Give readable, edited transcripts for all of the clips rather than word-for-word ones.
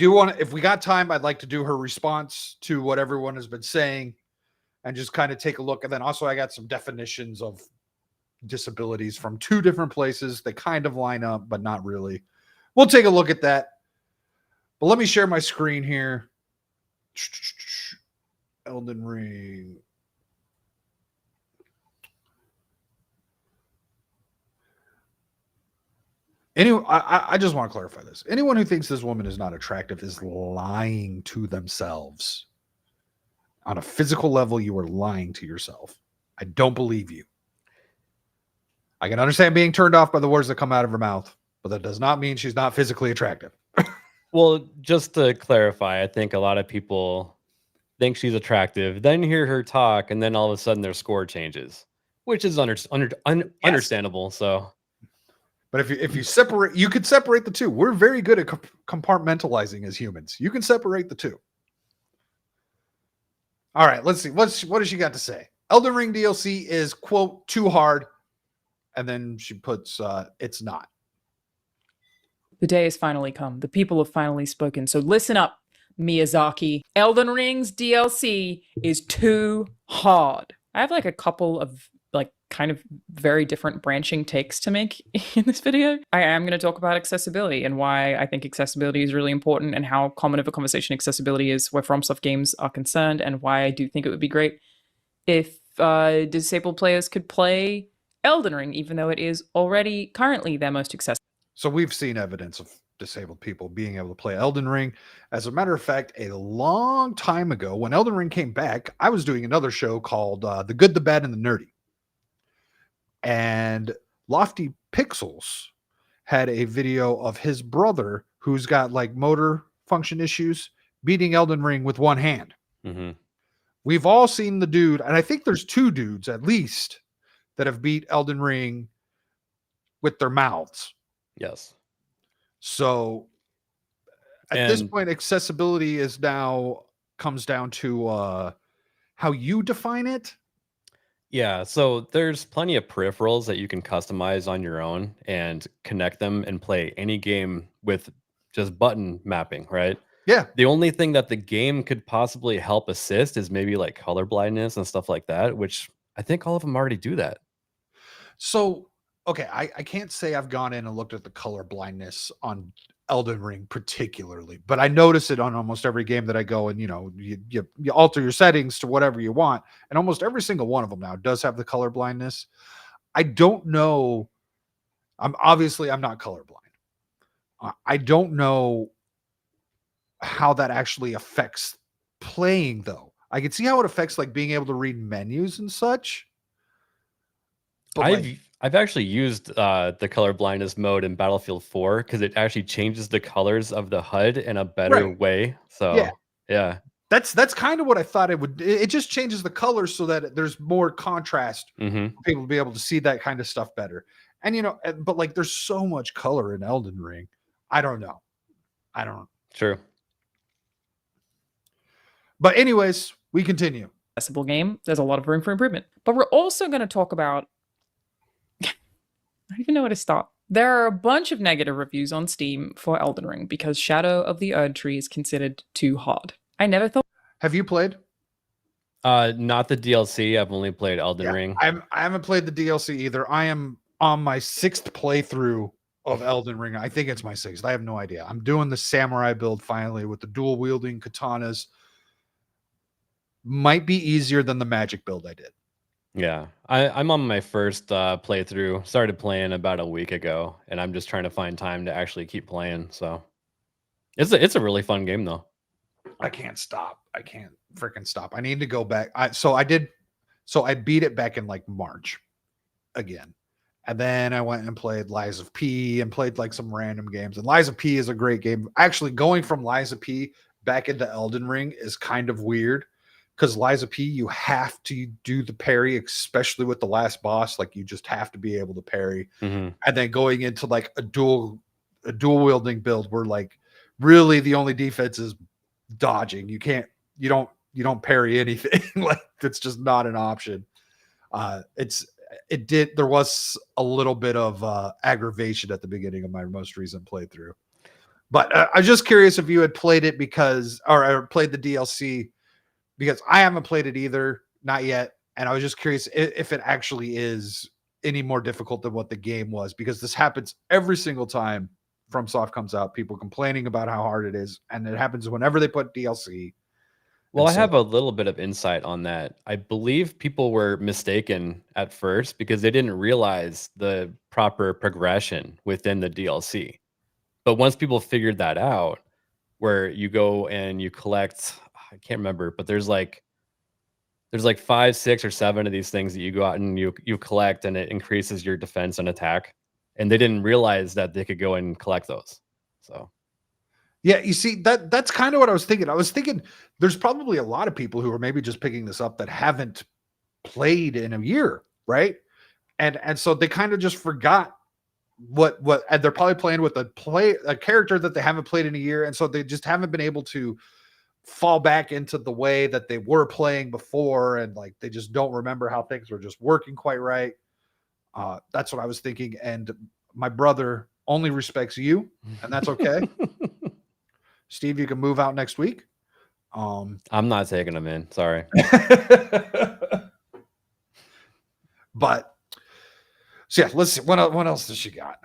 do want to, if we got time, I'd like to do her response to what everyone has been saying and just kind of take a look. And then also I got some definitions of disabilities from two different places. They kind of line up, but not really. We'll take a look at that. But let me share my screen here. Elden Ring. Anyway, I just want to clarify this. Anyone who thinks this woman is not attractive is lying to themselves. On a physical level, you are lying to yourself. I don't believe you. I can understand being turned off by the words that come out of her mouth, but that does not mean she's not physically attractive. Well, just to clarify, I think a lot of people think she's attractive, then hear her talk, and then all of a sudden their score changes, which is understandable. So, but if you separate, you could separate the two. We're very good at compartmentalizing as humans. You can separate the two. All right, let's see. What does she got to say? Elden Ring DLC is, quote, too hard. And then she puts, it's not. The day has finally come. The people have finally spoken. So listen up, Miyazaki. Elden Ring's DLC is too hard. I have like a couple of like kind of very different branching takes to make in this video. I am going to talk about accessibility and why I think accessibility is really important and how common of a conversation accessibility is where FromSoft games are concerned, and why I do think it would be great if disabled players could play Elden Ring, even though it is already currently their most accessible. So we've seen evidence of disabled people being able to play Elden Ring. As a matter of fact, a long time ago, when Elden Ring came back, I was doing another show called The Good, the Bad, and the Nerdy. And Lofty Pixels had a video of his brother, who's got like motor function issues, beating Elden Ring with one hand. Mm-hmm. We've all seen the dude, and I think there's two dudes at least that have beat Elden Ring with their mouths. Yes. So at this point, accessibility is now comes down to how you define it. Yeah, so there's plenty of peripherals that you can customize on your own and connect them and play any game with just button mapping, right? Yeah. The only thing that the game could possibly help assist is maybe like color blindness and stuff like that, which I think all of them already do that. So, okay, I can't say I've gone in and looked at the color blindness on Elden Ring particularly, but I notice it on almost every game that I go, and you alter your settings to whatever you want, and almost every single one of them now does have the color blindness. I don't know. I'm not colorblind. I don't know how that actually affects playing, though. I can see how it affects like being able to read menus and such. But I've actually used the color blindness mode in Battlefield 4 because it actually changes the colors of the HUD in a better way. So yeah. That's kind of what I thought it would. It just changes the colors so that there's more contrast for people to be able to see that kind of stuff better. And but like there's so much color in Elden Ring. I don't know. True. But anyways, we continue. Accessible game. There's a lot of room for improvement. But we're also going to talk about I don't even know where to start. There are a bunch of negative reviews on Steam for Elden Ring because Shadow of the Erd Tree is considered too hard. I never thought. Have you played? Not the DLC. I've only played Elden Ring. I haven't played the DLC either. I am on my 6th playthrough of Elden Ring. I think it's my 6th. I have no idea. I'm doing the samurai build finally with the dual wielding katanas. Might be easier than the magic build I did. Yeah, I'm on my first playthrough. Started playing about a week ago, and I'm just trying to find time to actually keep playing. So it's a really fun game, though. I can't stop. I can't freaking stop. I need to go back. I beat it back in like March again, and then I went and played Lies of P and played like some random games. And Lies of P is a great game. Actually, going from Lies of P back into Elden Ring is kind of weird. Because Lies of P, you have to do the parry, especially with the last boss. Like you just have to be able to parry. And then going into like a dual wielding build where like really the only defense is dodging. You don't parry anything. Like it's just not an option. There was a little bit of aggravation at the beginning of my most recent playthrough. But I was just curious if you had played it or played the DLC, because I haven't played it either, not yet. And I was just curious if it actually is any more difficult than what the game was, because this happens every single time FromSoft comes out, people complaining about how hard it is. And it happens whenever they put DLC. Well, And I so- have a little bit of insight on that. I believe people were mistaken at first because they didn't realize the proper progression within the DLC. But once people figured that out, where you go and you collect, I can't remember, but there's like 5, 6, or 7 of these things that you go out and you collect, and it increases your defense and attack. And they didn't realize that they could go and collect those. So yeah, you see, that's kind of what I was thinking. I was thinking there's probably a lot of people who are maybe just picking this up that haven't played in a year, right? And so they kind of just forgot what and they're probably playing with a character that they haven't played in a year, and so they just haven't been able to fall back into the way that they were playing before, and like they just don't remember how things were just working quite right. That's what I was thinking. And my brother only respects you, and that's okay. Steve, you can move out next week. I'm not taking them in. Sorry. But so yeah, let's see. What else does she got?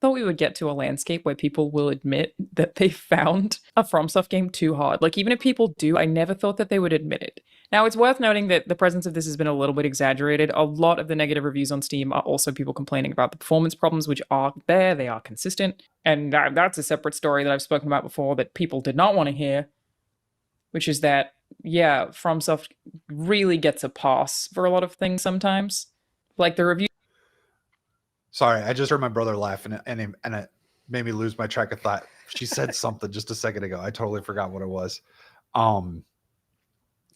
Thought we would get to a landscape where people will admit that they found a FromSoft game too hard. Like, even if people do, I never thought that they would admit it. Now, it's worth noting that the presence of this has been a little bit exaggerated. A lot of the negative reviews on Steam are also people complaining about the performance problems, which are there. They are consistent. And that's a separate story that I've spoken about before that people did not want to hear, which is that, yeah, FromSoft really gets a pass for a lot of things sometimes. Like, the review. Sorry, I just heard my brother laugh, and it made me lose my track of thought. She said something just a second ago. I totally forgot what it was. I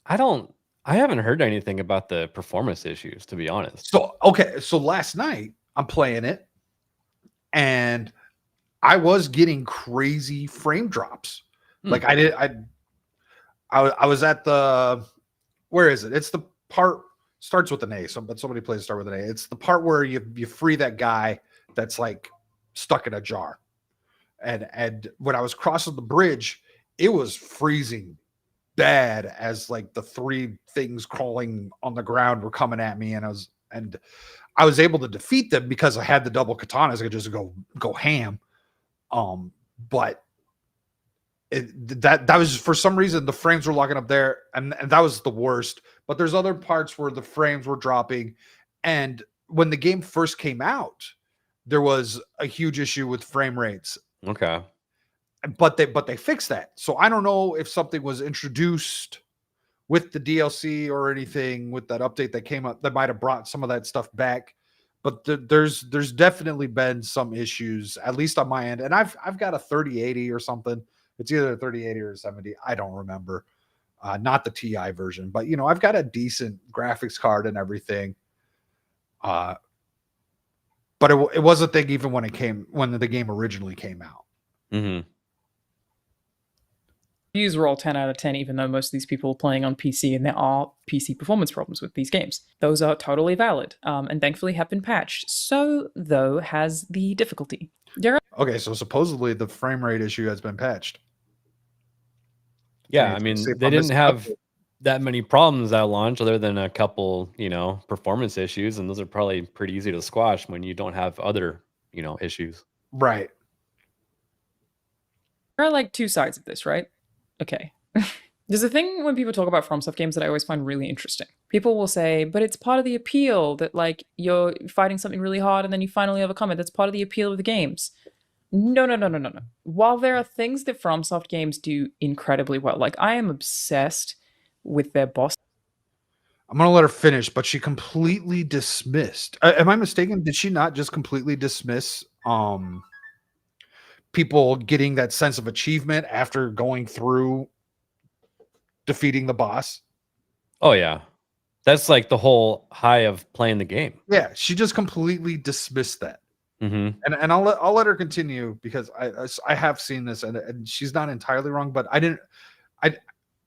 haven't heard anything about the performance issues, to be honest. So last night I'm playing it, and I was getting crazy frame drops. Like I was at the, where is it? It's the part, starts with an A. But somebody plays start with an A. It's the part where you free that guy that's like stuck in a jar. And when I was crossing the bridge, it was freezing bad, as like the 3 things crawling on the ground were coming at me, and I was able to defeat them because I had the double katanas. I could just go ham. But that was, for some reason, the frames were locking up there, and that was the worst. But there's other parts where the frames were dropping, and when the game first came out, there was a huge issue with frame rates. Okay. But they fixed that. So I don't know if something was introduced with the DLC or anything with that update that came up that might have brought some of that stuff back. But there's definitely been some issues, at least on my end. And I've got a 3080 or something. It's either a 3080 or a 70. I don't remember. Not the TI version, but I've got a decent graphics card and everything. But it was a thing even when the game originally came out. Mm-hmm. Reviews were all 10 out of 10, even though most of these people are playing on PC, and there are PC performance problems with these games. Those are totally valid, and thankfully have been patched. So, though, has the difficulty. Okay, so supposedly the frame rate issue has been patched. Yeah, I mean, they didn't have that many problems at launch, other than a couple, performance issues, and those are probably pretty easy to squash when you don't have other, issues. Right. There are like 2 sides of this, right? Okay. There's a thing when people talk about FromSoft games that I always find really interesting. People will say, but it's part of the appeal that, like, you're fighting something really hard and then you finally overcome it. That's part of the appeal of the games. No. While there are things that FromSoft games do incredibly well, like, I am obsessed with their boss. I'm going to let her finish, but she completely dismissed. Am I mistaken? Did she not just completely dismiss people getting that sense of achievement after going through defeating the boss? Oh, yeah. That's like the whole high of playing the game. Yeah, she just completely dismissed that. Mm-hmm. And I'll let her continue, because I have seen this, and she's not entirely wrong, but I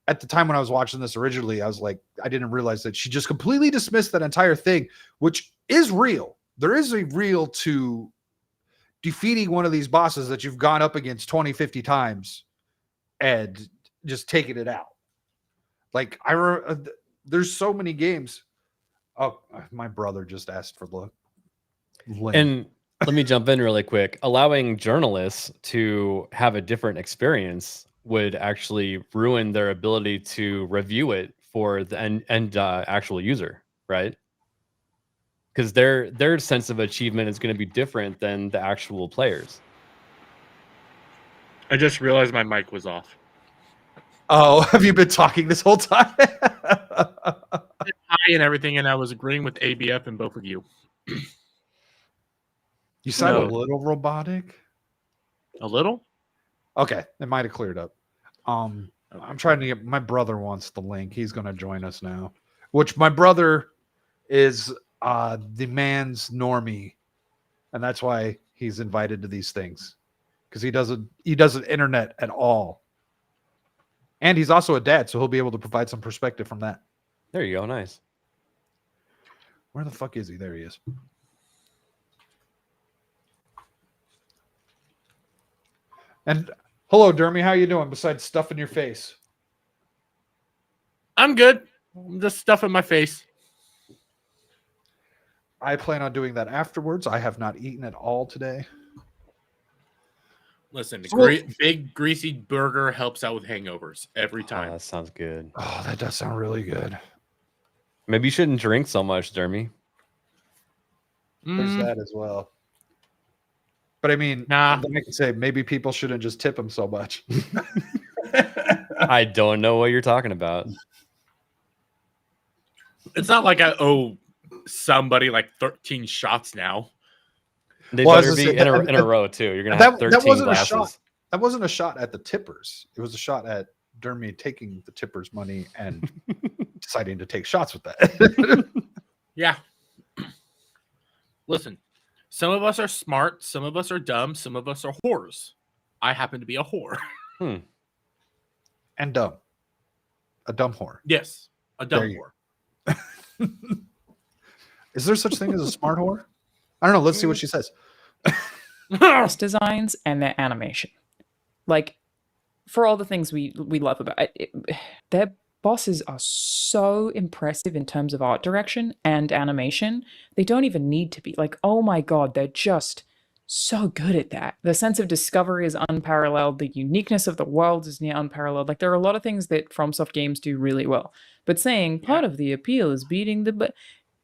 at the time when I was watching this originally, I was like, I didn't realize that she just completely dismissed that entire thing, which is real. There is a real to defeating one of these bosses that you've gone up against 20, 50 times and just taking it out. Like there's so many games. Oh, my brother just asked for the link. And let me jump in really quick. Allowing journalists to have a different experience would actually ruin their ability to review it for the end actual user, right? Because their sense of achievement is going to be different than the actual players. I just realized my mic was off. Oh, have you been talking this whole time? Hi and everything, and I was agreeing with ABF and both of you. You sound No. a little robotic. A little? Okay, it might have cleared up. I'm trying to get my brother wants the link. He's going to join us now. Which my brother is the man's normie, and that's why he's invited to these things, because he doesn't internet at all, and he's also a dad, so he'll be able to provide some perspective from that. There you go. Nice. Where the fuck is he? There he is. And hello, Dermy. How you doing? Besides stuffing your face. I'm good. I'm just stuffing my face. I plan on doing that afterwards. I have not eaten at all today. Listen, the So- big greasy burger helps out with hangovers every Oh, time. that sounds good. Oh, that does sound really good. Maybe you shouldn't drink so much, Dermy. There's that as well. But I mean, Nah. then I can say maybe people shouldn't just tip him so much. I don't know what you're talking about. It's not like I owe somebody like 13 shots now. They Well, I was better gonna be say, in a row too. You're gonna have 13 that wasn't glasses. a shot. That wasn't a shot at the tippers. It was a shot at Dermy taking the tippers' money and deciding to take shots with that. Yeah. Listen, some of us are smart, some of us are dumb, some of us are whores. I happen to be a whore. And dumb. A dumb whore. Yes, a dumb There you whore. Is there such thing as a smart whore? I don't know. Let's see what she says. Designs and their animation. Like, for all the things we love about it, their bosses are so impressive in terms of art direction and animation. They don't even need to be. Like, oh my god, they're just so good at that. The sense of discovery is unparalleled. The uniqueness of the world is near unparalleled. Like, there are a lot of things that FromSoft games do really well. But saying part of the appeal is beating the...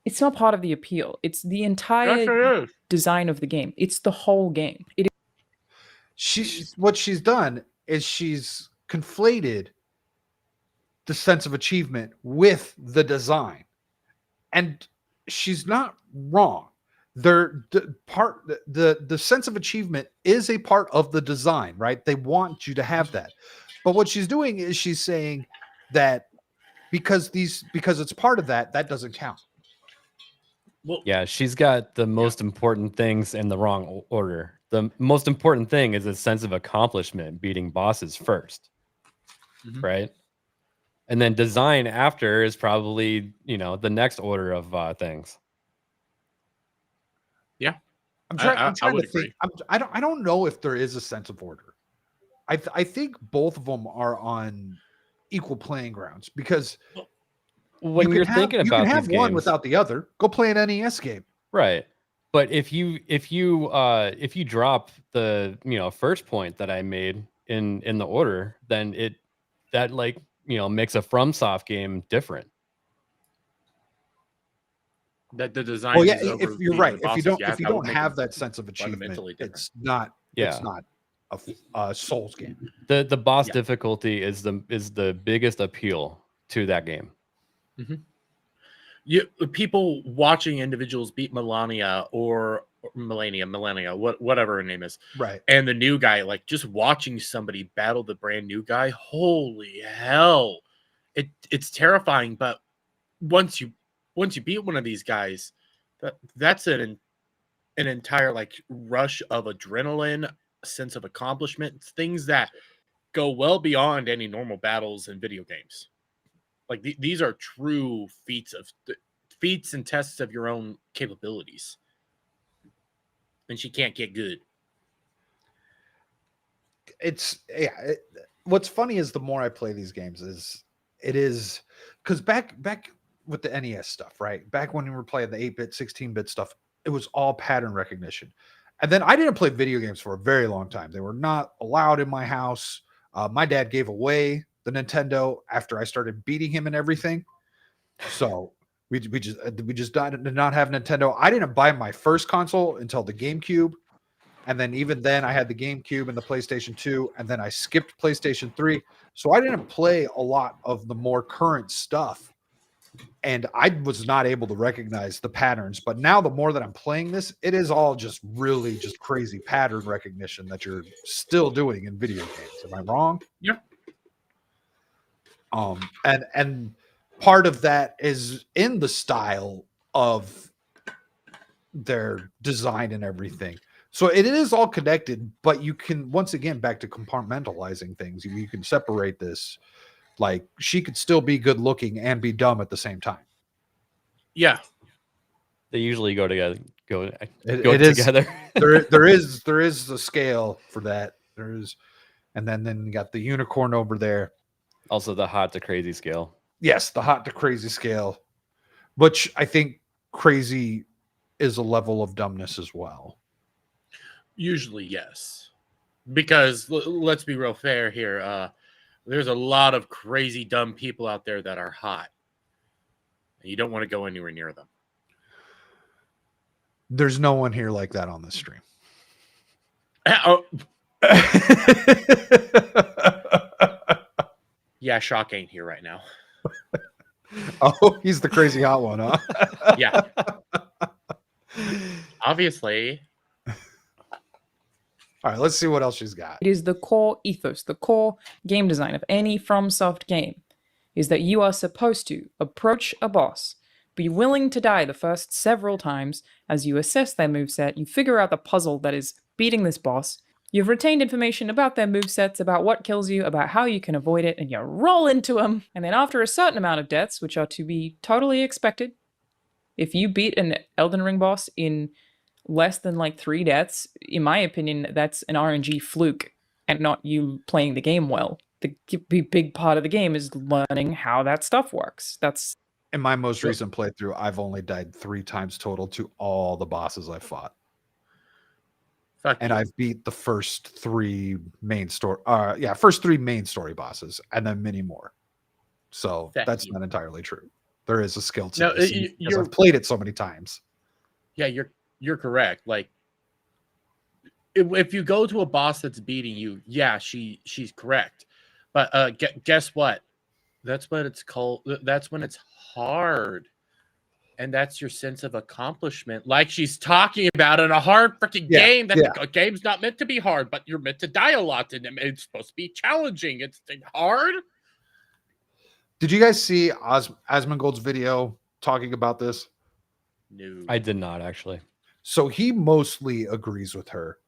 It's not part of the appeal. It's the entire Yes, it is. design of the game. It's the whole game. What she's done is she's conflated the sense of achievement with the design, and she's not wrong. The sense of achievement is a part of the design, right? They want you to have that, but what she's doing is she's saying that because it's part of that doesn't count. Well, Yeah, she's got the most important things in the wrong order. The most important thing is a sense of accomplishment, beating bosses first, right? And then design after is probably, the next order of things. yeah. I'm trying I would to think. agree. I don't know if there is a sense of order. I think both of them are on equal playing grounds, because When you're thinking about you can have these one games, without the other. Go play an NES game. right? But if you drop the first point that I made in the order, then makes a FromSoft game different. That the design. Well, yeah, is over if you're the right, if bosses, you that don't would make have them that sense of achievement, fundamentally different. it's not a Souls game. The boss Yeah. difficulty is the biggest appeal to that game. People watching individuals beat Melania, whatever her name is, Right. and the new guy, like just watching somebody battle the brand new guy, holy hell, it's terrifying. But once you beat one of these guys, that's an entire like rush of adrenaline, sense of accomplishment, things that go well beyond any normal battles in video games. Like these are true feats and tests of your own capabilities. And she can't get good. what's funny is the more I play these games is because back with the NES stuff, right? Back when we were playing the 8-bit, 16-bit stuff, it was all pattern recognition. And then I didn't play video games for a very long time. They were not allowed in my house. My dad gave away the Nintendo after I started beating him and everything. So we just did not have Nintendo. I didn't buy my first console until the GameCube. And then even then I had the GameCube and the PlayStation 2, and then I skipped PlayStation 3. So I didn't play a lot of the more current stuff. And I was not able to recognize the patterns. But now the more that I'm playing this, it is all just really just crazy pattern recognition that you're still doing in video games. Am I wrong? Yeah. And part of that is in the style of their design and everything. So it is all connected, but you can, once again, back to compartmentalizing things. You can separate this. Like, she could still be good looking and be dumb at the same time. Yeah. They usually go together. It is together. there is a scale for that. There is, and then you got the unicorn over there. Also, the hot to crazy scale. Yes, the hot to crazy scale, which I think crazy is a level of dumbness as well. Usually, yes. Because let's be real fair here. There's a lot of crazy, dumb people out there that are hot. And you don't want to go anywhere near them. There's no one here like that on this stream. Oh. Yeah, Shock ain't here right now. Oh, he's the crazy hot one, huh? Yeah. Obviously. All right, let's see what else she's got. It is the core ethos, the core game design of any FromSoft game, is that you are supposed to approach a boss, be willing to die the first several times as you assess their moveset, you figure out the puzzle that is beating this boss, you've retained information about their movesets, about what kills you, about how you can avoid it, and you roll into them. And then after a certain amount of deaths, which are to be totally expected, if you beat an Elden Ring boss in less than like 3 deaths, in my opinion, that's an RNG fluke and not you playing the game well. The big part of the game is learning how that stuff works. That's in my most recent playthrough. I've only died 3 times total to all the bosses I fought. And I've beat the first 3 main story. First 3 main story bosses, and then many more. So that's not entirely true. There is a skill to this because I've played it so many times. Yeah, you're correct. Like, if you go to a boss that's beating you, yeah, she's correct. But guess what? That's what it's called. That's when it's hard. And that's your sense of accomplishment. Like she's talking about in a hard freaking game. The game's not meant to be hard, but you're meant to die a lot in them. It's supposed to be challenging. It's hard. Did you guys see Asmongold's video talking about this? No. I did not, actually. So he mostly agrees with her.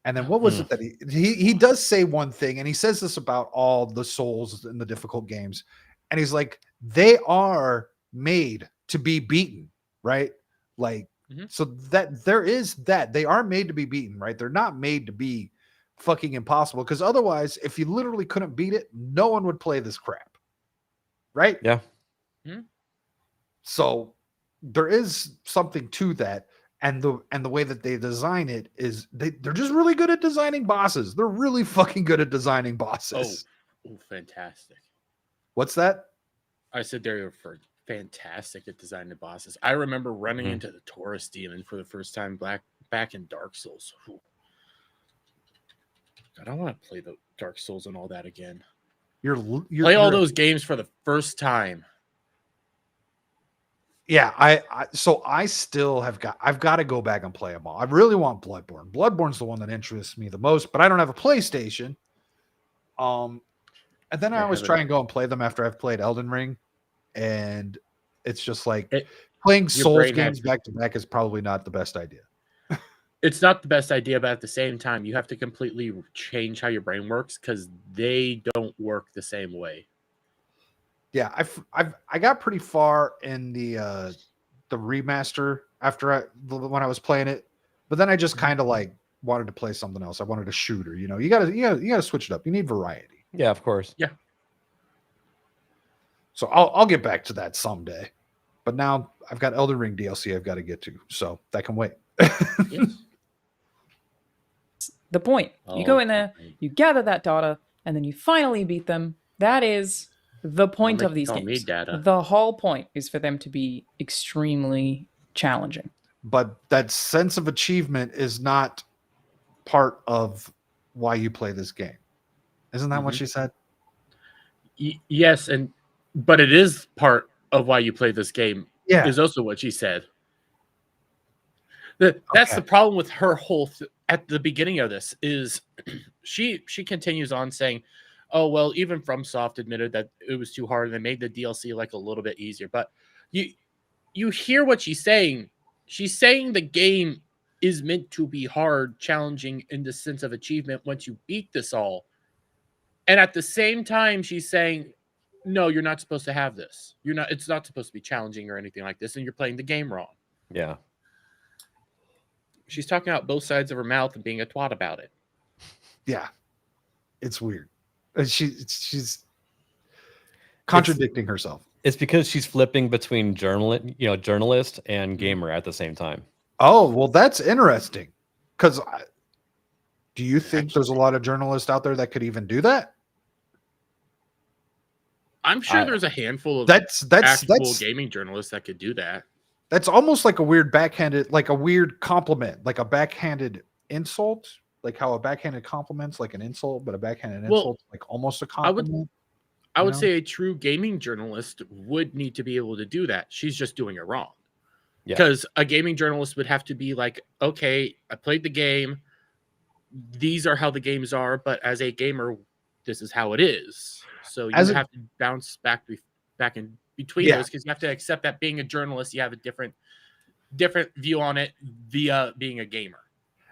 And then what was it that he does say one thing, and he says this about all the souls in the difficult games. And he's like, they are made to be beaten, right? Like, so that there is that they are made to be beaten, right? They're not made to be fucking impossible, because otherwise, if you literally couldn't beat it, no one would play this crap, right? Yeah. So there is something to that, and the way that they design it is they're just really good at designing bosses. They're really fucking good at designing bosses. Oh, fantastic! What's that? I said they're fantastic at designing bosses. I remember running into the Taurus demon for the first time back in Dark Souls. Ooh. I don't want to play the Dark Souls and all that again. You're play all those games for the first time. Yeah, I still I've got to go back and play them all. I really want Bloodborne. Bloodborne's the one that interests me the most, but I don't have a PlayStation. And then I always try and go and play them after I've played Elden Ring. And it's just like playing Souls games back to back is probably not the best idea. It's not the best idea, but at the same time, you have to completely change how your brain works because they don't work the same way. Yeah, I got pretty far in the remaster after when I was playing it, but then I just kind of like wanted to play something else. I wanted a shooter. You know, you gotta switch it up. You need variety. Yeah, of course. So I'll get back to that someday. But now I've got Elden Ring DLC I've got to get to, so that can wait. Yes. The point. You go in there, you gather that data, and then you finally beat them. That is the point make of you these call me games. data. The whole point is for them to be extremely challenging. But that sense of achievement is not part of why you play this game. Isn't that what Mhm. she said? Yes, but it is part of why you play this game. Yeah. Is also what she said. That's Okay. the problem with her whole at the beginning of this is she continues on saying, "Oh well, even FromSoft admitted that it was too hard and they made the DLC like a little bit easier." But you hear what she's saying. She's saying the game is meant to be hard, challenging in the sense of achievement once you beat this all. And at the same time, she's saying, "No, you're not supposed to have this. You're not. It's not supposed to be challenging or anything like this, and you're playing the game wrong." Yeah. She's talking out both sides of her mouth and being a twat about it. Yeah. It's weird. She's contradicting herself. It's because she's flipping between journalist and gamer at the same time. Oh, well, that's interesting. Because do you think there's a lot of journalists out there that could even do that? I'm sure there's a handful of That's actual gaming journalists that could do that. That's almost like a weird backhanded, like a weird compliment, like a backhanded insult, like how a backhanded compliment's like an insult, but a backhanded insult like almost a compliment. I would say a true gaming journalist would need to be able to do that. She's just doing it wrong. Yeah. Because a gaming journalist would have to be like, okay, I played the game. These are how the games are, but as a gamer, this is how it is. So you have to bounce back in between those because you have to accept that being a journalist, you have a different view on it via being a gamer.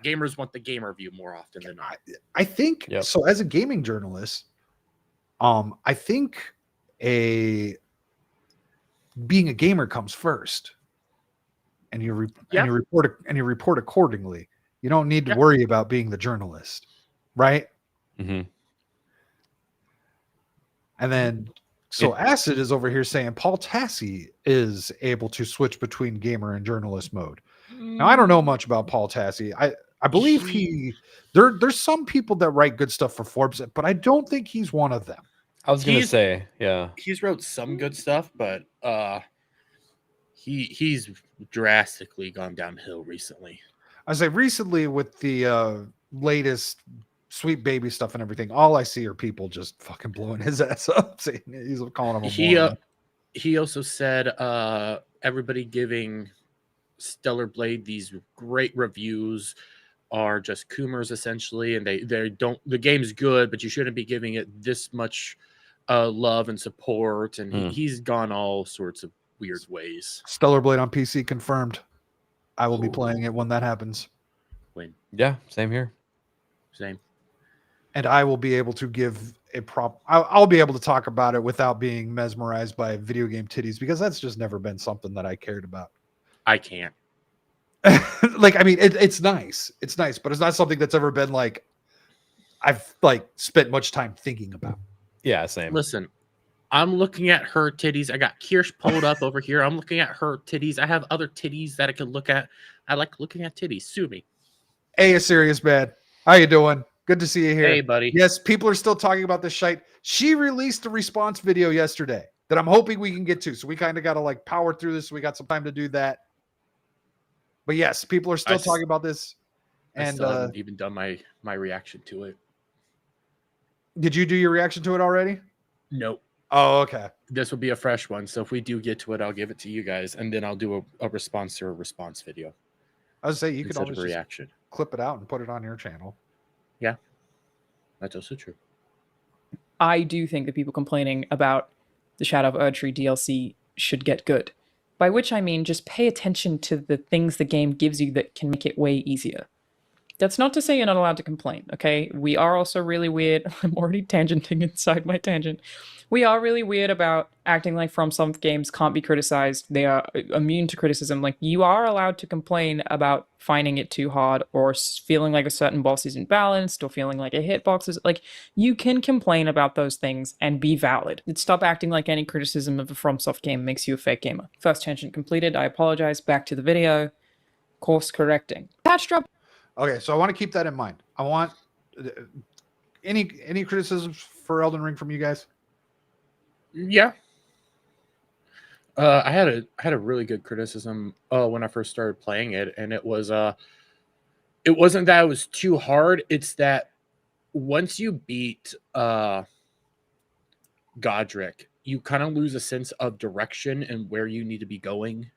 Gamers want the gamer view more often than not. I think so. As a gaming journalist, I think being a gamer comes first, and you report accordingly. You don't need to worry about being the journalist, right? Mm-hmm. And then, so Acid is over here saying Paul Tassi is able to switch between gamer and journalist mode. Now, I don't know much about Paul Tassi. I believe there's some people that write good stuff for Forbes, but I don't think he's one of them. I was gonna say, yeah, he's wrote some good stuff, but he's drastically gone downhill recently. I say recently with the latest Sweet Baby stuff and everything, all I see are people just fucking blowing his ass up, saying he's calling him a moron. He also said everybody giving Stellar Blade these great reviews are just Coomers essentially, and they don't. The game's good, but you shouldn't be giving it this much love and support. And he's gone all sorts of weird ways. Stellar Blade on PC confirmed. I will be playing it when that happens. When? Yeah, same here. Same. And I will be able to give I'll be able to talk about it without being mesmerized by video game titties, because that's just never been something that I cared about. I can't. Like, I mean, it's nice. It's nice, but it's not something that's ever been like I've like spent much time thinking about. Yeah, same. Listen, I'm looking at her titties. I got Kirsch pulled up over here. I'm looking at her titties. I have other titties that I can look at. I like looking at titties. Sue me. Hey, a serious man. How you doing? Good to see you here. Hey, buddy. Yes, people are still talking about this shite. She released a response video yesterday that I'm hoping we can get to. So we kind of got to like power through this. So we got some time to do that. But yes, people are still talking about this. And I still haven't even done my reaction to it. Did you do your reaction to it already? Nope. Oh, okay. This will be a fresh one. So if we do get to it, I'll give it to you guys, and then I'll do a response to a response video. I was saying you could always reaction. Clip it out and put it on your channel. Yeah, that's also true. I do think that people complaining about the Shadow of Erdtree DLC should get good. By which I mean just pay attention to the things the game gives you that can make it way easier. That's not to say you're not allowed to complain, okay? We are also really weird. I'm already tangenting inside my tangent. We are really weird about acting like From some games can't be criticized. They are immune to criticism. Like, you are allowed to complain about finding it too hard or feeling like a certain boss isn't balanced or feeling like a hitbox is... Like, you can complain about those things and be valid. Stop acting like any criticism of a FromSoft game makes you a fake gamer. First tangent completed. I apologize. Back to the video. Course correcting. Patch drop. Okay, so I want to keep that in mind. I want any criticisms for Elden Ring from you guys? Yeah. I had a really good criticism when I first started playing it, and it wasn't that it was too hard. It's that once you beat Godric, you kind of lose a sense of direction and where you need to be going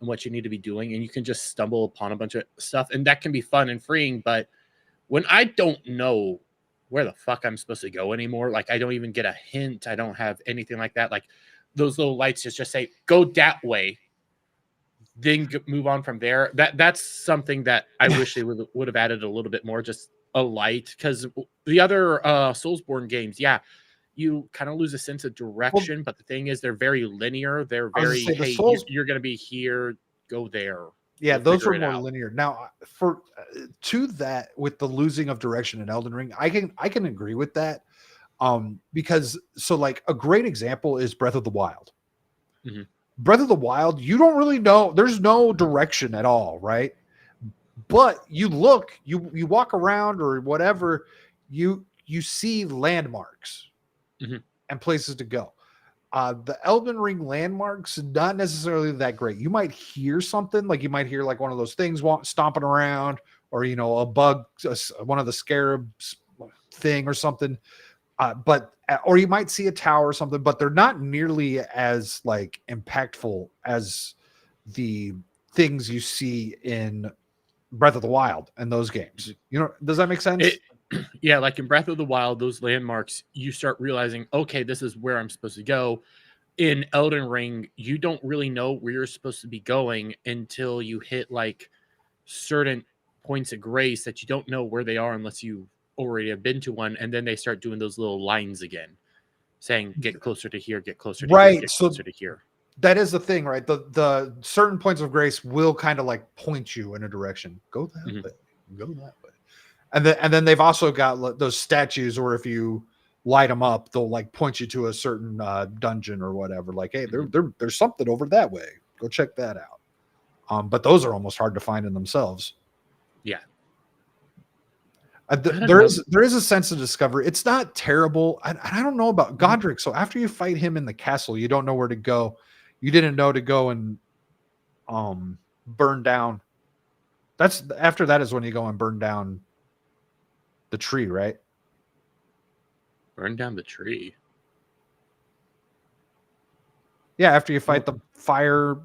and what you need to be doing, and you can just stumble upon a bunch of stuff, and that can be fun and freeing. But when I don't know where the fuck I'm supposed to go anymore, like I don't even get a hint, I don't have anything like that, like those little lights just say go that way, then move on from there. That's something that I wish they would have added a little bit more, just a light, because the other Soulsborne games, yeah, you kind of lose a sense of direction, but the thing is, they're very linear. They're very, hey, you're going to be here, go there. Yeah, those were more linear. Now, for to that, with the losing of direction in Elden Ring, I can agree with that. Because so like a great example is Breath of the Wild. Mm-hmm. Breath of the Wild, you don't really know. There's no direction at all, right? But you look, you walk around or whatever, you see landmarks and places to go. The Elden Ring landmarks, not necessarily that great. You might hear something, like you might hear like one of those things stomping around, or a bug, one of the scarabs thing or something. Or you might see a tower or something, but they're not nearly as like impactful as the things you see in Breath of the Wild and those games. Does that make sense? Yeah, like in Breath of the Wild, those landmarks, you start realizing, okay, this is where I'm supposed to go. In Elden Ring, you don't really know where you're supposed to be going until you hit like certain points of grace that you don't know where they are unless you already have been to one, and then they start doing those little lines again, saying get closer to here, get closer to here, get closer to here. That is the thing, right? The certain points of grace will kind of like point you in a direction. Go that way. Go that way. And then they've also got those statues where if you light them up, they'll like point you to a certain dungeon or whatever. Like, hey, there's something over that way. Go check that out. But those are almost hard to find in themselves. Yeah. There is a sense of discovery. It's not terrible. I don't know about Godric. So after you fight him in the castle, you don't know where to go. You didn't know to go and burn down. After that is when you go and burn down the tree, right? Burn down the tree. Yeah, after you fight the fire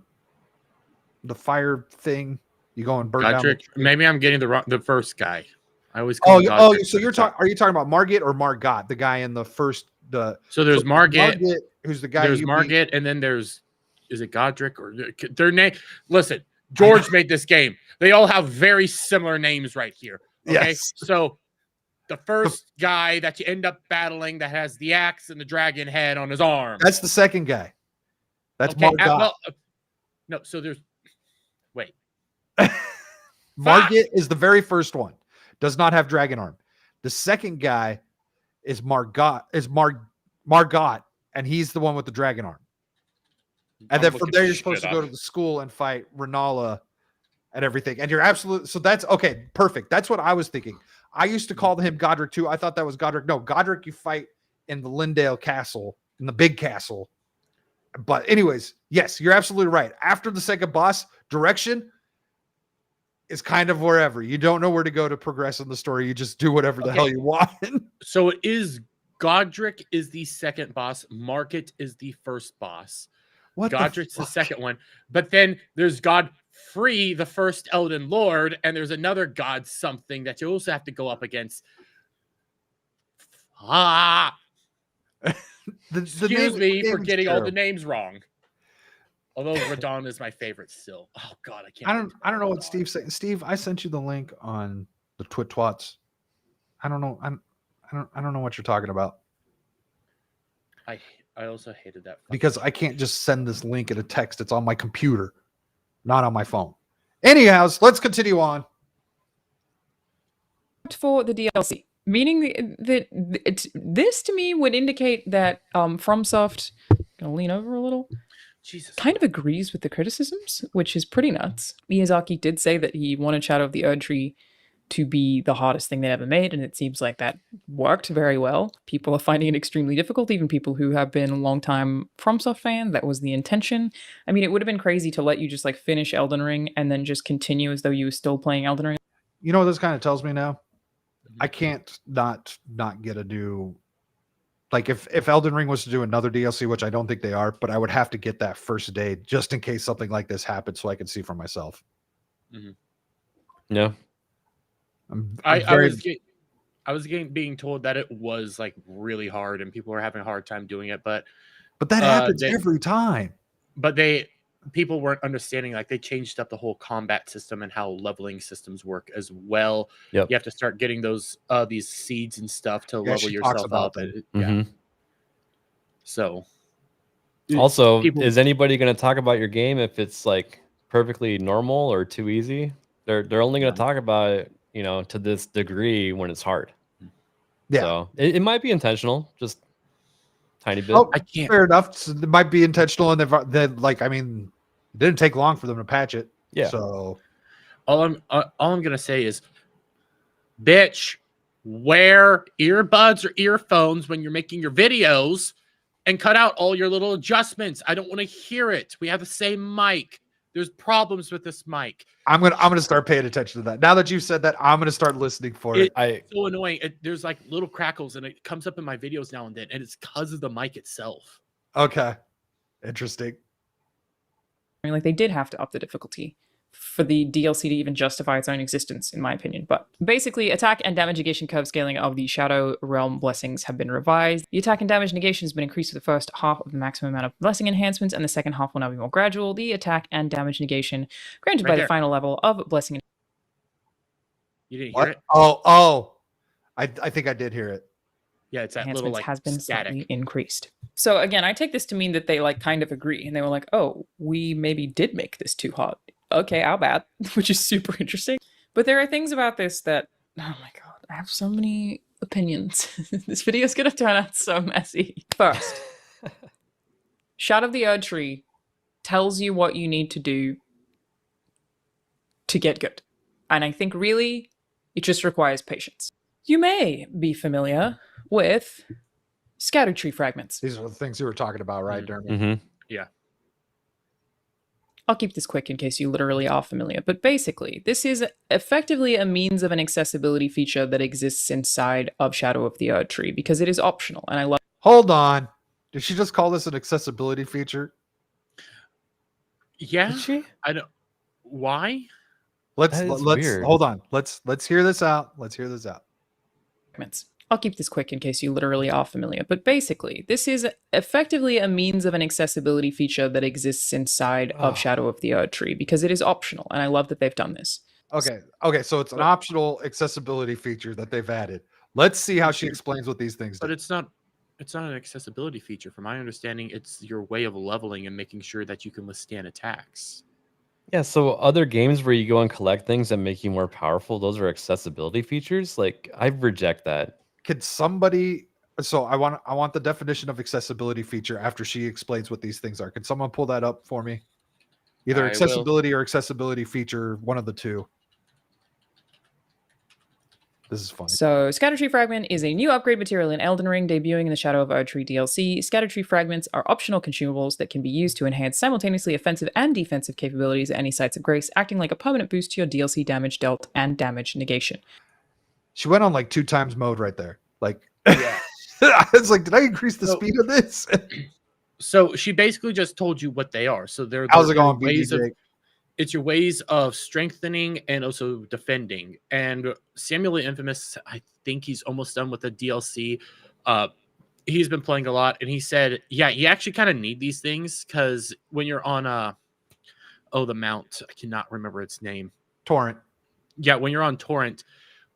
thing, you go and burn down the tree. Maybe I'm getting the first guy. I always so you're talking. Are you talking about Margit or Margot, the guy in the first? So there's Margit, who's the guy. There's Margit, and then is it Godric or their name? Listen, George made this game. They all have very similar names right here. Okay, yes. So the first guy that you end up battling that has the axe and the dragon head on his arm. That's the second guy. That's okay, Margot. No, so there's wait. Margit is the very first one. Does not have dragon arm. The second guy is Margot, and he's the one with the dragon arm. And then from there, you're supposed to go to the school and fight Renala and everything. And you're absolutely, so that's okay. Perfect. That's what I was thinking. I used to call him Godric too. I thought that was Godric. No, Godric you fight in the Lindale Castle, in the big castle. But anyways, yes, you're absolutely right. After the second boss, direction is kind of wherever. You don't know where to go to progress in the story. You just do whatever the hell you want. So it is Godric is the second boss. Margit is the first boss. Godric's the second one. But then there's Godfrey, the first Elden Lord, and there's another God something that you also have to go up against. Excuse me for getting all the names wrong. Although Radon is my favorite still. Oh God, I can't. I don't know what Steve said. Steve, I sent you the link on The twats. I don't know. I don't know what you're talking about. I also hated that Because I can't just send this link in a text. It's on my computer, not on my phone. Anyhow, let's continue on. For the DLC, meaning that this to me would indicate that FromSoft, gonna lean over a little, Jesus kind of agrees with the criticisms, which is pretty nuts. Miyazaki did say that he wanted Shadow of the Erdtree to be the hardest thing they ever made, and it seems like that worked very well. People are finding it extremely difficult, even people who have been a long-time FromSoft fan. That was the intention. I mean, it would have been crazy to let you just like finish Elden Ring and then just continue as though you were still playing Elden Ring. You know what this kind of tells me now? I can't not get a new, like if Elden Ring was to do another DLC, which I don't think they are, but I would have to get that first day just in case something like this happened so I can see for myself. No. I was being told that it was like really hard and people were having a hard time doing it, but that happens every time. But people weren't understanding, like they changed up the whole combat system and how leveling systems work as well. Yep. You have to start getting those these seeds and stuff to Yeah, level she talks yourself about up. that. Yeah. So Also, people- is anybody going to talk about your game if it's like perfectly normal or too easy? They're only going to talk about it, you know, to this degree when it's hard. Yeah. So it might be intentional, just tiny bit. Oh, I can't. fair enough. So it might be intentional, and they've like, I mean, it didn't take long for them to patch it. Yeah. So all I'm gonna say is, bitch, wear earbuds or earphones when you're making your videos, and cut out all your little adjustments. I don't want to hear it. We have the same mic. There's problems with this mic. I'm gonna start paying attention to that. Now that you've said that, I'm gonna start listening for it. It's so annoying. There's like little crackles, and it comes up in my videos now and then, and it's because of the mic itself. Okay, interesting. I mean, like they did have to up the difficulty for the DLC to even justify its own existence, in my opinion. But basically, attack and damage negation curve scaling of the Shadow Realm blessings have been revised. The attack and damage negation has been increased for the first half of the maximum amount of blessing enhancements, and the second half will now be more gradual. The attack and damage negation granted Right by there. the final level of blessing. You didn't What? hear it? Oh, I think I did hear it. Yeah, it's that little enhancements like has been static. slightly increased. So again, I take this to mean that they like kind of agree, and they were like, "Oh, we maybe did make this too hard." Okay, our bad, which is super interesting. But there are things about this that, oh my god, I have so many opinions. This video is gonna turn out so messy. First, Shadow of the Erdtree tells you what you need to do to get good, and I think really it just requires patience. You may be familiar with scatter tree fragments. These are the things you were talking about, right, Dermot? Mm-hmm. I'll keep this quick in case you literally are familiar, but basically, this is effectively a means of an accessibility feature that exists inside of Shadow of the Erdtree because it is optional, and I love. Hold on. Did she just call this an accessibility feature? Yeah, Did she? I don't. Why? Let's That is weird. hold on. Let's hear this out. Let's hear this out. Fragments. I'll keep this quick in case you literally are familiar, but basically, this is effectively a means of an accessibility feature that exists inside of Shadow of the Erdtree because it is optional, and I love that they've done this. Okay, so it's an optional accessibility feature that they've added. Let's see how she explains what these things do. But it's not an accessibility feature. From my understanding, it's your way of leveling and making sure that you can withstand attacks. Yeah, so other games where you go and collect things that make you more powerful, those are accessibility features. Like I reject that. Could somebody? So I want the definition of accessibility feature after she explains what these things are. Can someone pull that up for me? Either I will. accessibility or accessibility feature, one of the two. This is funny. So, Scattertree Fragment is a new upgrade material in Elden Ring, debuting in the Shadow of Erdtree DLC. Scattertree Fragments are optional consumables that can be used to enhance simultaneously offensive and defensive capabilities at any sites of grace, acting like a permanent boost to your DLC damage dealt and damage negation. She went on like 2x mode right there. Like, Yeah. I was like, did I increase the So- speed of this? So she basically just told you what they are. So they're How's it your going, ways of BJ? it's your ways of strengthening and also defending. And Samuel the Infamous, I think he's almost done with the DLC. He's been playing a lot, and he said, yeah, you actually kind of need these things because when you're on the mount, I cannot remember its name. Torrent. Yeah, when you're on Torrent,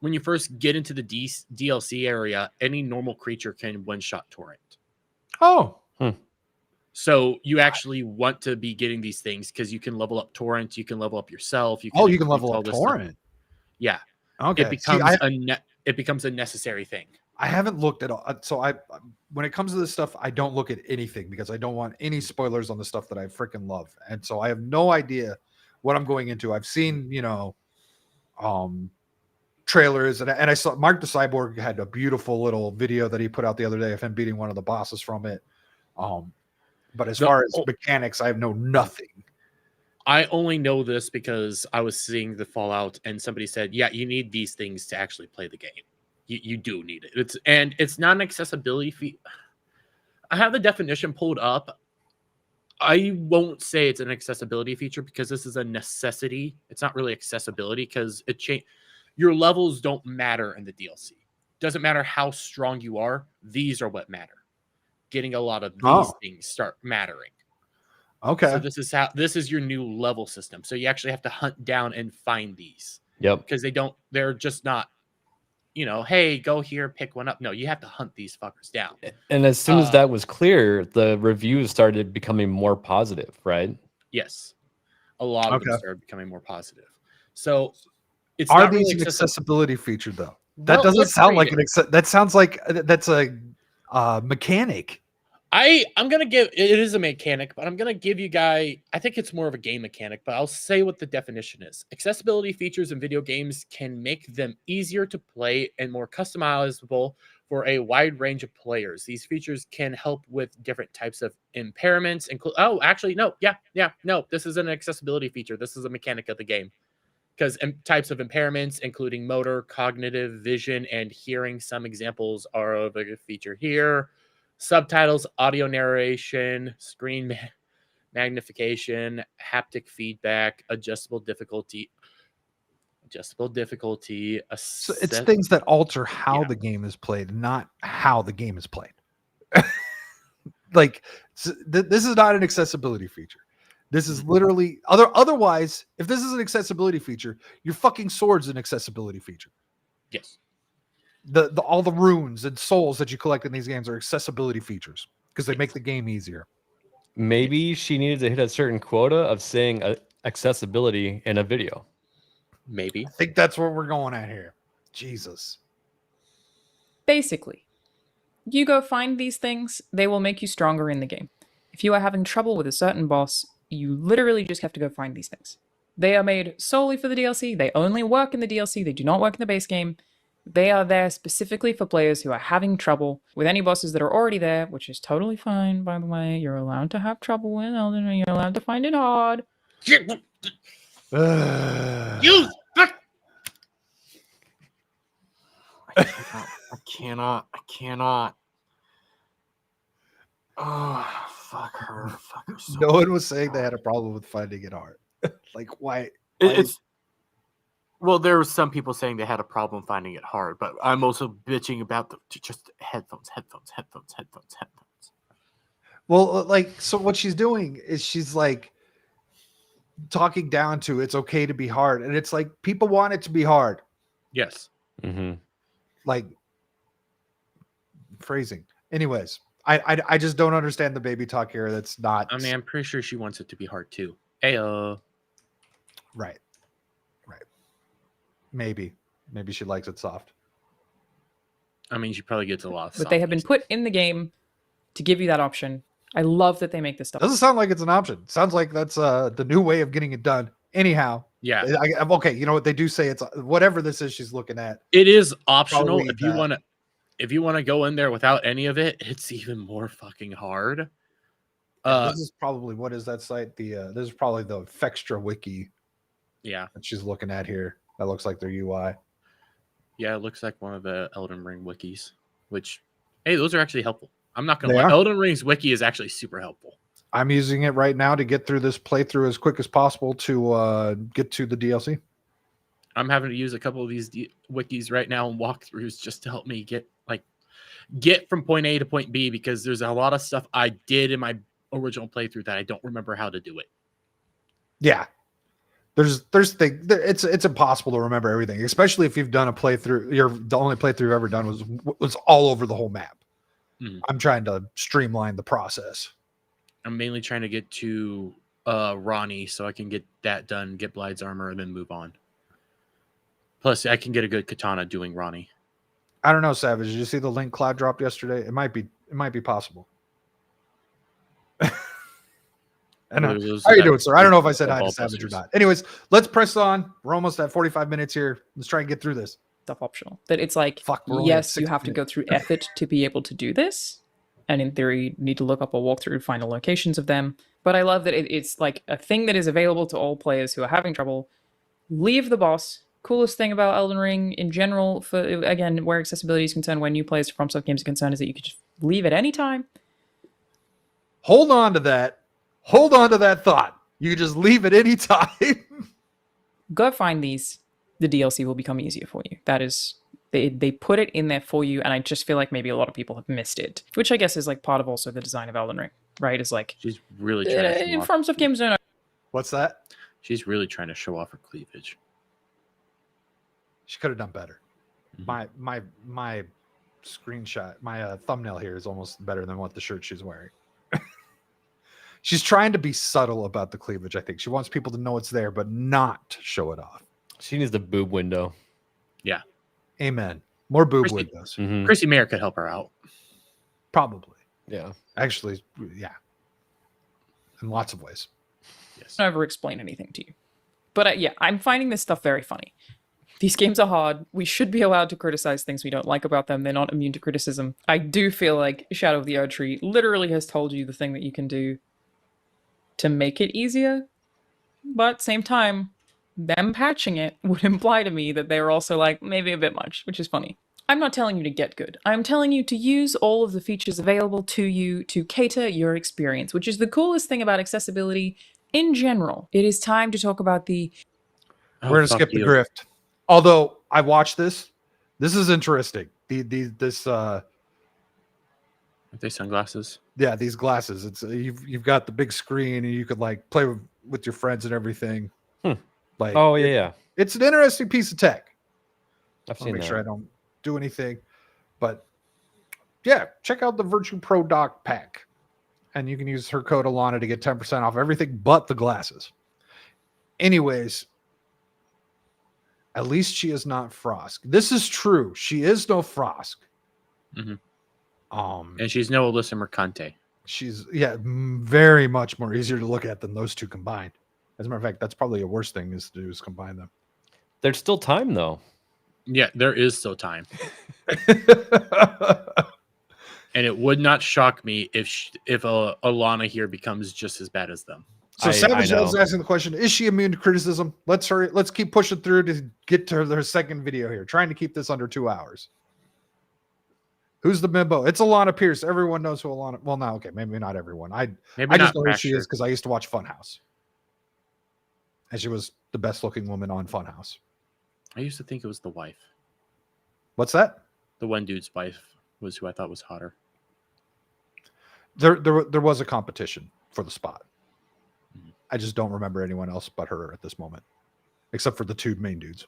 when you first get into the DLC area, any normal creature can one-shot torrent. Oh, So you actually want to be getting these things because you can level up torrent, you can level up yourself, you can increase level all up this stuff. torrent. Yeah, Okay. it becomes it becomes a necessary thing. I haven't looked at all. So when it comes to this stuff, I don't look at anything because I don't want any spoilers on the stuff that I freaking love. And so I have no idea what I'm going into. I've seen, trailers and I saw Mark the Cyborg had a beautiful little video that he put out the other day of him beating one of the bosses from it. But as far as mechanics, I know nothing. I only know this because I was seeing the Fallout and somebody said, yeah, you need these things to actually play the game. You do need it. It's not an accessibility fee. I have the definition pulled up. I won't say it's an accessibility feature because this is a necessity. It's not really accessibility because your levels don't matter in the DLC. Doesn't matter how strong you are. These are what matter. Getting a lot of these things start mattering. Okay. So this is your new level system. So you actually have to hunt down and find these. Yep. Because they're just not, hey, go here, pick one up. No, you have to hunt these fuckers down. And as soon as that was clear, the reviews started becoming more positive, right? Yes. A lot of them started becoming more positive. So it's Are not these really an accessibility feature though? That Well, doesn't let's sound read like that sounds like that's a mechanic. I'm gonna give it is a mechanic, but I'm gonna give you guys. I think it's more of a game mechanic, but I'll say what the definition is. Accessibility features in video games can make them easier to play and more customizable for a wide range of players. These features can help with different types of impairments. No. This is an accessibility feature. This is a mechanic of the game. Because types of impairments, including motor, cognitive, vision, and hearing. Some examples are of a feature here. Subtitles, audio narration, screen magnification, haptic feedback, adjustable difficulty. So it's things that alter how the game is played, not how the game is played. This is not an accessibility feature. This is literally otherwise, if this is an accessibility feature, your fucking sword's an accessibility feature. Yes. All the runes and souls that you collect in these games are accessibility features because they make the game easier. Maybe she needed to hit a certain quota of saying accessibility in a video. Maybe. I think that's what we're going at here. Jesus. Basically, you go find these things, they will make you stronger in the game. If you are having trouble with a certain boss, you literally just have to go find these things. They are made solely for the DLC. They only work in the DLC. They do not work in the base game. They are there specifically for players who are having trouble with any bosses that are already there, which is totally fine, by the way. You're allowed to have trouble with Elden Ring. You're allowed to find it hard. You I cannot. Oh, fuck her. Fuck her so No one was saying they had a problem with finding it hard. Like, why? Well, there were some people saying they had a problem finding it hard, but I'm also bitching about just headphones. Well, so what she's doing is she's like talking down to it's okay to be hard, and it's like people want it to be hard. Yes. Mm-hmm. Like phrasing. Anyways, I just don't understand the baby talk here. That's not. I mean, I'm pretty sure she wants it to be hard too. Ayo. Right. Maybe she likes it soft. I mean, she probably gets a lot of But they have been put in the game to give you that option. I love that they make this stuff. Doesn't sound like it's an option. Sounds like that's the new way of getting it done. Anyhow, yeah. I'm okay. You know what they do say? It's whatever this is she's looking at. It is optional Probably if you want to go in there without any of it. It's even more fucking hard. This is probably what is that site? This is probably the Fextra wiki. Yeah, that she's looking at here. That looks like their UI. Yeah, it looks like one of the Elden Ring wikis. Which, hey, those are actually helpful. I'm not gonna They lie. are. Elden Ring's wiki is actually super helpful. I'm using it right now to get through this playthrough as quick as possible to get to the DLC. I'm having to use a couple of these wikis right now and walkthroughs just to help me get from point A to point B because there's a lot of stuff I did in my original playthrough that I don't remember how to do it. Yeah. It's impossible to remember everything, especially if you've done a playthrough. The only playthrough you've ever done was all over the whole map. Mhm. I'm trying to streamline the process. I'm mainly trying to get to Ronnie so I can get that done, get Blide's armor, and then move on. Plus, I can get a good katana doing Ronnie. I don't know, Savage. Did you see the link Cloud dropped yesterday? It might be possible. And how are you doing, sir? I don't know if I said hi to Savage or not. Anyways, let's press on. We're almost at 45 minutes here. Let's try and get through this. Stuff optional. That it's like, Fuck, we're only at yes, you 6 have to go minutes. through effort to be able to do this. And in theory, need to look up a walkthrough, find the locations of them. But I love that it's like a thing that is available to all players who are having trouble. Leave the boss. Coolest thing about Elden Ring in general, for again, where accessibility is concerned, when new players to FromSoft games are concerned, is that you could just leave at any time. Hold on to that. Hold on to that thought. You can just leave at any time. Go find these. The DLC will become easier for you. That is, they put it in there for you, and I just feel like maybe a lot of people have missed it, which I guess is like part of also the design of Elden Ring, right? Is like She's really trying to in show off. FromSoft games don't. What's that? She's really trying to show off her cleavage. She could have done better. Mhm. My screenshot, my thumbnail here is almost better than what the shirt she's wearing. She's trying to be subtle about the cleavage. I think she wants people to know it's there, but not show it off. She needs the boob window. Amen. More boob Chrissy- windows, Mhm. Chrissy Mayer could help her out. probably. Yeah. Actually, yeah, in lots of ways. Yes. Ever explain anything to you. But yeah, I'm finding this stuff very funny. These games are hard. We should be allowed to criticize things we don't like about them. They're not immune to criticism. I do feel like Shadow of the Erd Tree literally has told you the thing that you can do to make it easier. But same time, them patching it would imply to me that they're also like maybe a bit much, which is funny. I'm not telling you to get good. I'm telling you to use all of the features available to you to cater your experience, which is the coolest thing about accessibility in general. It is time to talk about the Oh, We're gonna fuck skip the you. grift. Although I watched this. This is interesting. This Are they sunglasses? yeah, these glasses. It's you've got the big screen and you could like play with your friends and everything. Hmm. Like Oh yeah. it's an interesting piece of tech. I've I want to seen make that. sure I don't do anything. But yeah, check out the Virtue Pro Dock pack. And you can use her code Alanah to get 10% off everything but the glasses. Anyways, at least she is not Frosk. This is true. She is no Frosk. Mhm. Um, And she's no Alyssa Mercante. she's very much more easier to look at than those two combined. As a matter of fact, that's probably a worse thing is to do is combine them. There's still time though. Yeah, there is still time. And it would not shock me if Alanah here becomes just as bad as them. So I Savage know. is asking the question: is she immune to criticism? Let's hurry. Let's keep pushing through to get to her second video here. Trying to keep this under 2 hours. Who's the bimbo? It's Alanah Pearce. Everyone knows who Alanah. Well, no, okay, maybe not everyone. Maybe I not just know who she Fracture. is because I used to watch Funhouse, and she was the best looking woman on Funhouse. I used to think it was the wife. What's that? The one dude's wife was who I thought was hotter. There was a competition for the spot. I just don't remember anyone else but her at this moment, except for the two main dudes.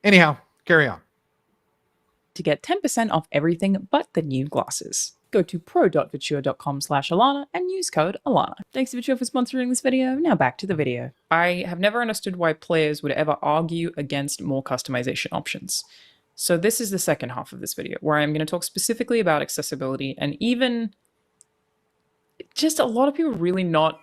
Anyhow, carry on. to get 10% off everything but the new glasses. Go to pro.vitua.com/Alanah and use code Alanah. Thanks to Vitua for sponsoring this video. Now back to the video. I have never understood why players would ever argue against more customization options. So this is the second half of this video, where I'm going to talk specifically about accessibility and even just a lot of people really not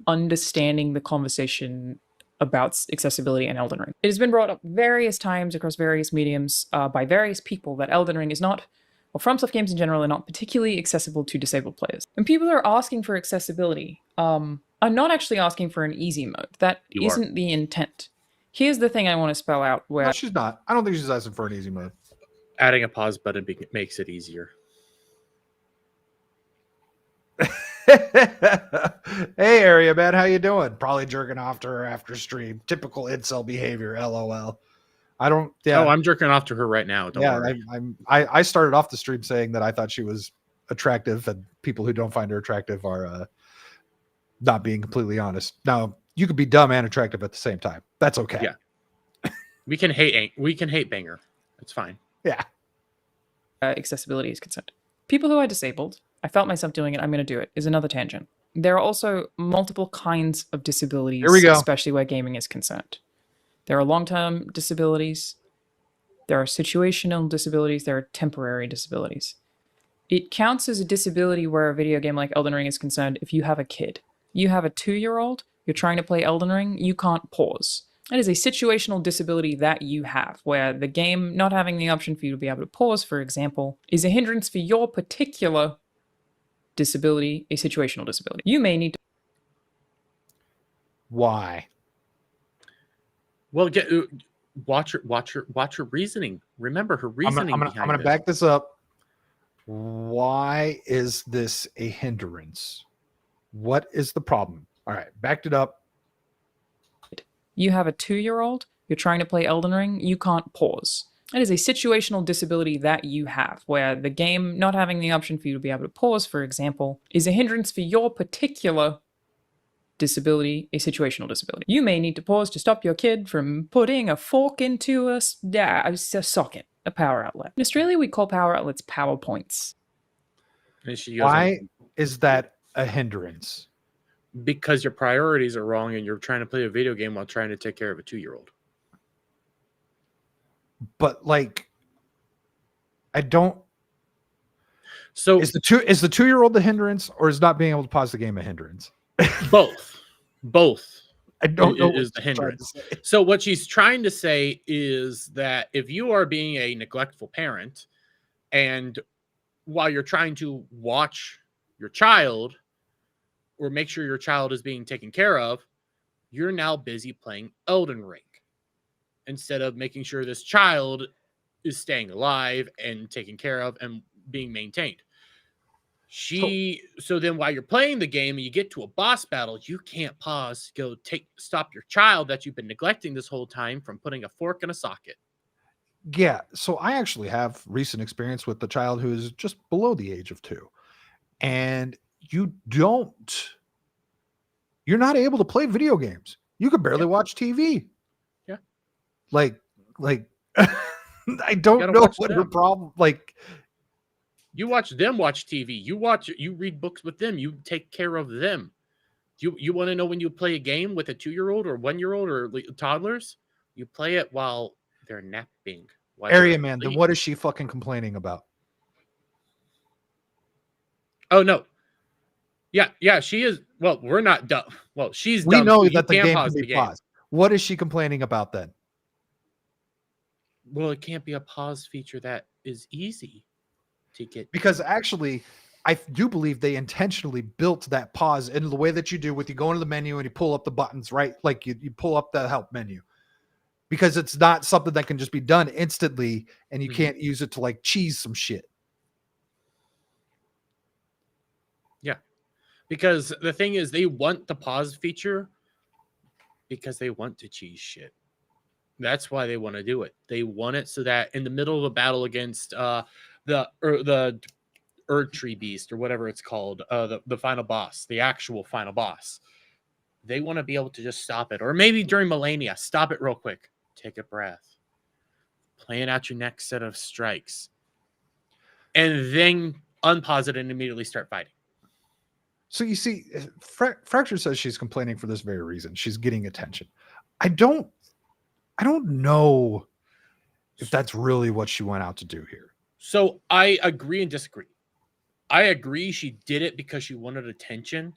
understanding the conversation about accessibility in Elden Ring. It has been brought up various times across various mediums by various people that Elden Ring is not, or FromSoft games in general, are not particularly accessible to disabled players. And people are asking for accessibility are not actually asking for an easy mode. That You are. isn't the intent. Here's the thing I want to spell out where No, she's not. I don't think she's asking for an easy mode. Adding a pause button makes it easier. Hey, area man, how you doing? Probably jerking off to her after stream. Typical incel behavior. LOL. I don't. Yeah, Oh, I'm jerking off to her right now. Don't yeah. worry. I started off the stream saying that I thought she was attractive, and people who don't find her attractive are not being completely honest. Now you could be dumb and attractive at the same time. That's okay. Yeah. We can hate banger. It's fine. Yeah. Accessibility is concerned. People who are disabled, I felt myself doing it, I'm going to do it, is another tangent. There are also multiple kinds of disabilities, Here we go. especially where gaming is concerned. There are long-term disabilities, there are situational disabilities, there are temporary disabilities. It counts as a disability where a video game like Elden Ring is concerned if you have a kid. You have a 2-year-old, you're trying to play Elden Ring, you can't pause. That is a situational disability that you have, where the game not having the option for you to be able to pause, for example, is a hindrance for your particular disability, a situational disability. You may need to. Why? Well, watch her reasoning. Remember her reasoning I'm behind gonna this. back this up. Why is this a hindrance? What is the problem? All right, backed it up. You have a 2-year-old, you're trying to play Elden Ring, you can't pause. That is a situational disability that you have, where the game not having the option for you to be able to pause, for example, is a hindrance for your particular disability, a situational disability. You may need to pause to stop your kid from putting a fork into a socket, a power outlet. In Australia, we call power outlets power points. And she goes on, Why is that a hindrance? because your priorities are wrong and you're trying to play a video game while trying to take care of a 2-year-old. But like, I don't. So Is the 2-year-old the hindrance, or is not being able to pause the game a hindrance? both I don't know. is the hindrance. So what she's trying to say is that if you are being a neglectful parent and while you're trying to watch your child or make sure your child is being taken care of, you're now busy playing Elden Ring instead of making sure this child is staying alive and taken care of and being maintained. So then while you're playing the game and you get to a boss battle, you can't pause, stop your child that you've been neglecting this whole time from putting a fork in a socket. Yeah. So I actually have recent experience with the child who is just below the age of 2. And you're not able to play video games. You could barely watch TV. Yeah. Like I don't know what her problem, like, you watch them watch TV. You read books with them. You take care of them. You want to know when you play a game with a 2-year-old or 1-year-old or toddlers? You play it while they're napping. Area man, then what is she fucking complaining about? Oh no. Yeah, she is. Well, we're not dumb. Well, she's We dumb. know So that the game pause can be paused. What is she complaining about then? Well, it can't be a pause feature that is easy to get. Because actually, I do believe they intentionally built that pause in the way that you do with you go into the menu and you pull up the buttons, right? Like you pull up the help menu. Because it's not something that can just be done instantly and you can't use it to like cheese some shit. Yeah. Because the thing is, they want the pause feature because they want to cheese shit. That's why they want to do it. They want it so that in the middle of a battle against the Erd Tree Beast or whatever it's called, the final boss, the actual final boss, they want to be able to just stop it. Or maybe during Millennia, stop it real quick. Take a breath. Plan out your next set of strikes. And then unpause it and immediately start fighting. So you see, Fracture says she's complaining for this very reason. She's getting attention. I don't know if that's really what she went out to do here. So I agree and disagree. I agree she did it because she wanted attention,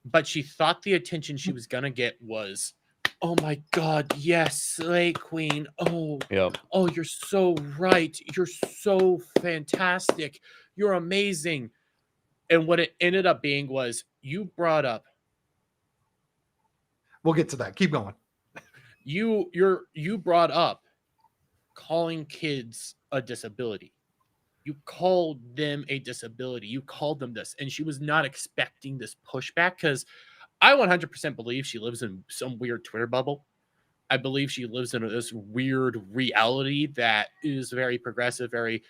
but she thought the attention she was going to get was, oh my God, yes, Slay Queen. Oh, Yep. Oh, you're so right. You're so fantastic. You're amazing. And what it ended up being was you brought up. We'll get to that. Keep going. You brought up calling kids a disability. You called them a disability. You called them this. And she was not expecting this pushback because I 100% believe she lives in some weird Twitter bubble. I believe she lives in this weird reality that is very progressive, very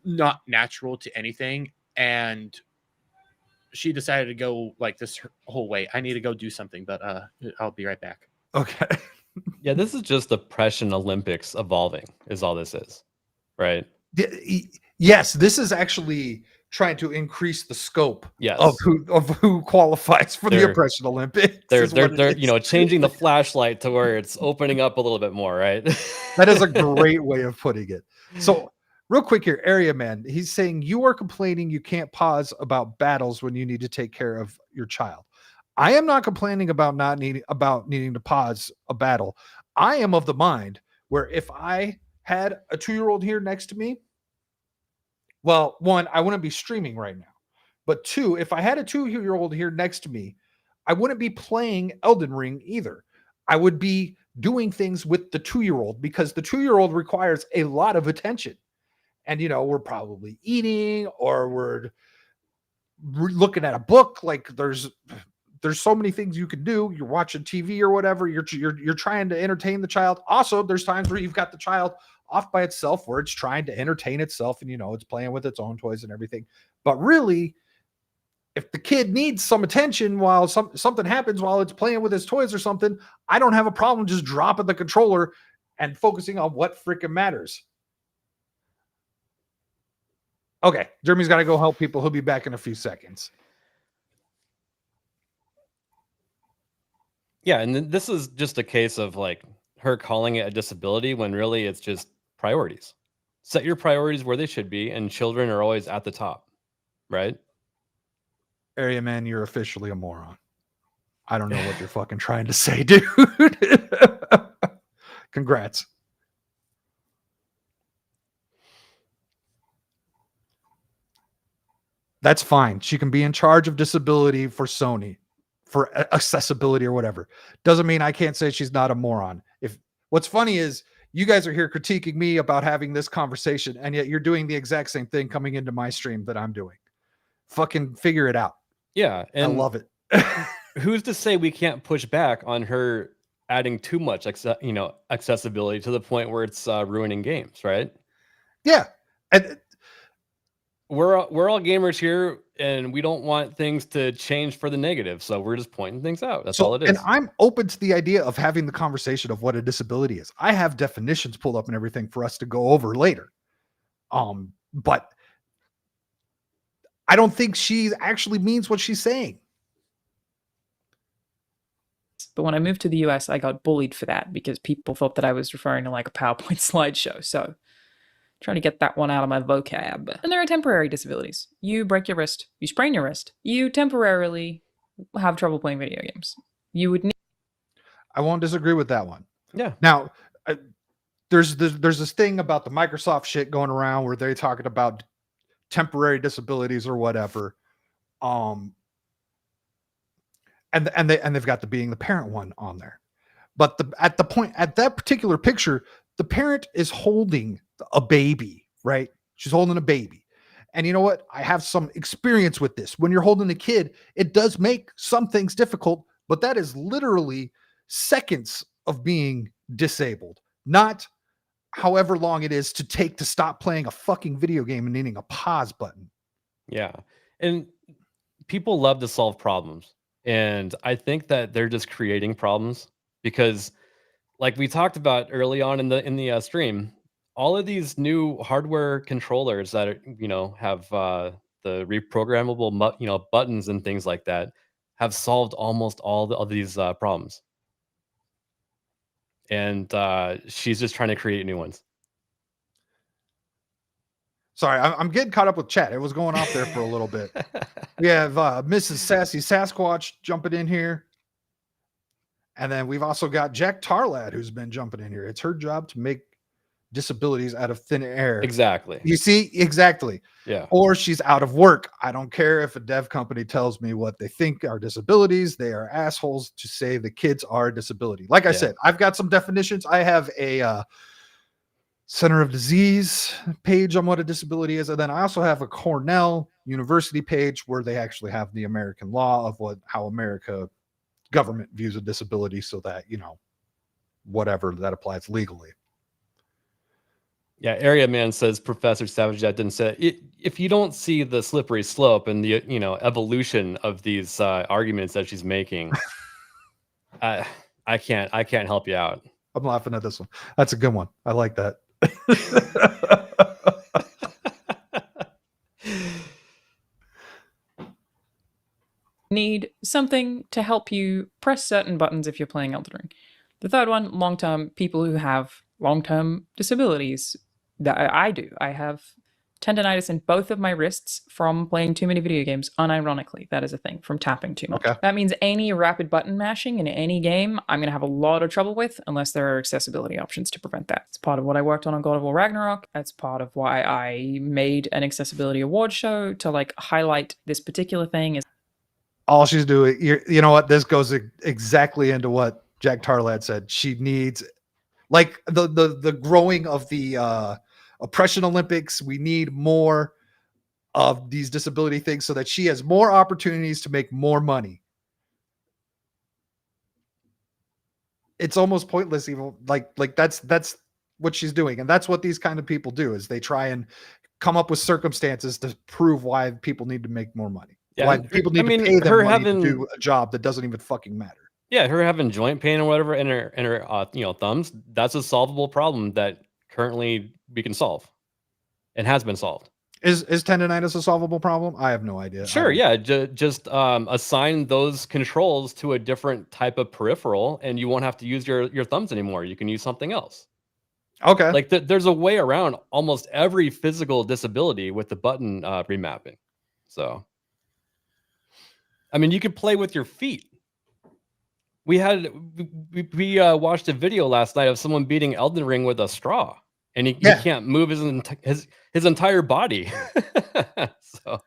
not natural to anything. And she decided to go like this whole way. I need to go do something, but I'll be right back. Okay. Yeah, this is just the Prussian Olympics evolving, is all this is, right? Yes, this is actually trying to increase the scope Yes. of who qualifies for the oppression Olympics. They're changing the flashlight to where it's opening up a little bit more, right? That is a great way of putting it. So real quick here, Area Man, he's saying you are complaining you can't pause about battles when you need to take care of your child. I am not complaining about needing to pause a battle. I am of the mind where if I had a 2-year-old here next to me, well, one, I wouldn't be streaming right now. But two, if I had a 2-year-old here next to me, I wouldn't be playing Elden Ring either. I would be doing things with the 2-year-old because the 2-year-old requires a lot of attention. And, we're probably eating or we're looking at a book. Like there's so many things you can do. You're watching TV or whatever. You're trying to entertain the child. Also, there's times where you've got the child off by itself where it's trying to entertain itself and, it's playing with its own toys and everything. But really, if the kid needs some attention while something happens while it's playing with his toys or something, I don't have a problem just dropping the controller and focusing on what freaking matters. Okay, Jeremy's got to go help people. He'll be back in a few seconds. Yeah, and this is just a case of like her calling it a disability when really it's just priorities. Set your priorities where they should be, and children are always at the top, right? Area Man, you're officially a moron. I don't know what you're fucking trying to say, dude. Congrats. That's fine. She can be in charge of disability for Sony, for accessibility or whatever. Doesn't mean I can't say she's not a moron. What's funny is you guys are here critiquing me about having this conversation, and yet you're doing the exact same thing coming into my stream that I'm doing. Fucking figure it out. Yeah, and I love it. Who's to say we can't push back on her adding too much, accessibility to the point where it's ruining games, right? Yeah, and we're all gamers here, and we don't want things to change for the negative, so we're just pointing things out. That's all it is. And I'm open to the idea of having the conversation of what a disability is. I have definitions pulled up and everything for us to go over later. But I don't think she actually means what she's saying. But when I moved to the US, I got bullied for that because people thought that I was referring to like a PowerPoint slideshow. So trying to get that one out of my vocab. And there are temporary disabilities. You break your wrist, you sprain your wrist, you temporarily have trouble playing video games. You would need. I won't disagree with that one. Yeah. Now, there's this thing about the Microsoft shit going around where they're talking about temporary disabilities or whatever. And they've got the being the parent one on there. But at that particular picture, the parent is holding a baby, right? She's holding a baby. And you know what? I have some experience with this. When you're holding a kid, it does make some things difficult, but that is literally seconds of being disabled, not however long it is to take to stop playing a fucking video game and needing a pause button. Yeah. And people love to solve problems. And I think that they're just creating problems because, like we talked about early on in the stream, all of these new hardware controllers that are, have the reprogrammable buttons and things like that have solved almost all of these problems. And she's just trying to create new ones. Sorry, I'm getting caught up with chat. It was going off there for a little bit. We have Mrs. Sassy Sasquatch jumping in here. And then we've also got Jack Tarlad who's been jumping in here. It's her job to make disabilities out of thin air. Exactly. You see? Exactly. Yeah. Or she's out of work. I don't care if a dev company tells me what they think are disabilities. They are assholes to say the kids are a disability. Like I said, I've got some definitions. I have a Center of Disease page on what a disability is. And then I also have a Cornell University page where they actually have the American law of how America government views a disability so that, whatever that applies legally. Yeah, Area Man says Professor Savage Jet didn't say it. If you don't see the slippery slope and the evolution of these arguments that she's making, I can't help you out. I'm laughing at this one. That's a good one. I like that. Need something to help you press certain buttons if you're playing Elden Ring. The third one, long-term, people who have long-term disabilities. That I do. I have tendonitis in both of my wrists from playing too many video games. Unironically, that is a thing, from tapping too much. Okay. That means any rapid button mashing in any game, I'm going to have a lot of trouble with unless there are accessibility options to prevent that. It's part of what I worked on God of War Ragnarok. That's part of why I made an accessibility award show to like highlight this particular thing. All she's doing, you know what? This goes exactly into what Jack Tarlad said. She needs, like, the growing of the oppression Olympics. We need more of these disability things so that she has more opportunities to make more money. It's almost pointless, even like that's what she's doing, and that's what these kind of people do. Is they try and come up with circumstances to prove why people need to make more money. Yeah, Why people need to pay them money to do a job that doesn't even fucking matter. Yeah, her having joint pain or whatever in her thumbs, that's a solvable problem that currently we can solve and has been solved. Is tendonitis a solvable problem? I have no idea. Sure, yeah, just assign those controls to a different type of peripheral and you won't have to use your thumbs anymore. You can use something else. Okay. Like there's a way around almost every physical disability with the button remapping. So, I mean, you could play with your feet. We watched a video last night of someone beating Elden Ring with a straw, and he can't move his entire body. So,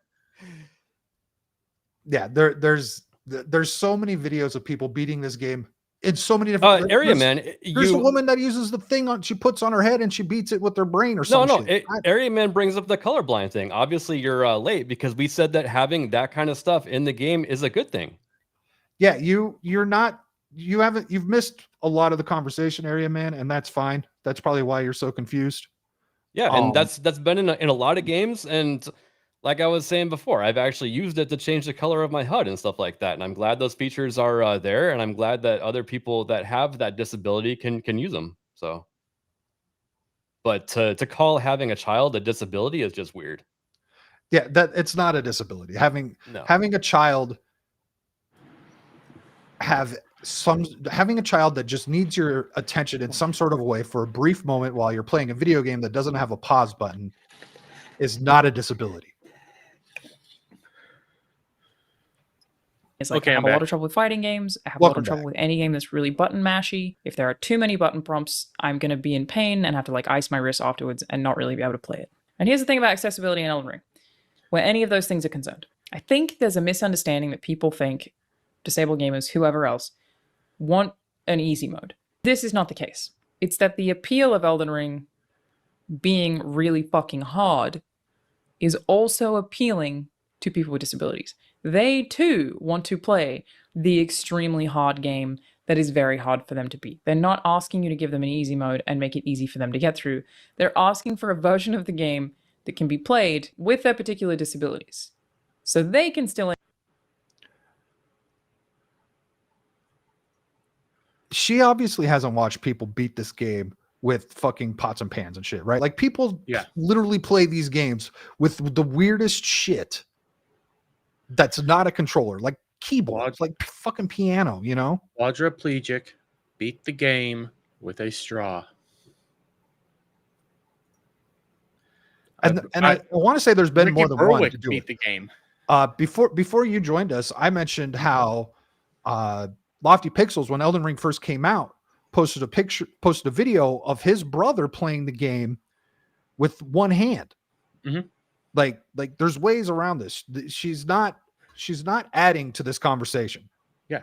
yeah, there's so many videos of people beating this game in so many different Area Man. There's a woman that uses the thing she puts on her head and she beats it with her brain or something. Area Man brings up the colorblind thing. Obviously, you're late because we said that having that kind of stuff in the game is a good thing. Yeah, you've missed a lot of the conversation, Area Man, and that's fine. That's probably why you're so confused. Yeah, and that's been in a lot of games, and like I was saying before, I've actually used it to change the color of my HUD and stuff like that, and I'm glad those features are there, and I'm glad that other people that have that disability can use them. So, but to call having a child a disability is just weird. Yeah, that it's not a disability. Having a child having a child that just needs your attention in some sort of way for a brief moment while you're playing a video game that doesn't have a pause button is not a disability. It's like I have a lot of trouble with fighting games. I have a lot of trouble with any game that's really button mashy. If there are too many button prompts, I'm going to be in pain and have to like ice my wrist afterwards and not really be able to play it. And here's the thing about accessibility in Elden Ring, where any of those things are concerned. I think there's a misunderstanding that people think disabled gamers, whoever else, want an easy mode. This is not the case. It's that the appeal of Elden Ring being really fucking hard is also appealing to people with disabilities. They too want to play the extremely hard game that is very hard for them to beat. They're not asking you to give them an easy mode and make it easy for them to get through. They're asking for a version of the game that can be played with their particular disabilities. So they can still... She obviously hasn't watched people beat this game with fucking pots and pans and shit, right? Like people literally play these games with the weirdest shit that's not a controller, like keyboards, like fucking piano, you know? Quadriplegic beat the game with a straw. And I want to say there's been Ricky more than Berwick one to do beat it. the game. Before you joined us, I mentioned how Lofty Pixels, when Elden Ring first came out, posted a video of his brother playing the game with one hand. Mm-hmm. Like there's ways around this. She's not adding to this conversation. Yeah.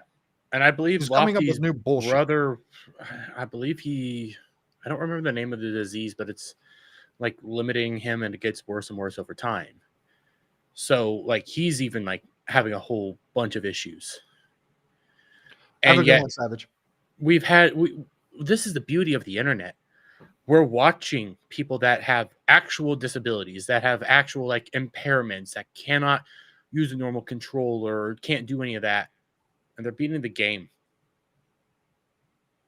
And I believe she's coming up Lofty's with new bullshit. Brother, I believe I don't remember the name of the disease, but it's like limiting him and it gets worse and worse over time. So like he's even like having a whole bunch of issues. And yet, Savage. this is the beauty of the internet. we're watching people that have actual disabilities, that have actual like impairments, that cannot use a normal controller or can't do any of that, and they're beating the game.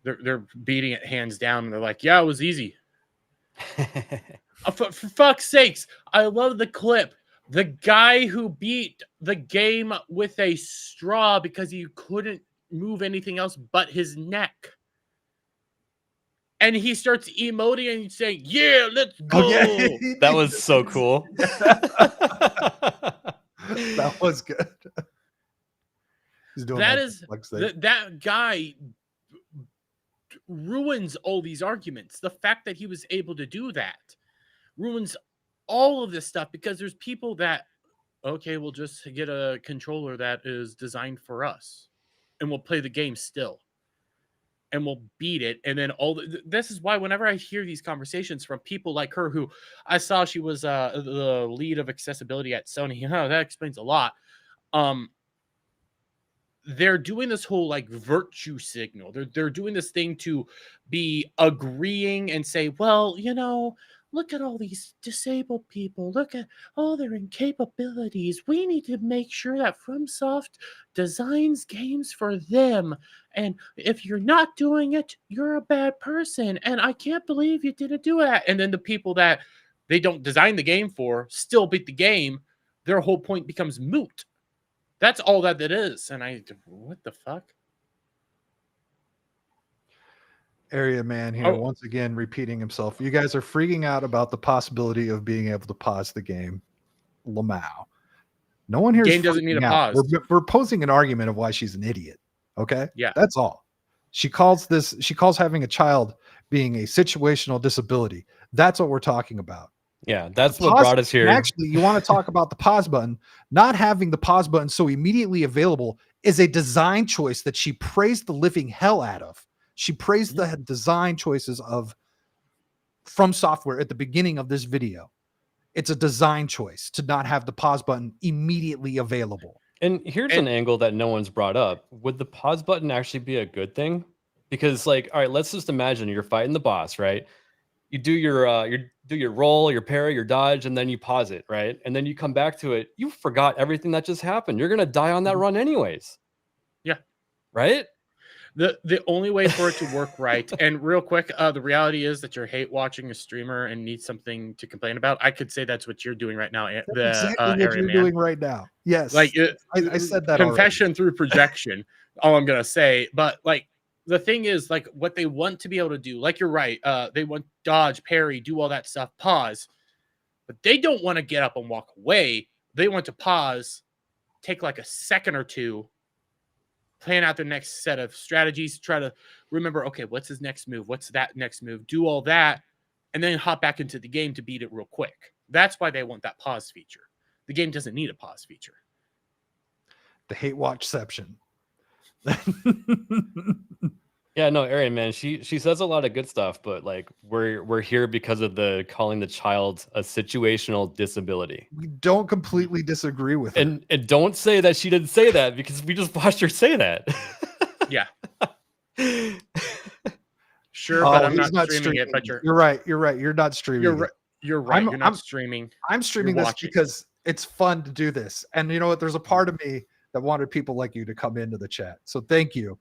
They're beating it hands down, and they're like, "Yeah, it was easy." For fuck's sakes, I love the clip. The guy who beat the game with a straw because he couldn't move anything else but his neck. And he starts emoting and saying, "Yeah, let's go." Oh, yeah. That was so cool. That was good. He's doing That like is flex thing. that guy ruins all these arguments. The fact that he was able to do that ruins all of this stuff, because there's people that, okay, we'll just get a controller that is designed for us and we'll play the game still and we'll beat it. And then this is why whenever I hear these conversations from people like her, who I saw she was the lead of accessibility at Sony, that explains a lot. They're doing this whole like virtue signal. They're doing this thing to be agreeing and say, well, look at all these disabled people. Look at all their incapabilities. We need to make sure that FromSoft designs games for them. And if you're not doing it, you're a bad person. And I can't believe you didn't do that. And then the people that they don't design the game for still beat the game. Their whole point becomes moot. That's all that it is. And what the fuck? Area man here, once again, repeating himself. You guys are freaking out about the possibility of being able to pause the game. Lamau. No one here. Game doesn't need a pause. We're posing an argument of why she's an idiot. Okay? Yeah. That's all. She calls having a child being a situational disability. That's what we're talking about. Yeah, that's what brought us here. Actually, you want to talk about the pause button. Not having the pause button so immediately available is a design choice that she praised the living hell out of. She praised the design choices of From Software at the beginning of this video. It's a design choice to not have the pause button immediately available. And here's an angle that no one's brought up. Would the pause button actually be a good thing? Because, like, all right, let's just imagine you're fighting the boss, right? You do your roll, your parry, your dodge, and then you pause it, right? And then you come back to it. You forgot everything that just happened. You're gonna die on that run anyways. Yeah. Right? The only way for it to work right, and real quick, the reality is that you're hate watching a streamer and need something to complain about. I could say that's what you're doing right now. Exactly what you're doing right now. Yes. Like I said that confession already. through projection. All I'm gonna say, but like the thing is, like what they want to be able to do, like you're right. They want dodge, parry, do all that stuff, pause, but they don't want to get up and walk away. They want to pause, take like a second or two, plan out their next set of strategies, try to remember, okay, what's his next move? What's that next move? Do all that, and then hop back into the game to beat it real quick. That's why they want that pause feature. The game doesn't need a pause feature. The hate watchception. Yeah, no, Arian, man, she says a lot of good stuff, but like we're here because of the calling the child a situational disability. We don't completely disagree with it. And don't say that she didn't say that, because we just watched her say that. Yeah. Sure, but I'm not streaming it. But you're right. You're not streaming. You're right. You're not streaming. I'm streaming this because it's fun to do this. And you know what? There's a part of me that wanted people like you to come into the chat. So thank you.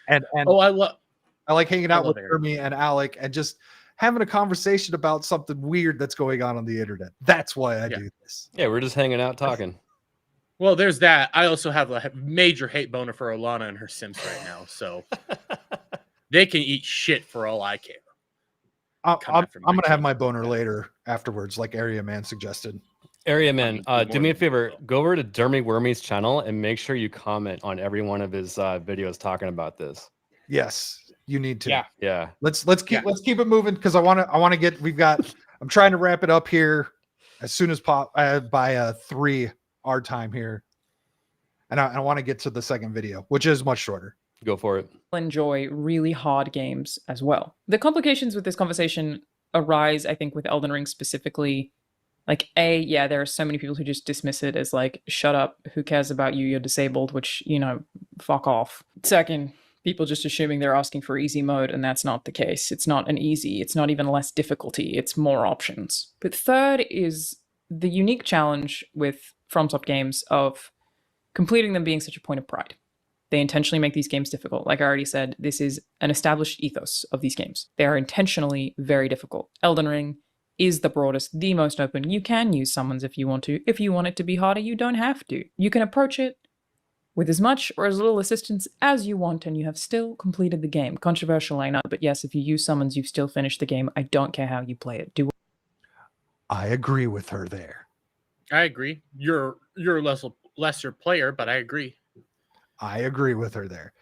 And I like hanging out with Jeremy and Alec and just having a conversation about something weird that's going on the internet. That's why I do this. Yeah, we're just hanging out talking. Well, there's that. I also have a major hate boner for Alanah and her Sims right now, so they can eat shit for all I care. I'm gonna have my boner later afterwards, like Area Man suggested. Area Man, do me a favor. Go over to Dermy Wormy's channel and make sure you comment on every one of his videos talking about this. Yes. You need to. Yeah. Let's keep it moving, because I want to get. I'm trying to wrap it up here as soon as by 3 our time here, and I want to get to the second video, which is much shorter. Go for it. Enjoy really hard games as well. The complications with this conversation arise, I think, with Elden Ring specifically. Like, there are so many people who just dismiss it as like, shut up, who cares about you? You're disabled, which, fuck off. Second, People just assuming they're asking for easy mode, and that's not the case. It's not an easy, it's not even less difficulty, it's more options. But third is the unique challenge with FromSoft games of completing them being such a point of pride. They intentionally make these games difficult. Like I already said, this is an established ethos of these games. They are intentionally very difficult. Elden Ring is the broadest, the most open. You can use summons if you want to. If you want it to be harder, you don't have to. You can approach it with as much or as little assistance as you want, and you have still completed the game. Controversial, I know, but yes, if you use summons, you've still finished the game. I don't care how you play it. I agree with her there. I agree. You're a lesser player, but I agree. I agree with her there.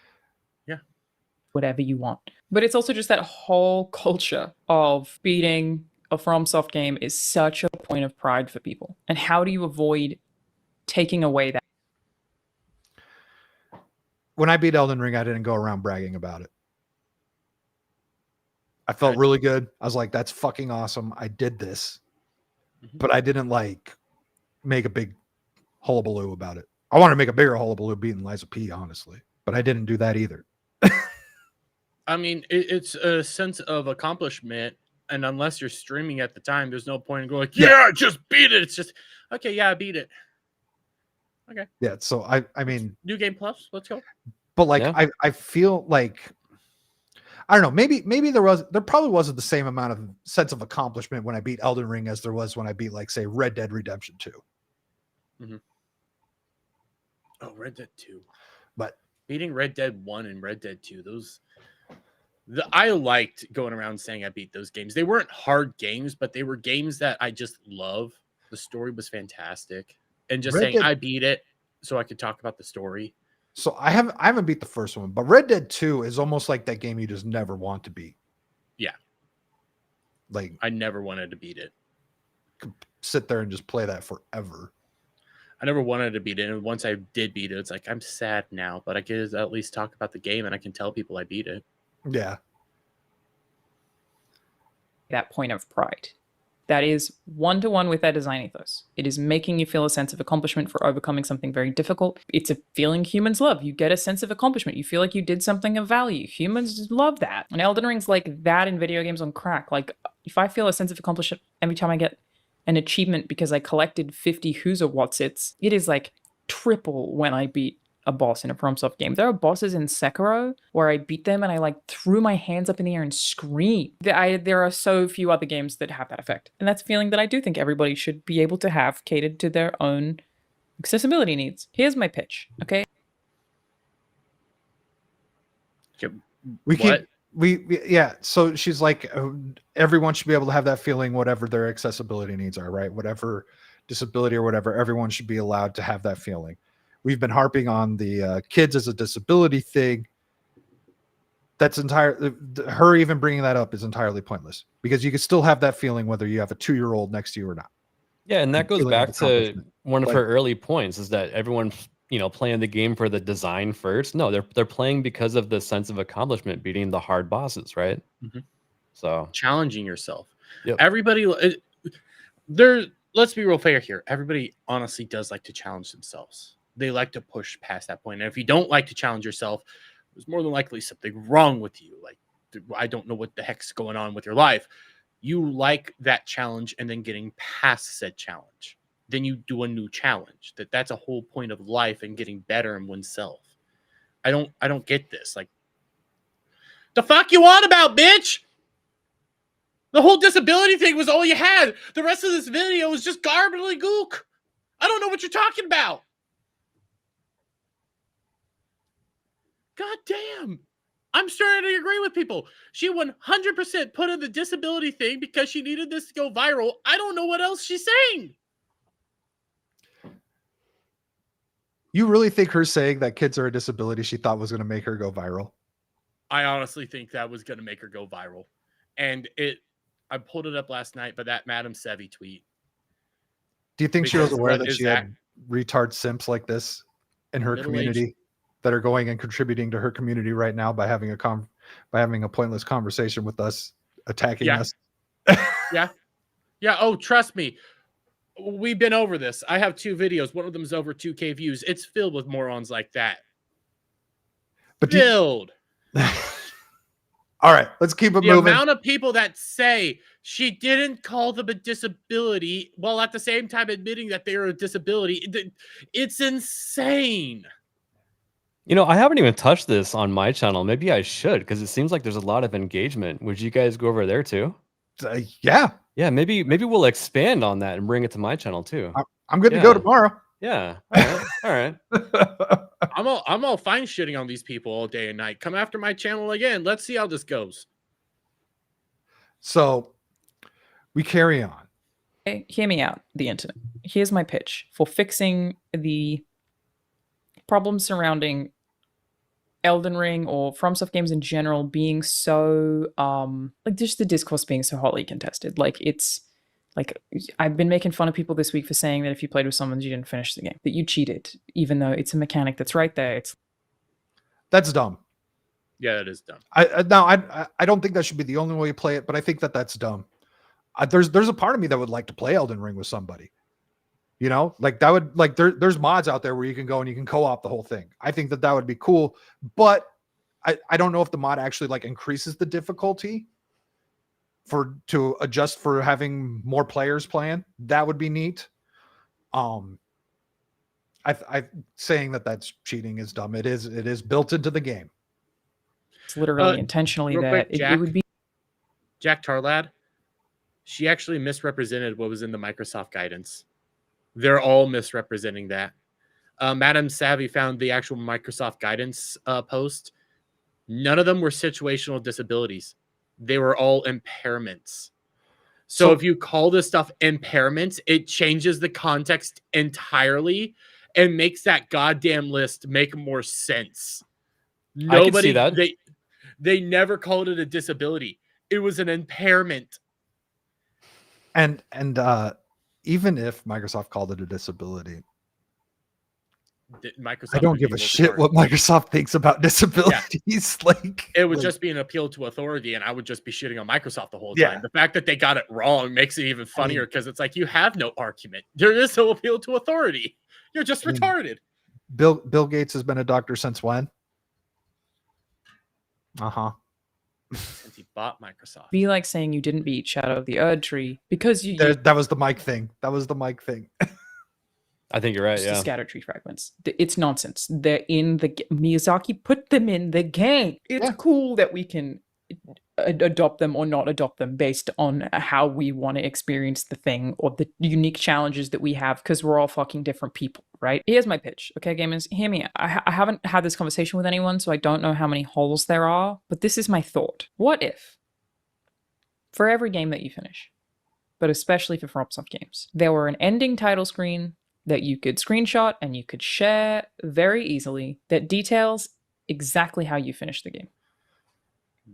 Whatever you want. But it's also just that whole culture of beating a FromSoft game is such a point of pride for people. And how do you avoid taking away that? When I beat Elden Ring, I didn't go around bragging about it. I felt Right. really good. I was like, that's fucking awesome. I did this. Mhm. But I didn't like make a big hullabaloo about it. I want to make a bigger hullabaloo beating Liza P, honestly. But I didn't do that either. I mean, it's a sense of accomplishment, and unless you're streaming at the time, there's no point in going, yeah, I just beat it. It's just, okay, yeah, I beat it. Yeah. So I mean, New Game Plus, let's go. but like Yeah. I feel like I don't know, maybe there probably wasn't the same amount of sense of accomplishment when I beat Elden Ring as there was when I beat, like, say, Red Dead Redemption 2. Oh, Red Dead 2. But Beating Red Dead 1 and Red Dead 2, I liked going around saying I beat those games. They weren't hard games, but they were games that I just love. The story was fantastic. And just Red saying Dead- I beat it so I could talk about the story. so I haven't beat the first one, but Red Dead 2 is almost like that game you just never want to beat. Yeah. Like, I never wanted to beat it. sit there and just play that forever. I never wanted to beat it. And once I did beat it, it's like, I'm sad now, but I can at least talk about the game and I can tell people I beat it. Yeah. That point of pride. That is one-to-one with their design ethos. It is making you feel a sense of accomplishment for overcoming something very difficult. It's a feeling humans love. You get a sense of accomplishment. You feel like you did something of value. Humans love that. And Elden Ring's like that in video games on crack. Like, if I feel a sense of accomplishment every time I get an achievement because I collected 50 Who's Whatsits, it is like triple when I beat a boss in a FromSoft game. There are bosses in Sekiro where I beat them and I like threw my hands up in the air and screamed. There are so few other games that have that effect. And that's a feeling that I do think everybody should be able to have catered to their own accessibility needs. Here's my pitch, okay? Yeah. So she's like, everyone should be able to have that feeling, whatever their accessibility needs are, right? Whatever disability or whatever, everyone should be allowed to have that feeling. We've been harping on the kids as a disability thing. That's her even bringing that up is entirely pointless because you can still have that feeling whether you have a 2-year-old next to you or not. Yeah, and that goes Feeling of back to accomplishment. one of Like- her early points is that everyone's, playing the game for the design first. No, they're playing because of the sense of accomplishment beating the hard bosses, right? Mhm. So Challenging yourself. Yep. Everybody, let's be real fair here. Everybody honestly does like to challenge themselves. They like to push past that point. And if you don't like to challenge yourself, there's more than likely something wrong with you. Like, I don't know what the heck's going on with your life. You like that challenge and then getting past said challenge. Then you do a new challenge. That's a whole point of life and getting better in oneself. I don't get this. Like, the fuck you on about, bitch? The whole disability thing was all you had. The rest of this video was just garbly gook. I don't know what you're talking about. God damn. I'm starting to agree with people. She 100% put in the disability thing because she needed this to go viral. I don't know what else she's saying. You really think her saying that kids are a disability she thought was going to make her go viral? I honestly think that was going to make her go viral. And I pulled it up last night, but that Madam Sevi tweet. Do you think she was Because aware what that is she had retard simps like this in her Middle-aged- community that are going and contributing to her community right now by having a pointless conversation with us, attacking Yeah. us? Yeah. Oh, trust me. We've been over this. I have 2 videos. One of them is over 2K views. It's filled with morons like that. But Filled. All right, let's keep it The moving. amount of people that say she didn't call them a disability while at the same time admitting that they're a disability, it's insane. You know, I haven't even touched this on my channel. Maybe I should, because it seems like there's a lot of engagement. Would you guys go over there too? Yeah, Yeah, maybe we'll expand on that and bring it to my channel too. I'm good to go Yeah. tomorrow. Yeah. All right. All right. I'm all fine shitting on these people all day and night. Come after my channel again. Let's see how this goes. So we carry on. Okay, hear me out, the internet. Here's my pitch for fixing the problems surrounding Elden Ring or FromSoft games in general being so like just the discourse being so hotly contested. Like it's like I've been making fun of people this week for saying that if you played with someone you didn't finish the game, that you cheated, even though it's a mechanic that's right there. That's dumb. Yeah, it is dumb. I don't think that should be the only way you play it, but I think that that's dumb. There's a part of me that would like to play Elden Ring with somebody. You know, like that would like there's mods out there where you can go and you can co-op the whole thing. I think that would be cool, but I don't know if the mod actually like increases the difficulty to adjust for having more players playing. That would be neat. I saying that that's cheating is dumb. It is built into the game. It's literally intentionally real that quick, it would be. Jack Tarlad, she actually misrepresented what was in the Microsoft guidance. They're all misrepresenting that. Madam Savvy found the actual Microsoft guidance post. None of them were situational disabilities. They were all impairments. So if you call this stuff impairments, it changes the context entirely and makes that goddamn list make more sense. I can see that. They never called it a disability. It was an impairment. And even if Microsoft called it a disability, Microsoft I don't give a shit what Microsoft thinks about disabilities. Yeah. Like it would just be an appeal to authority, and I would just be shitting on Microsoft the whole time. Yeah. The fact that they got it wrong makes it even funnier because it's like you have no argument. There is no appeal to authority. You're just retarded. Bill Gates has been a doctor since when? Since he bought Microsoft. Be like saying you didn't beat Shadow of the Erd Tree because that was the mic thing. That was the mic thing. I think you're right. Just Yeah. the scatter tree fragments. It's nonsense. They're in the Miyazaki put them in the game. It's cool that we can adopt them or not adopt them based on how we want to experience the thing or the unique challenges that we have because we're all fucking different people, right? Here's my pitch. Okay, gamers, hear me out. I haven't had this conversation with anyone, so I don't know how many holes there are, but this is my thought. What if, for every game that you finish, but especially for FromSoft games, there were an ending title screen that you could screenshot and you could share very easily that details exactly how you finish the game?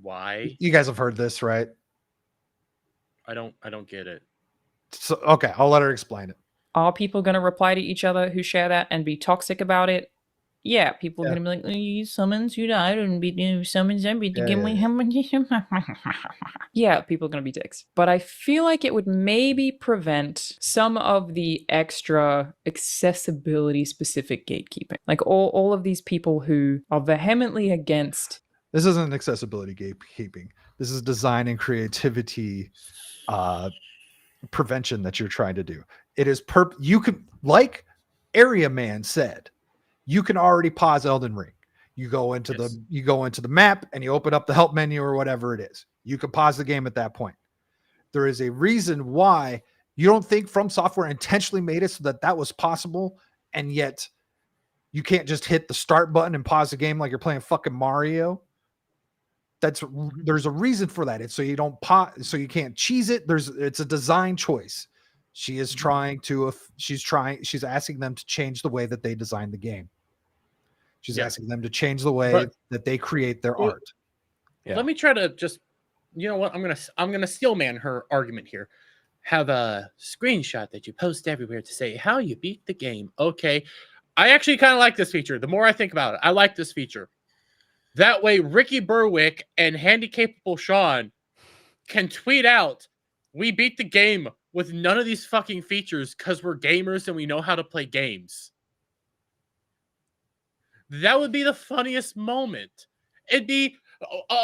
Why? You guys have heard this, right? I don't get it. So okay, I'll let her explain it. Are people going to reply to each other who share that and be toxic about it? Yeah, people are going to be like, oh, you summons, you died, and be summons, and beat the game. Yeah, people are going to be dicks. But I feel like it would maybe prevent some of the extra accessibility specific gatekeeping. Like all of these people who are vehemently against. This isn't accessibility gatekeeping. This is design and creativity prevention that you're trying to do. It is you can, like Area Man said, you can already pause Elden Ring. You go into the map and you open up the help menu or whatever it is. You can pause the game at that point. There is a reason why you don't think From Software intentionally made it so that was possible, and yet you can't just hit the start button and pause the game like you're playing fucking Mario. There's a reason for that. It's so you don't pause, so you can't cheese it. It's a design choice. She's asking them to change the way that they design the game. She's asking them to change the way that they create their art. Yeah. Let me try to just, you know what? I'm gonna steel man her argument here. Have a screenshot that you post everywhere to say how you beat the game. Okay, I actually kind of like this feature. The more I think about it, I like this feature. That way, Ricky Berwick and Handicapable Sean can tweet out, "We beat the game with none of these fucking features because we're gamers and we know how to play games." That would be the funniest moment. It'd be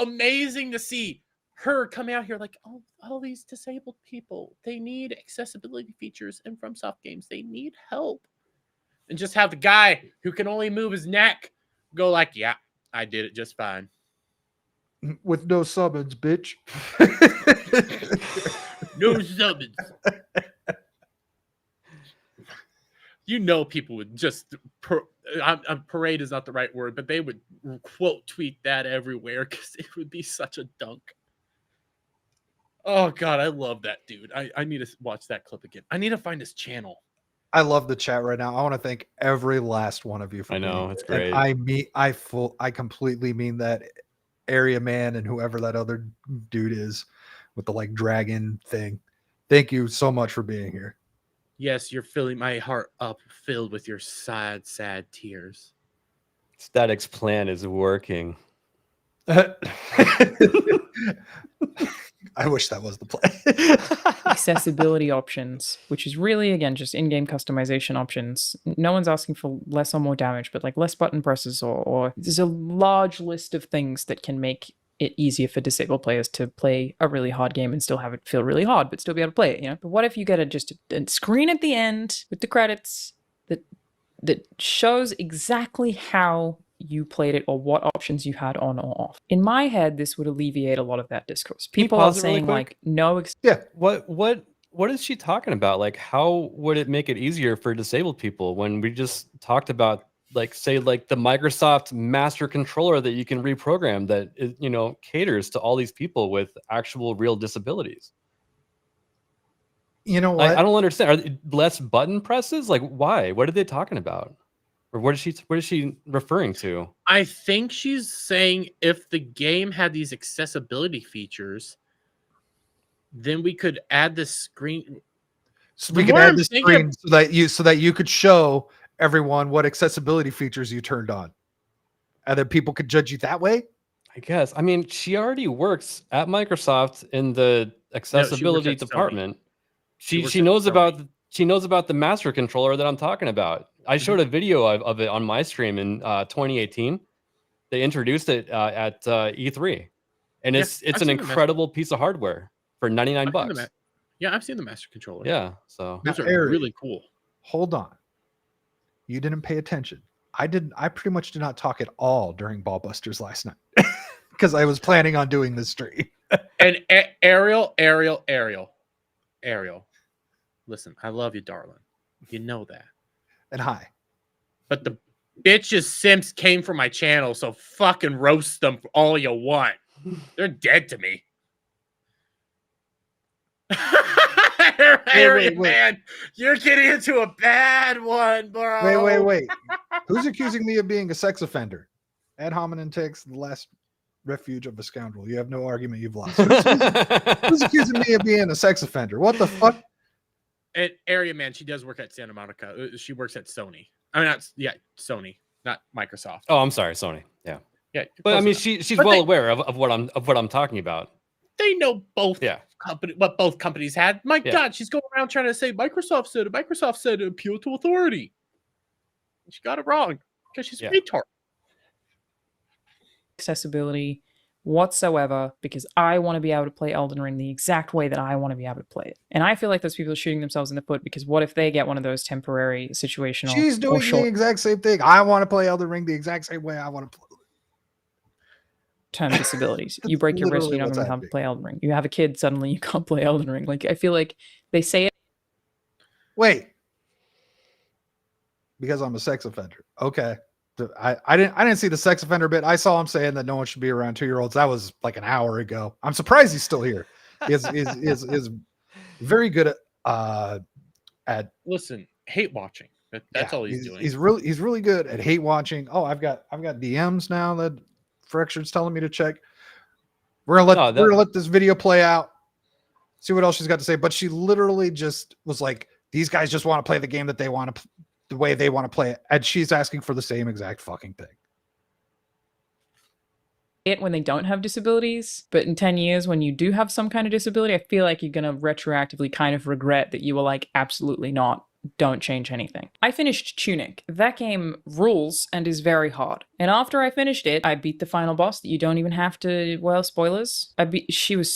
Amazing to see her come out here like, oh, all these disabled people, they need accessibility features, and from soft games, they need help. And just have the guy who can only move his neck go like, yeah, I did it just fine. With no summons, bitch. No summons. You know, people would just parade is not the right word, but they would quote tweet that everywhere because it would be such a dunk. Oh God, I love that dude. I need to watch that clip again. I need to find his channel. I love the chat right now. I want to thank every last one of you for I know, being it's here. And great. I completely mean that. Area man and whoever that other dude is with the like dragon thing. Thank you so much for being here. Yes, you're filling my heart up, filled with your sad, sad tears. Static's plan is working. I wish that was the play. Accessibility options, which is really, again, just in-game customization options. No one's asking for less or more damage, but like less button presses or there's a large list of things that can make it easier for disabled players to play a really hard game and still have it feel really hard, but still be able to play it, you know? But what if you get a screen at the end with the credits that shows exactly how you played it or what options you had on or off? In my head, this would alleviate a lot of that discourse. Can you People are pause it really saying quick? like no Yeah. What is she talking about? Like, how would it make it easier for disabled people when we just talked about, like, say, like the Microsoft Master Controller that you can reprogram that is, you know, caters to all these people with actual real disabilities? You know what? I don't understand. Are they less button presses? Like, why? What are they talking about? Or what is she referring to? I think she's saying if the game had these accessibility features, then we could add this screen. So we The could more add I'm the thinking- screen so that you could show everyone what accessibility features you turned on. And then people could judge you that way. I guess. I mean, she already works at Microsoft in the accessibility at Sony. department. She works She at knows Sony. about the Master Controller that I'm talking about. I showed a video of it on my stream in 2018. They introduced it at E3, and Yeah, it's I've an seen the Master- incredible piece of hardware for 99 I've seen the bucks. Yeah, I've seen the Master Controller. Yeah, so Those Now, are Eric, really cool. Hold on. You didn't pay attention. I pretty much did not talk at all during Ballbusters last night because I was planning on doing this stream. And Ariel. Listen, I love you, darling. You know that. And hi. But the bitches Sims came from my channel, so fucking roast them for all you want. They're dead to me. Ariel, wait. man, you're getting into a bad one, bro. Wait. Who's accusing me of being a sex offender? Ad hominem takes the last refuge of a scoundrel. You have no argument. You've lost. Who's accusing me of being a sex offender? What the fuck? And Area Man, she does work at Santa Monica. She works at Sony. I mean, Sony, not Microsoft. Oh, I'm sorry, Sony. Yeah, Yeah, but I close mean, enough. she's But well they- aware of what I'm talking about. They know both. Yeah. What both companies had. My Yeah. God, she's going around trying to say Microsoft said appeal to authority. She got it wrong because she's Yeah. a retard. accessibility whatsoever because I want to be able to play Elden Ring the exact way that I want to be able to play it. And I feel like those people are shooting themselves in the foot because what if they get one of those temporary situational She's or doing short the exact same thing. I want to play Elden Ring the exact same way I want to play. term disabilities? You That's break your wrist, literally you're not what's going to be able to happening. play Elden Ring. You have a kid, suddenly you can't play Elden Ring. Like, I feel like they say it. Wait. Because I'm a sex offender. Okay. I didn't see the sex offender bit. I saw him saying that no one should be around 2-year-olds. That was like an hour ago. I'm surprised he's still here. He is very good at Listen, hate watching. That's all he's doing. He's really good at hate watching. Oh, I've got DMs now that Frexford's telling me to check. We're gonna let this video play out. See what else she's got to say. But she literally just was like, these guys just want to play the game that they want to, the way they want to play it, and she's asking for the same exact fucking thing. It when they don't have disabilities, but in 10 years when you do have some kind of disability, I feel like you're going to retroactively kind of regret that you were like absolutely not don't change anything. I finished Tunic. That game rules and is very hard. And after I finished it, I beat the final boss that you don't even have to, well, spoilers. She was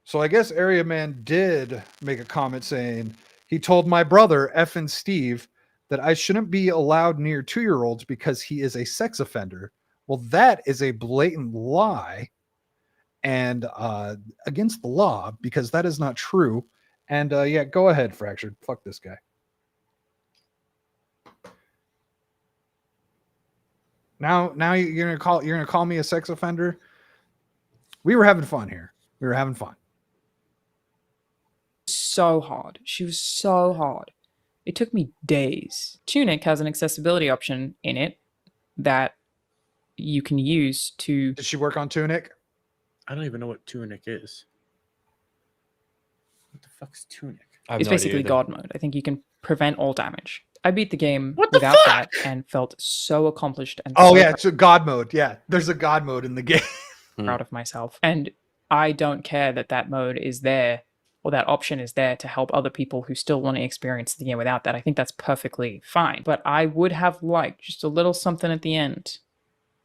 So I guess Area Man did make a comment saying he told my brother, effing Steve, that I shouldn't be allowed near 2-year-olds because he is a sex offender. Well, that is a blatant lie and against the law, because that is not true. And yeah, go ahead, Fractured. Fuck this guy. Now you're gonna call me a sex offender. We were having fun here. We were having fun. so hard. She was so hard. It took me days. Tunic has an accessibility option in it that you can use to. Did she work on Tunic? I don't even know what Tunic is. What the fuck's Tunic? I have It's no idea basically either. God mode. I think you can prevent all damage. I beat the game What the without fuck? that and felt so accomplished and Oh so yeah, it's a God mode. Yeah, there's a God mode in the game. proud of myself. And I don't care that that mode is there or that option is there to help other people who still want to experience the game without that. I think that's perfectly fine. But I would have liked just a little something at the end,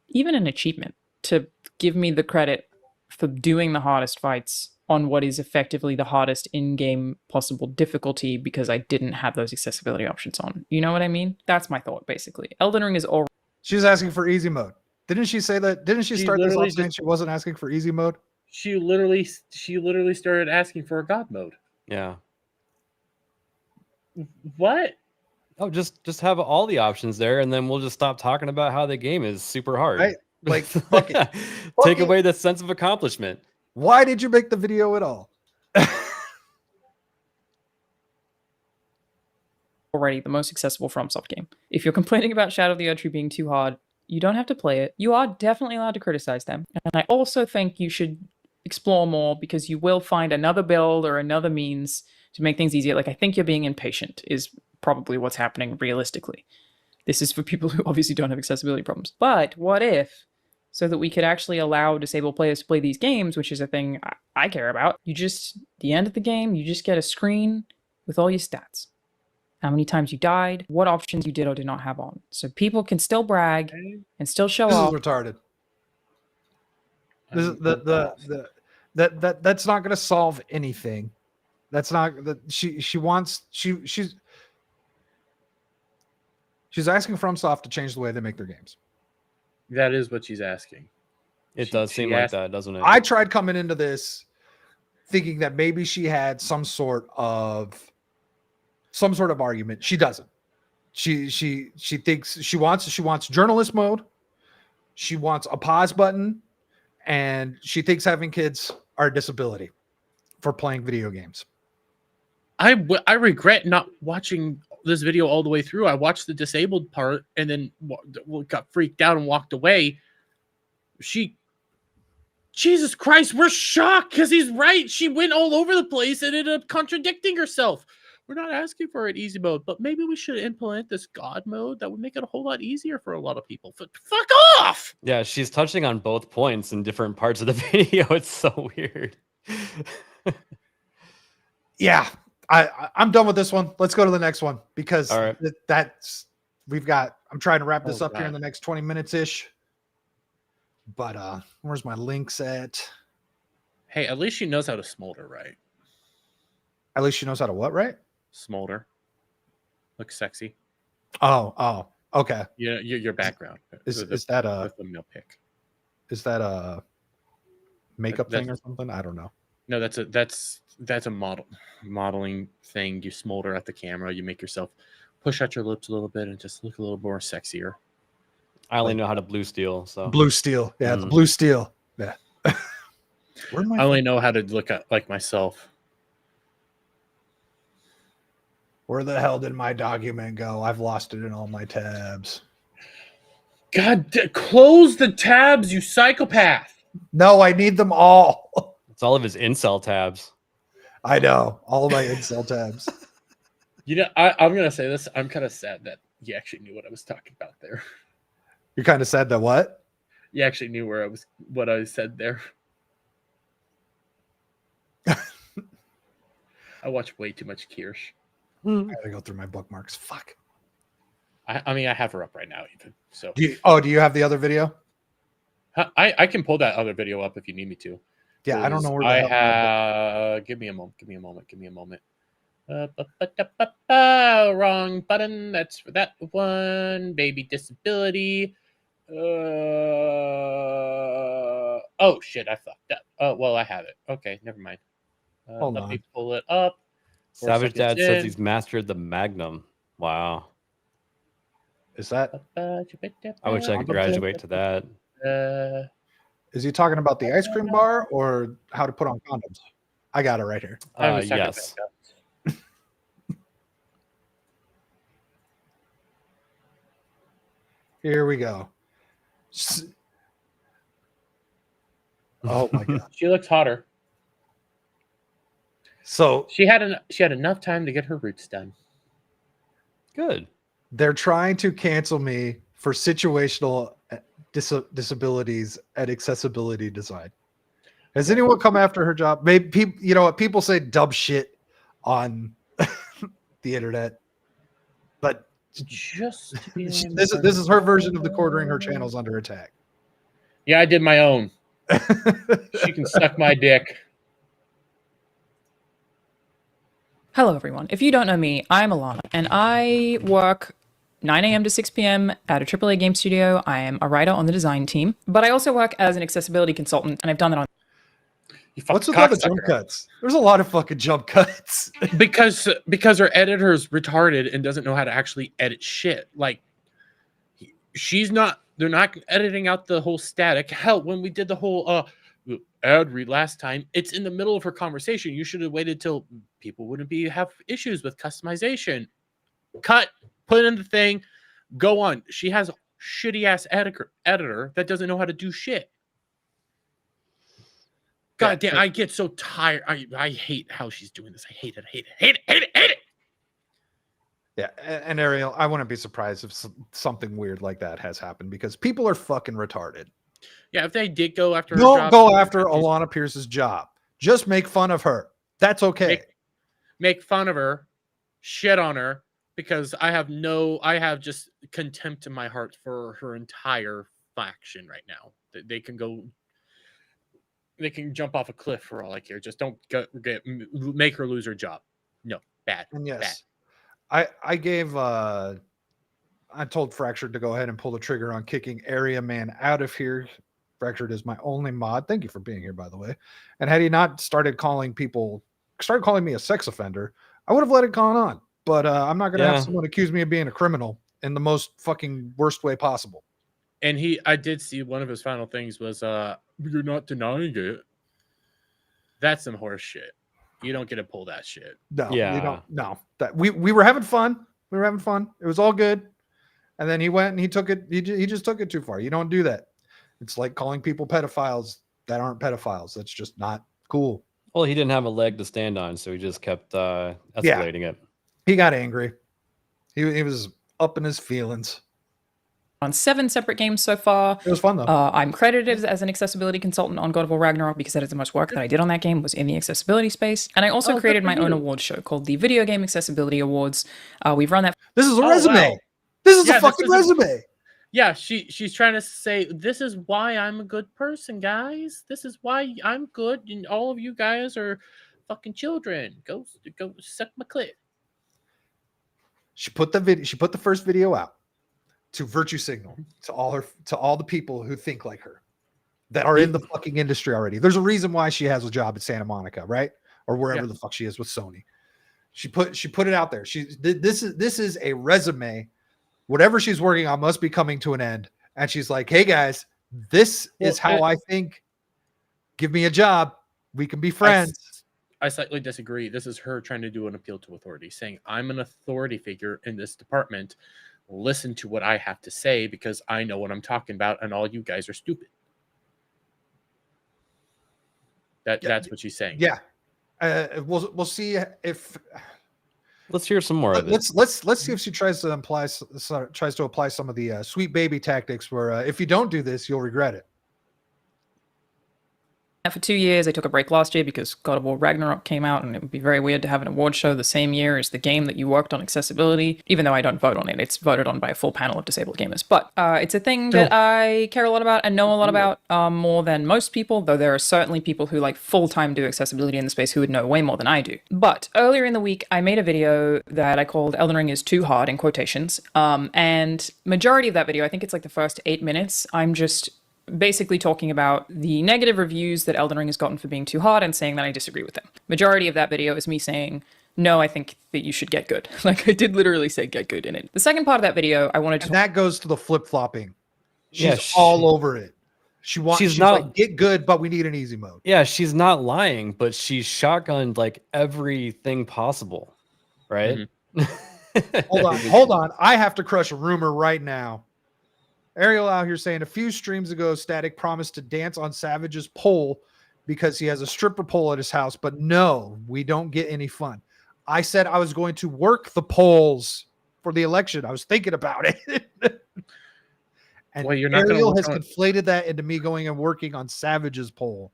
even an achievement, to give me the credit for doing the hardest fights on what is effectively the hardest in-game possible difficulty because I didn't have those accessibility options on. You know what I mean? That's my thought, basically. Elden Ring is all She's asking for easy mode. Didn't she say that? Didn't she She start this literally off saying just- she wasn't asking for easy mode? She literally started asking for a God mode. Yeah. What? Oh, just have all the options there, and then we'll just stop talking about how the game is super hard. Right? Like, fuck it. Take it. away the sense of accomplishment. Why did you make the video at all? already the most accessible FromSoft game. If you're complaining about Shadow of the Erdtree being too hard, you don't have to play it. You are definitely allowed to criticize them. And I also think you should explore more because you will find another build or another means to make things easier. Like, I think you're being impatient is probably what's happening realistically. This is for people who obviously don't have accessibility problems. But what if, so that we could actually allow disabled players to play these games, which is a thing I care about, you just, the end of the game, you just get a screen with all your stats. How many times you died, what options you did or did not have on. So people can still brag and still show This is off. retarded. This is that's not going to solve anything. That's not that she's asking FromSoft to change the way they make their games. That is what she's asking. It does seem like that, doesn't it? I tried coming into this thinking that maybe she had some sort of argument. She doesn't. She thinks she wants journalist mode. She wants a pause button, and she thinks having kids are a disability for playing video games. I regret not watching this video all the way through. I watched the disabled part and then got freaked out and walked away. Jesus Christ, we're shocked because he's right. She went all over the place and ended up contradicting herself. We're not asking for an easy mode, but maybe we should implement this God mode that would make it a whole lot easier for a lot of people. Fuck off! Yeah, she's touching on both points in different parts of the video. It's so weird. Yeah, I'm done with this one. Let's go to the next one because All right. I'm trying to wrap this All up here in right. the next 20 minutes ish. But where's my links at? Hey, at least she knows how to smolder, right? At least she knows how to what, right? Smolder. Looks sexy. Oh, okay. Yeah, your background. Is The that a thumbnail pic? makeup That- thing or something? I don't know. No, that's a modeling thing. You smolder at the camera. You make yourself push out your lips a little bit and just look a little more sexier. I only know how to blue steel, so Blue steel. Yeah, the Mm. blue steel. Yeah. Where'd I my only know how to look like myself. where the hell did my document go? I've lost it in all my tabs. God, close the tabs, you psychopath! No, I need them all. it's all of his incel tabs. I know. All of my Excel tabs. You know, I'm gonna say this. I'm kind of sad that you actually knew what I was talking about there. You're kind of sad that what? You actually knew what I said there. I watch way too much Kirsch. I gotta go through my bookmarks. Fuck. I mean, I have her up right now, even. So Do you have the other video? I can pull that other video up if you need me to. Yeah, I don't know where the I hell. have. Give me a moment. Give me a moment. Give me a moment. Wrong button. That's for that one. Baby disability. Oh shit! I fucked up. Oh well, I have it. Okay, never mind. Hold Let on. me pull it up. 4 Savage seconds Dad says in. he's mastered the Magnum. Wow. Is that? I wish I could graduate to that. Is he talking about the ice cream bar or how to put on condoms? I got it right here. Yes. Here we go. Oh my god. She looks hotter. So She had enough time to get her roots done. Good. they're trying to cancel me for situational disabilities and accessibility design. Has anyone come after her job? Maybe people, you know what, people say dumb shit on the internet, but Just this is her version of the quartering her channel's under attack. Yeah, I did my own. She can suck my dick. Hello, everyone. If you don't know me, I'm Alanah, and I work 9 a.m. to 6 p.m. at a AAA game studio. I am a writer on the design team, but I also work as an accessibility consultant, and I've done that on. What's with all the jump cuts? There's a lot of fucking jump cuts. because her editor's retarded and doesn't know how to actually edit shit. Like, they're not editing out the whole static. Hell, when we did the whole ad read last time, it's in the middle of her conversation. You should have waited till people wouldn't have issues with customization. Cut, put in the thing, go on. She has a shitty ass editor that doesn't know how to do shit. God damn, I get so tired. I hate how she's doing this. I hate it. Yeah, and Ariel, I wouldn't be surprised if something weird like that has happened because people are fucking retarded. Yeah, if they did go after her Don't job, go after Alanah Pearce's job. Just make fun of her. That's okay. Make fun of her, shit on her, because I have just contempt in my heart for her entire faction right now. They can jump off a cliff for all I care. Just don't make her lose her job. No, bad. And yes, bad. I told Fractured to go ahead and pull the trigger on kicking Area Man out of here. Fractured is my only mod. Thank you for being here, by the way. And had he not started calling me a sex offender, I would have let it go on. But I'm not going to have someone accuse me of being a criminal in the most fucking worst way possible. And I did see one of his final things was, you're not denying it. That's some horse shit. You don't get to pull that shit. No, Yeah. you don't. No, that we were having fun. We were having fun. It was all good. And then he went and he took it. He just took it too far. You don't do that. It's like calling people pedophiles that aren't pedophiles. That's just not cool. Well, he didn't have a leg to stand on, so he just kept escalating it. He got angry. He was up in his feelings. On 7 separate games so far. It was fun though. I'm credited as an accessibility consultant on God of War Ragnarok because that is the most work that I did on that game was in the accessibility space. And I also created my own award show called the Video Game Accessibility Awards. We've run that. This is a resume. Wow. This is a fucking resume. Yeah, she's trying to say, this is why I'm a good person, guys. This is why I'm good, and all of you guys are fucking children. Go suck my clit. She put the first video out to virtue signal to all the people who think like her that are in the fucking industry already. There's a reason why she has a job at Santa Monica, right? Or wherever the fuck she is with Sony. She put it out there. This is a resume. Whatever she's working on must be coming to an end. And she's like, hey guys, this is how I think. Give me a job. We can be friends. I slightly disagree. This is her trying to do an appeal to authority, saying, I'm an authority figure in this department. Listen to what I have to say because I know what I'm talking about, and all you guys are stupid. That's what she's saying. Yeah. We'll see if. Let's hear some more of it. Let's see if she tries to apply some of the sweet baby tactics where if you don't do this, you'll regret it. For 2 years. I took a break last year because God of War Ragnarok came out, and it would be very weird to have an award show the same year as the game that you worked on accessibility, even though I don't vote on it. It's voted on by a full panel of disabled gamers. But it's a thing that I care a lot about and know a lot about, more than most people, though there are certainly people who like full-time do accessibility in the space who would know way more than I do. But earlier in the week, I made a video that I called Elden Ring is Too Hard, in quotations. And majority of that video, I think it's like the first 8 minutes, I'm just basically talking about the negative reviews that Elden Ring has gotten for being too hard and saying that I disagree with them. Majority of that video is me saying, no, I think that you should get good. Like, I did literally say get good in it. The second part of that video, I wanted to... And that goes to the flip-flopping. She's Yeah, all over it. She's not like, get good, but we need an easy mode. Yeah, she's not lying, but she's shotgunned like everything possible, right? Hold on. I have to crush a rumor right now. Ariel out here saying a few streams ago, Static promised to dance on Savage's pole because he has a stripper pole at his house, but no, we don't get any fun. I said I was going to work the poles for the election. I was thinking about it. And Well, you're not Ariel gonna has conflated that into me going and working on Savage's pole.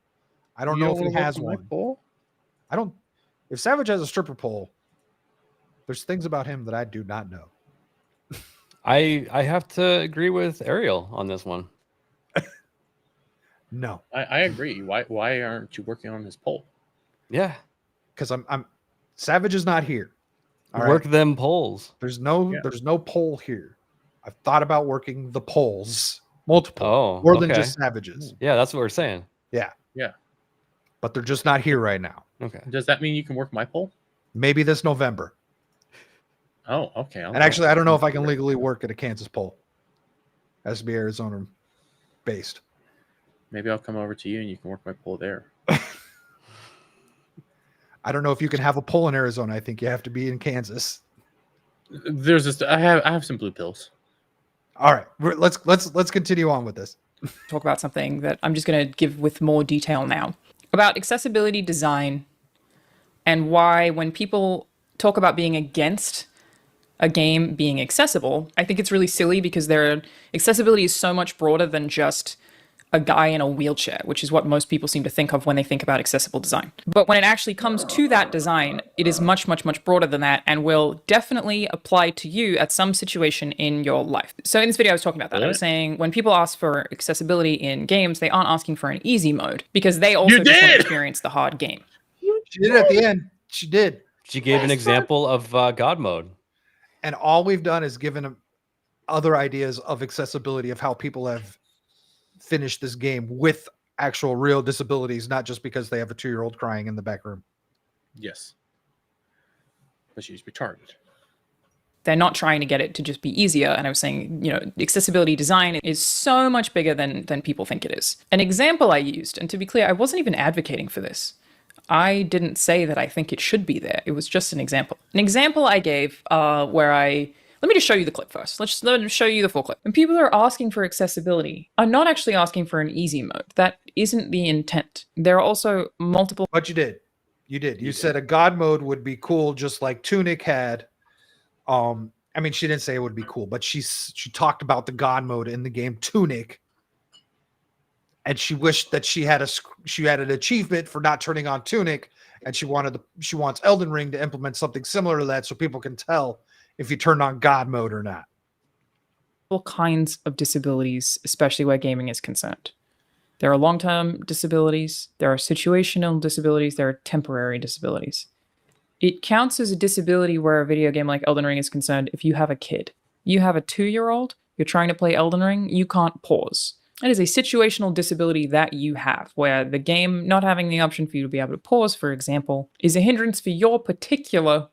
I don't know if he has one. I don't. If Savage has a stripper pole, there's things about him that I do not know. I have to agree with Ariel on this one. No, I agree. Why aren't you working on his poll? Yeah, because I'm Savage is not here. All work right? them polls. There's no pole here. I've thought about working the poles, multiple, more than just Savages. Yeah, that's what we're saying. Yeah, Yeah. but they're just not here right now. Okay. Does that mean you can work my poll? Maybe this November. Oh, okay. And actually, I don't know if I can legally work at a Kansas poll. It has to be Arizona based. Maybe I'll come over to you and you can work my poll there. I don't know if you can have a poll in Arizona. I think you have to be in Kansas. There's this. I have some blue pills. All right, let's continue on with this. talk about something that I'm just going to give with more detail now about accessibility design and why when people talk about being against a game being accessible, I think it's really silly because accessibility is so much broader than just a guy in a wheelchair, which is what most people seem to think of when they think about accessible design. But when it actually comes to that design, it is much, much, much broader than that and will definitely apply to you at some situation in your life. So in this video, I was talking about that. I was saying when people ask for accessibility in games, they aren't asking for an easy mode because they also just want to experience the hard game. She did at the end. She did. She gave an example of God mode. And all we've done is given them other ideas of accessibility of how people have finished this game with actual real disabilities, not just because they have a 2-year-old crying in the back room. Yes. But she's retarded. They're not trying to get it to just be easier. And I was saying, accessibility design is so much bigger than people think it is. An example I used, and to be clear, I wasn't even advocating for this. I didn't say that I think it should be there. It was just an example. An example I gave let me just show you the clip first. Let me show you the full clip. When people are asking for accessibility, are not actually asking for an easy mode. That isn't the intent. There are also multiple... But you did. You said a God mode would be cool, just like Tunic had. I mean, she didn't say it would be cool, but she talked about the God mode in the game Tunic. And she wished that she had an achievement for not turning on Tunic, and she wants Elden Ring to implement something similar to that so people can tell if you turned on God mode or not. All kinds of disabilities, especially where gaming is concerned. There are long-term disabilities, there are situational disabilities, there are temporary disabilities. It counts as a disability where a video game like Elden Ring is concerned if you have a kid. You have a 2-year-old, you're trying to play Elden Ring, you can't pause. That is a situational disability that you have, where the game not having the option for you to be able to pause, for example, is a hindrance for your particular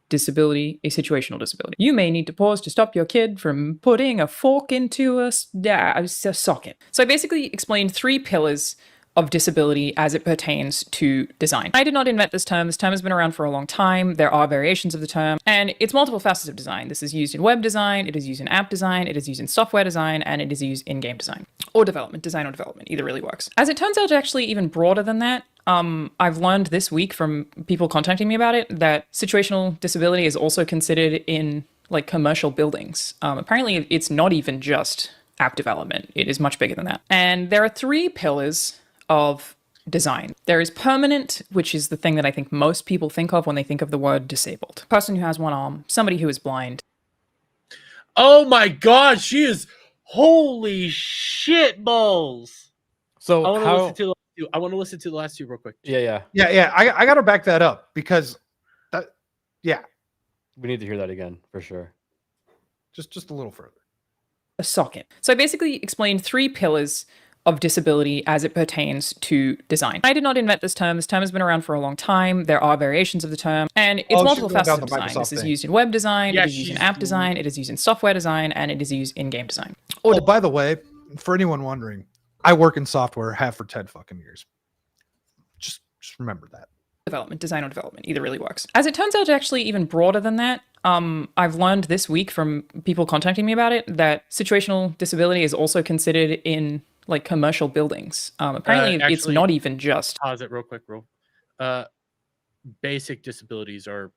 disability, a situational disability. You may need to pause to stop your kid from putting a fork into a socket. So I basically explained 3 pillars of disability as it pertains to design. I did not invent this term. This term has been around for a long time. There are variations of the term, and it's multiple facets of design. This is used in web design, it is used in app design, it is used in software design, and it is used in game design. Or development, design or development, either really works. As it turns out, actually even broader than that. I've learned this week from people contacting me about it that situational disability is also considered in like commercial buildings. Apparently it's not even just app development. It is much bigger than that. And there are 3 pillars of design. There is permanent, which is the thing that I think most people think of when they think of the word disabled. Person who has one arm, somebody who is blind. Oh my god, she is holy shit balls. So I want to how? listen to the last two. I want to listen to the last two real quick. Yeah. Yeah. I got to back that up because that, yeah, We need to hear that again for sure. just a little further. A socket. So I basically explained 3 pillars of disability as it pertains to design. I did not invent this term. This term has been around for a long time. There are variations of the term, and it's Oh, she's multiple going down facets of the design. Microsoft This is thing. used in web design, Yeah, it is used in she's- app design, it is used in software design, and it is used in game design. Oh, by the way, for anyone wondering, I work in software, have for 10 fucking years. Just remember that. Development, design or development, either really works. As it turns out, actually even broader than that. I've learned this week from people contacting me about it that situational disability is also considered in like commercial buildings. Apparently, it's actually- not even just. Pause it real quick, bro. Basic disabilities are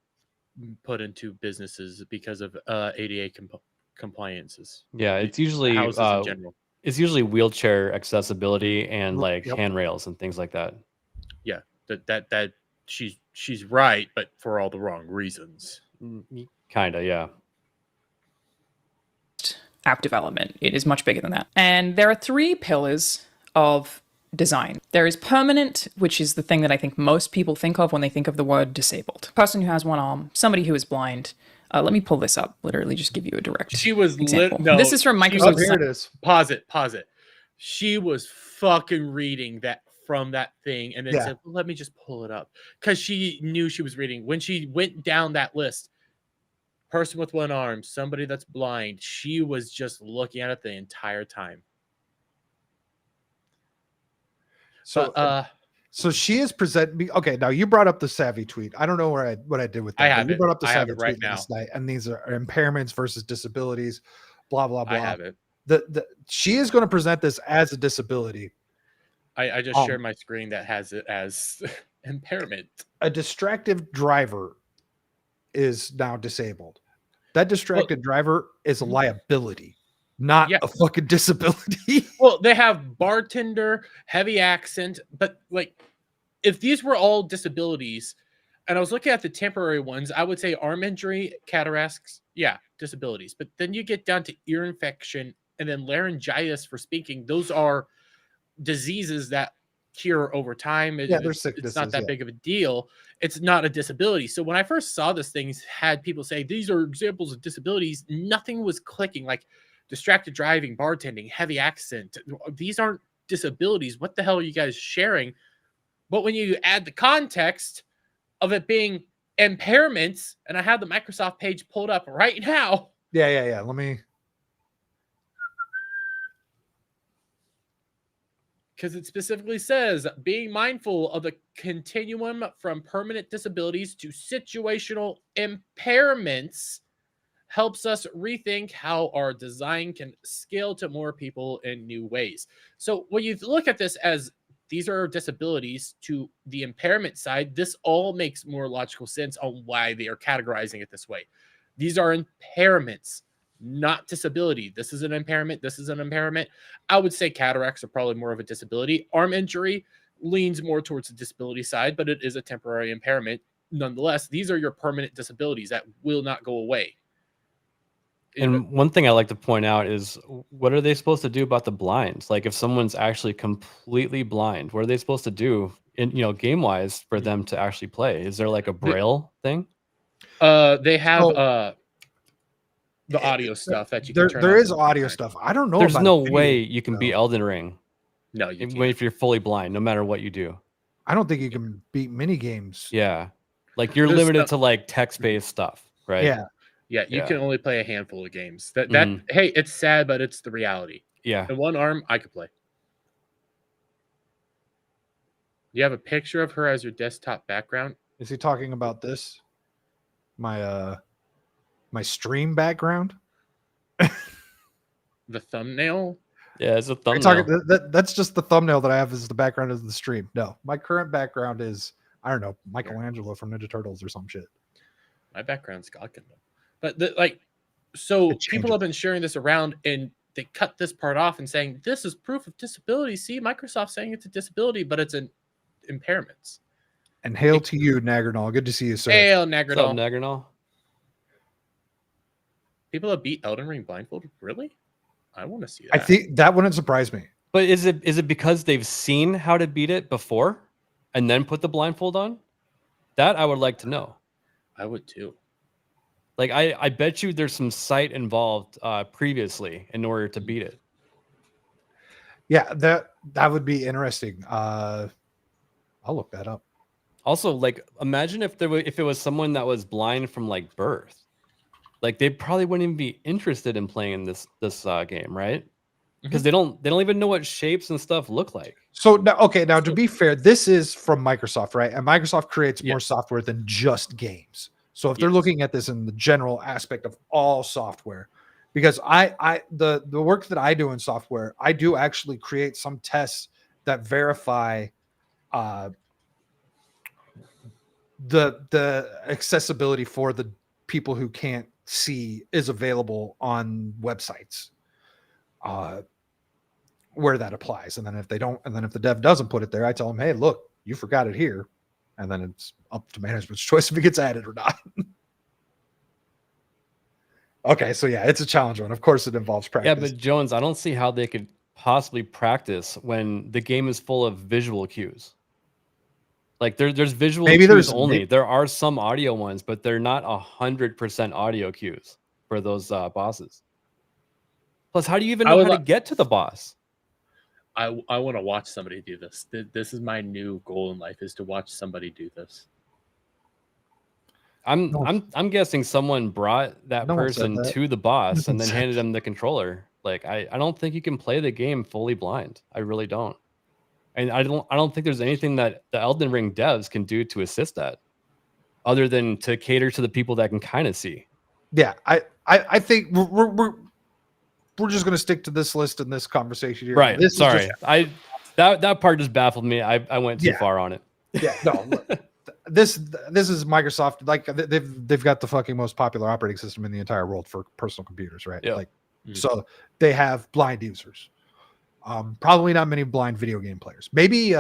put into businesses because of ADA compliances. Yeah, it's usually Houses in general. it's usually wheelchair accessibility and like Yep. handrails and things like that. Yeah, that she's right, but for all the wrong reasons. Kinda, yeah. App development. It is much bigger than that. And there are 3 pillars of design. There is permanent, which is the thing that I think most people think of when they think of the word disabled. Person who has one arm, somebody who is blind. Let me pull this up. Literally, just give you a direct She was example. no. This is from she Microsoft. Oh, here it is. Pause it. She was fucking reading that from that thing and then Yeah. said, well, let me just pull it up. Because she knew she was reading. When she went down that list, person with one arm, somebody that's blind, she was just looking at it the entire time. So, But, so she is presenting. Okay, now you brought up the Savvy tweet. I don't know what I did with that. I but have you it. brought up the I have Savvy it right tweet last night, and these are impairments versus disabilities. Blah blah blah. I have it. She is going to present this as a disability. I just shared my screen that has it as impairment. A distracted driver is now disabled. That distracted driver is a liability, not Yeah. a fucking disability. Well, they have bartender, heavy accent, but like if these were all disabilities, and I was looking at the temporary ones, I would say arm injury, cataracts, yeah, disabilities. But then you get down to ear infection and then laryngitis for speaking. Those are diseases that cure over time. Yeah, they're It's sicknesses, not that yeah. big of a deal. It's not a disability. So when I first saw this thing, had people say these are examples of disabilities, nothing was clicking. Like distracted driving, bartending, heavy accent. These aren't disabilities. What the hell are you guys sharing? But when you add the context of it being impairments, and I have the Microsoft page pulled up right now. Yeah. Let me. Because it specifically says being mindful of the continuum from permanent disabilities to situational impairments helps us rethink how our design can scale to more people in new ways. So when you look at this as these are disabilities to the impairment side, this all makes more logical sense on why they are categorizing it this way. These are impairments, not disability. This is an impairment. This is an impairment. I would say cataracts are probably more of a disability. Arm injury leans more towards the disability side, but it is a temporary impairment. Nonetheless, these are your permanent disabilities that will not go away. And one thing I like to point out is what are they supposed to do about the blinds? Like if someone's actually completely blind, what are they supposed to do in game wise for them to actually play? Is there like a braille thing? They have So- the audio stuff that you can turn There on is from audio time. stuff. I don't know. There's about no video, way you can beat though. Elden Ring No, you if can't. you're fully blind, no matter what you do. I don't think you can beat mini games. Yeah. Like you're There's limited stuff- to like text-based stuff, right? Yeah. Yeah, you Yeah. can only play a handful of games. That Mhm. hey, it's sad, but it's the reality. Yeah. In one arm, I could play. You have a picture of her as your desktop background. Is he talking about this? My stream background? The thumbnail. Yeah, it's a Are you thumbnail. talking, that's just the thumbnail that I have as the background of the stream. No, my current background is, I don't know, Michelangelo from Ninja Turtles or some shit. My background's Gothic. But so It people have changes. been sharing this around and they cut this part off and saying this is proof of disability. See, Microsoft saying it's a disability, but it's an impairments. And hail to you, Nagrinol. Good to see you, sir. Hail, What's up, Nagrinol. Nagrinol? People have beat Elden Ring blindfolded? Really? I want to see that. I think that wouldn't surprise me. But is it because they've seen how to beat it before and then put the blindfold on? That I would like to know. I would too. Like I bet you there's some sight involved previously in order to beat it. Yeah, that would be interesting. I'll look that up. Also, like imagine if if it was someone that was blind from like birth. Like they probably wouldn't even be interested in playing this game, right? Because they don't even know what shapes and stuff look like. So now to be fair, this is from Microsoft, right? And Microsoft creates more software than just games. So if they're looking at this in the general aspect of all software, because the work that I do in software, I do actually create some tests that verify the accessibility for the people who can't see is available on websites where that applies. And then if the dev doesn't put it there, I tell them, hey, look, you forgot it here. And then it's up to management's choice if it gets added or not. Okay, so yeah, it's a challenge one. Of course it involves practice. Yeah, but Jones, I don't see how they could possibly practice when the game is full of visual cues. Like there's visual cues only. There are some audio ones, but they're not 100% audio cues for those bosses. Plus, how do you even know how to get to the boss? I want to watch somebody do this. This is my new goal in life, is to watch somebody do this. I'm guessing someone brought that person to the boss and then handed them the controller. Like I don't think you can play the game fully blind. I really don't. And I don't think there's anything that the Elden Ring devs can do to assist that, other than to cater to the people that can kind of see. Yeah, I think we're just gonna stick to this list in this conversation here. Right. This Sorry, that part just baffled me. I went too far on it. Yeah. No. Look, this is Microsoft. Like they've got the fucking most popular operating system in the entire world for personal computers, right? Yeah. Like so they have blind users. Probably not many blind video game players. Maybe you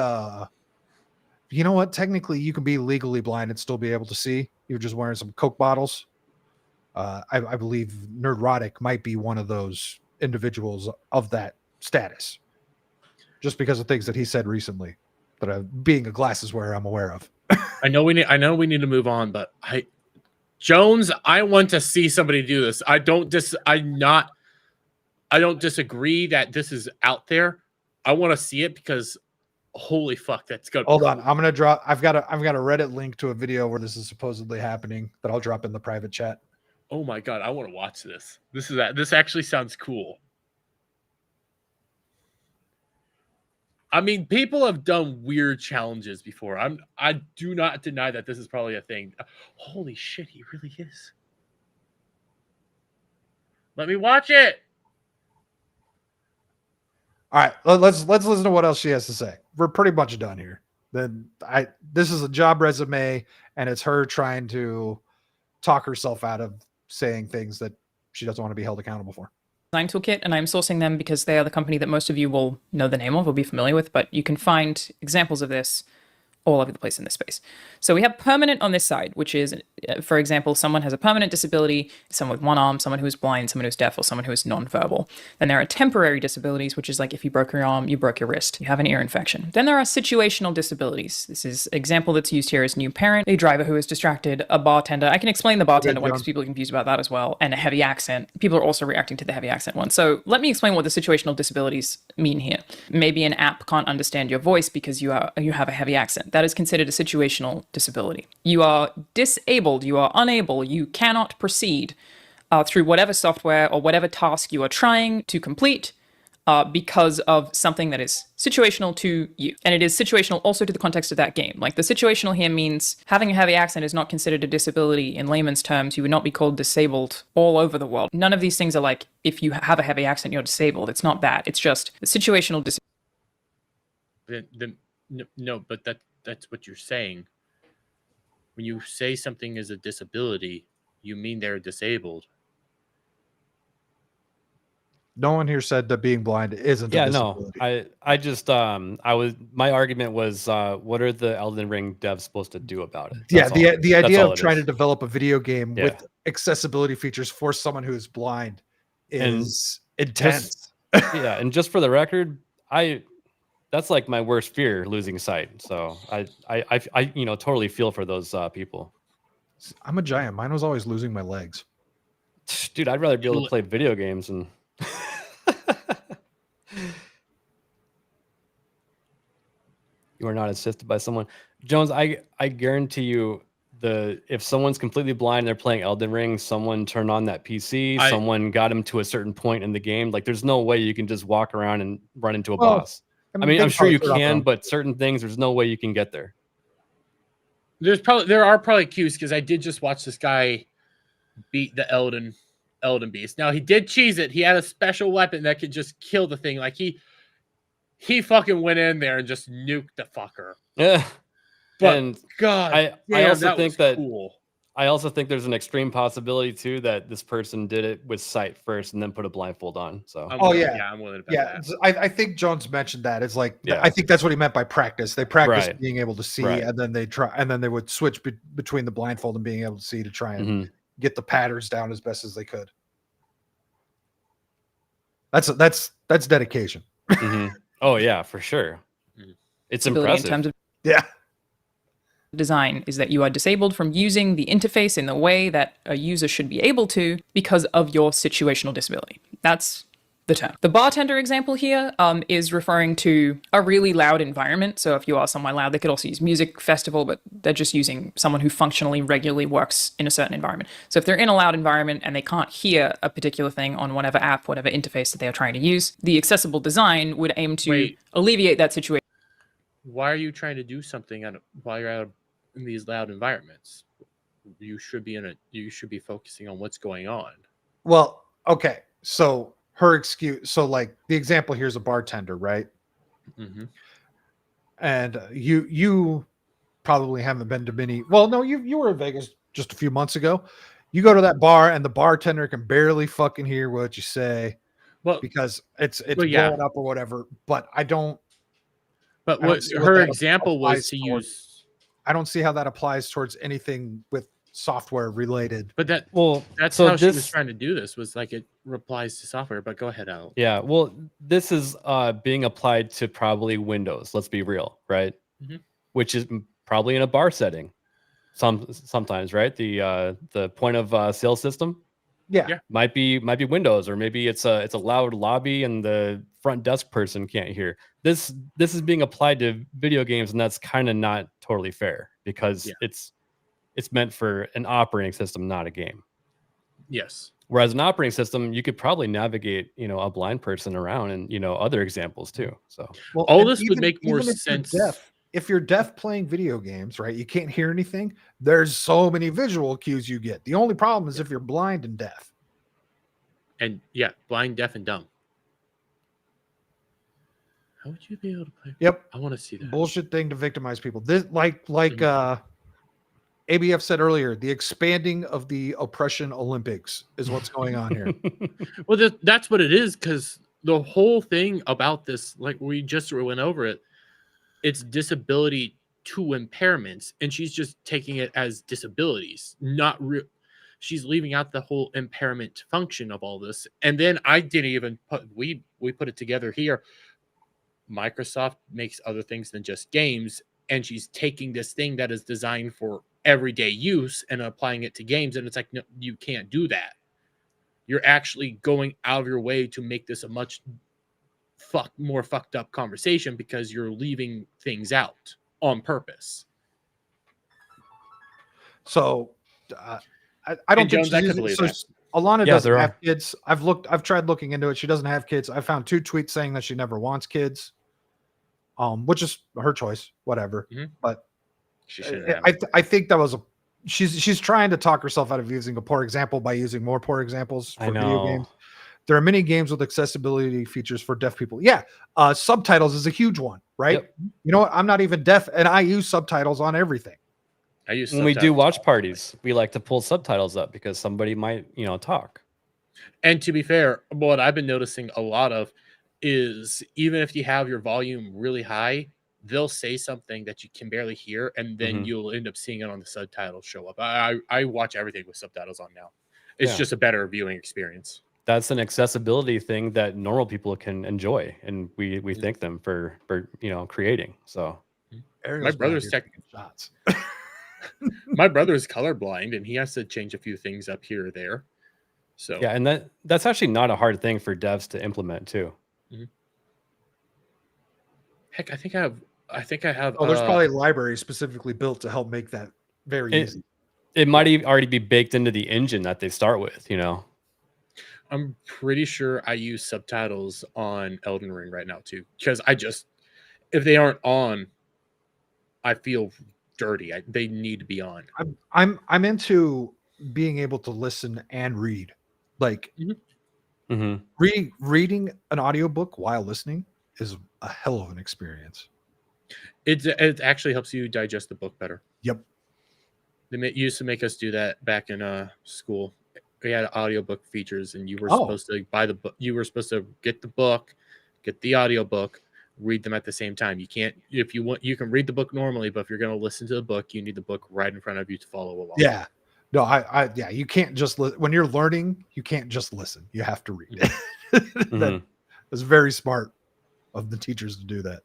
know what? Technically, you can be legally blind and still be able to see. You're just wearing some Coke bottles. I believe Nerdrotic might be one of those individuals of that status, just because of things that he said recently. That being a glasses wearer, I'm aware of. I know we need to move on, but Jones, I want to see somebody do this. I don't disagree that this is out there. I want to see it because holy fuck, that's good. Hold on, I'm gonna drop. I've got a Reddit link to a video where this is supposedly happening that I'll drop in the private chat. Oh my god, I want to watch this. This actually sounds cool. I mean, people have done weird challenges before. I do not deny that this is probably a thing. Holy shit, he really is. Let me watch it. All right, let's listen to what else she has to say. We're pretty much done here. This is a job resume, and it's her trying to talk herself out of saying things that she doesn't want to be held accountable for. Design Toolkit, and I'm sourcing them because they are the company that most of you will know the name of or be familiar with, but you can find examples of this all over the place in this space. So we have permanent on this side, which is, for example, someone has a permanent disability, someone with one arm, someone who is blind, someone who's deaf, or someone who is nonverbal. Then there are temporary disabilities, which is like if you broke your arm, you broke your wrist, you have an ear infection. Then there are situational disabilities. This is an example that's used here as new parent, a driver who is distracted, a bartender. I can explain the bartender one because people are confused about that as well, and a heavy accent. People are also reacting to the heavy accent one. So let me explain what the situational disabilities mean here. Maybe an app can't understand your voice because you have a heavy accent. That is considered a situational disability. You are disabled, you are unable, you cannot proceed through whatever software or whatever task you are trying to complete because of something that is situational to you. And it is situational also to the context of that game. Like the situational here means having a heavy accent is not considered a disability in layman's terms. You would not be called disabled all over the world. None of these things are like, if you have a heavy accent, you're disabled. It's not that. It's just a situational disability. No, but that's what you're saying. When you say something is a disability, you mean they're disabled. No one here said that being blind isn't a Yeah, no. disability. My argument was what are the Elden Ring devs supposed to do about it? Yeah, That's all. the That's idea all of it trying to is. develop a video game Yeah. with accessibility features for someone who is blind And is intense. Yeah, and just for the record, that's like my worst fear, losing sight. So I totally feel for those people. I'm a giant. Mine was always losing my legs. Dude, I'd rather be able to play video games and you are not assisted by someone. Jones, I guarantee you if someone's completely blind and they're playing Elden Ring, someone turned on that PC, someone got him to a certain point in the game. Like there's no way you can just walk around and run into a boss. I mean, I'm sure you can, but certain things, there's no way you can get there. There are probably cues because I did just watch this guy beat the Elden Beast. Now he did cheese it. He had a special weapon that could just kill the thing. Like he fucking went in there and just nuked the fucker. Yeah. But and God, I also think that cool. I also think there's an extreme possibility too that this person did it with sight first and then put a blindfold on. So I'm willing to bet that. I think Jones mentioned that. It's like I think that's what he meant by practice. They practice being able to see, and then they would switch between the blindfold and being able to see to try and get the patterns down as best as they could. That's dedication. Oh yeah, for sure. It's impressive. In terms of yeah. Design is that you are disabled from using the interface in the way that a user should be able to because of your situational disability. That's the term. The bartender example here is referring to a really loud environment. So if you are somewhere loud, they could also use music festival, but they're just using someone who functionally regularly works in a certain environment. So if they're in a loud environment and they can't hear a particular thing on whatever app, whatever interface that they are trying to use, the accessible design would aim to alleviate that situation. Why are you trying to do something while you're out in these loud environments? You should be focusing on what's going on. Well, okay. So her excuse. So like the example here is a bartender, right? Mm-hmm. And you probably haven't been to many. Well, no, you were in Vegas just a few months ago. You go to that bar and the bartender can barely fucking hear what you say, because it's blowing up or whatever. But I don't. But what her example was to use. I don't see how that applies towards anything with software related. But that's how she was trying to do this, was like it applies to software. But go ahead, Al. Yeah, well, this is being applied to probably Windows. Let's be real, right? Mm-hmm. Which is probably in a bar setting. Sometimes, right? The point of sale system. Yeah, might be Windows, or maybe it's a loud lobby and the front desk person can't hear. This is being applied to video games, and that's kind of not totally fair because it's meant for an operating system, not a game. Yes. Whereas an operating system, you could probably navigate, a blind person around, and other examples too. So all this would make more sense. If you're deaf playing video games, right? You can't hear anything. There's so many visual cues you get. The only problem is if you're blind and deaf. And blind, deaf, and dumb. How would you be able to play? Yep. I want to see that. Bullshit thing to victimize people. This ABF said earlier, the expanding of the oppression Olympics is what's going on here. Well, that's what it is, because the whole thing about this, like we just went over it, it's disability to impairments, and she's just taking it as disabilities, not real. She's leaving out the whole impairment function of all this. And then I didn't even we put it together here. Microsoft makes other things than just games, and she's taking this thing that is designed for everyday use and applying it to games, and it's like, no, you can't do that. You're actually going out of your way to make this a much more fucked up conversation because you're leaving things out on purpose. So I don't think Alanah doesn't have kids. I've tried looking into it. She doesn't have kids. I found 2 tweets saying that she never wants kids, which is her choice, whatever. Mm-hmm. But I think that was she's trying to talk herself out of using a poor example by using more poor examples for video games. There are many games with accessibility features for deaf people. Yeah, subtitles is a huge one, right? Yep. You know what? I'm not even deaf, and I use subtitles on everything. When we do watch parties, we like to pull subtitles up because somebody might, talk. And to be fair, what I've been noticing a lot of is even if you have your volume really high, they'll say something that you can barely hear, and then Mhm. you'll end up seeing it on the subtitles show up. I watch everything with subtitles on now. It's Yeah. just a better viewing experience. That's an accessibility thing that normal people can enjoy, and we Mhm. thank them for creating. So Ariel's back brother's here tech- taking shots. My brother's colorblind, and he has to change a few things up here or there. So yeah, and that's actually not a hard thing for devs to implement too. heck, I think I have. Oh, there's probably a library specifically built to help make that very It, easy. it might already be baked into the engine that they start with. I'm pretty sure I use subtitles on Elden Ring right now too, because if they aren't on, I feel dirty. They need to be on. I'm into being able to listen and read. Like hmm reading an audiobook while listening is a hell of an experience. It actually helps you digest the book better. Yep. They used to make us do that back in school. We had audiobook features, and you were Oh. supposed to buy the book. You were supposed to get the book, get the audiobook, read them at the same time. You can't, if you want, you can read the book normally, but if you're going to listen to the book, you need the book right in front of you to follow along. Yeah. No, yeah, you can't just when you're learning, you can't just listen. You have to read it. Mhm. That's very smart of the teachers to do that.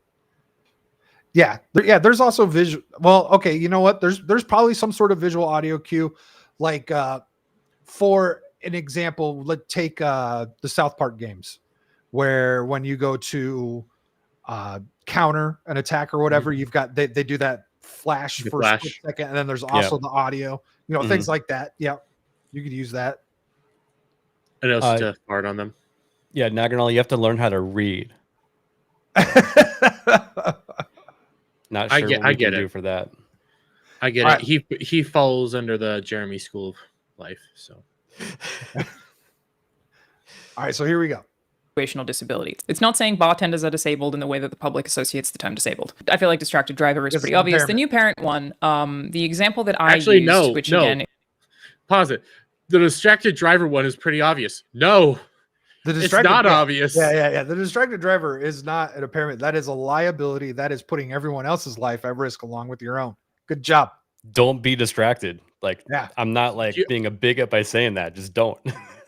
Yeah. There's also visual. Well, okay. You know what? There's probably some sort of visual audio cue, like for an example, let's take the South Park games, where when you go to counter an attack or whatever, you've got they do that flash The for a flash. split second, and then there's also the audio, things like that. Yeah, you could use that. And it was just hard on them. Yeah, not gonna lie, you have to learn how to read. Not sure what we can do for that. I get All it. He falls under the Jeremy School of Life. So all right, so here we go. Situational disabilities. It's not saying bartenders are disabled in the way that the public associates the term disabled. I feel like distracted driver is It's pretty obvious. The impairment. new parent one, the example that I Actually, used, which again, pause it. The distracted driver one is pretty obvious. No, it's not obvious. Yeah. The distracted driver is not an impairment. That is a liability. That is putting everyone else's life at risk along with your own. Good job. Don't be distracted. Like, Yeah. I'm not like being a bigot by saying that. Just don't.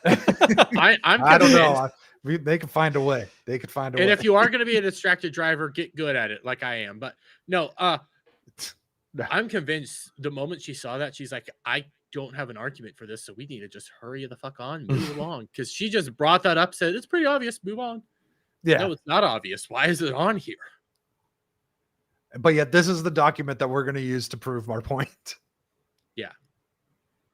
I don't know. They could find a way. They could find a way. And if you are going to be a distracted driver, get good at it, like I am. But no, I'm convinced the moment she saw that, she's like, I don't have an argument for this, so we need to just hurry the fuck on, move along. Because she just brought that up, said it's pretty obvious, move on. Yeah. No, it's not obvious. Why is it on here? But yet, this is the document that we're going to use to prove our point. Yeah.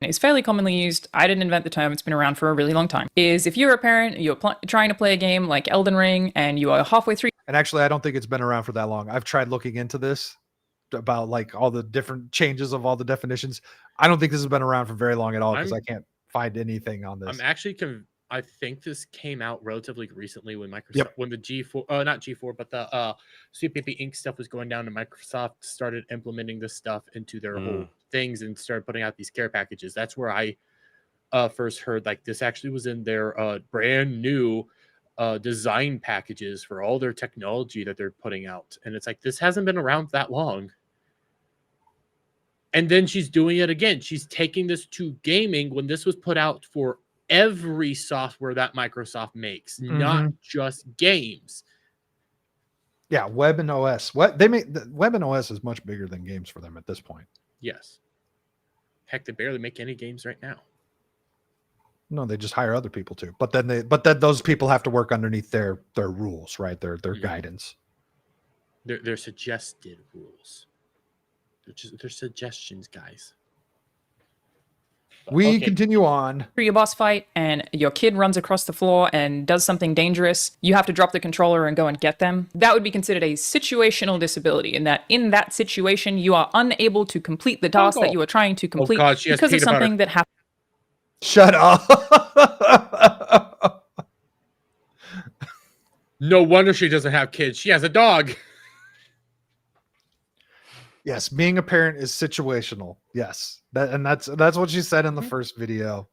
is fairly commonly used. I didn't invent the term. It's been around for a really long time. Is if you're a parent, you're trying to play a game like Elden Ring, and you are halfway through. And actually, I don't think it's been around for that long. I've tried looking into this about like all the different changes of all the definitions. I don't think this has been around for very long at all because I can't find anything on this. I'm actually I think this came out relatively recently when Microsoft, when the G4, not G4, but the CPP Inc. stuff was going down, and Microsoft started implementing this stuff into their whole things and started putting out these care packages. That's where I first heard like this actually was in their brand new design packages for all their technology that they're putting out. And it's like, this hasn't been around that long. And then she's doing it again. She's taking this to gaming when this was put out for every software that Microsoft makes, not just games. Yeah, web and OS. What they make, the web and OS is much bigger than games for them at this point. Yes. Heck, they barely make any games right now. No, they just hire other people too. But then those people have to work underneath their rules, right? Their guidance. They're suggested rules. They're suggestions, guys. We continue on. For your boss fight and your kid runs across the floor and does something dangerous, you have to drop the controller and go and get them. That would be considered a situational disability, in that situation you are unable to complete the task that you are trying to complete because of something that happened. Shut up. No wonder she doesn't have kids. She has a dog. Yes, being a parent is situational. Yes. That's what she said in the first video.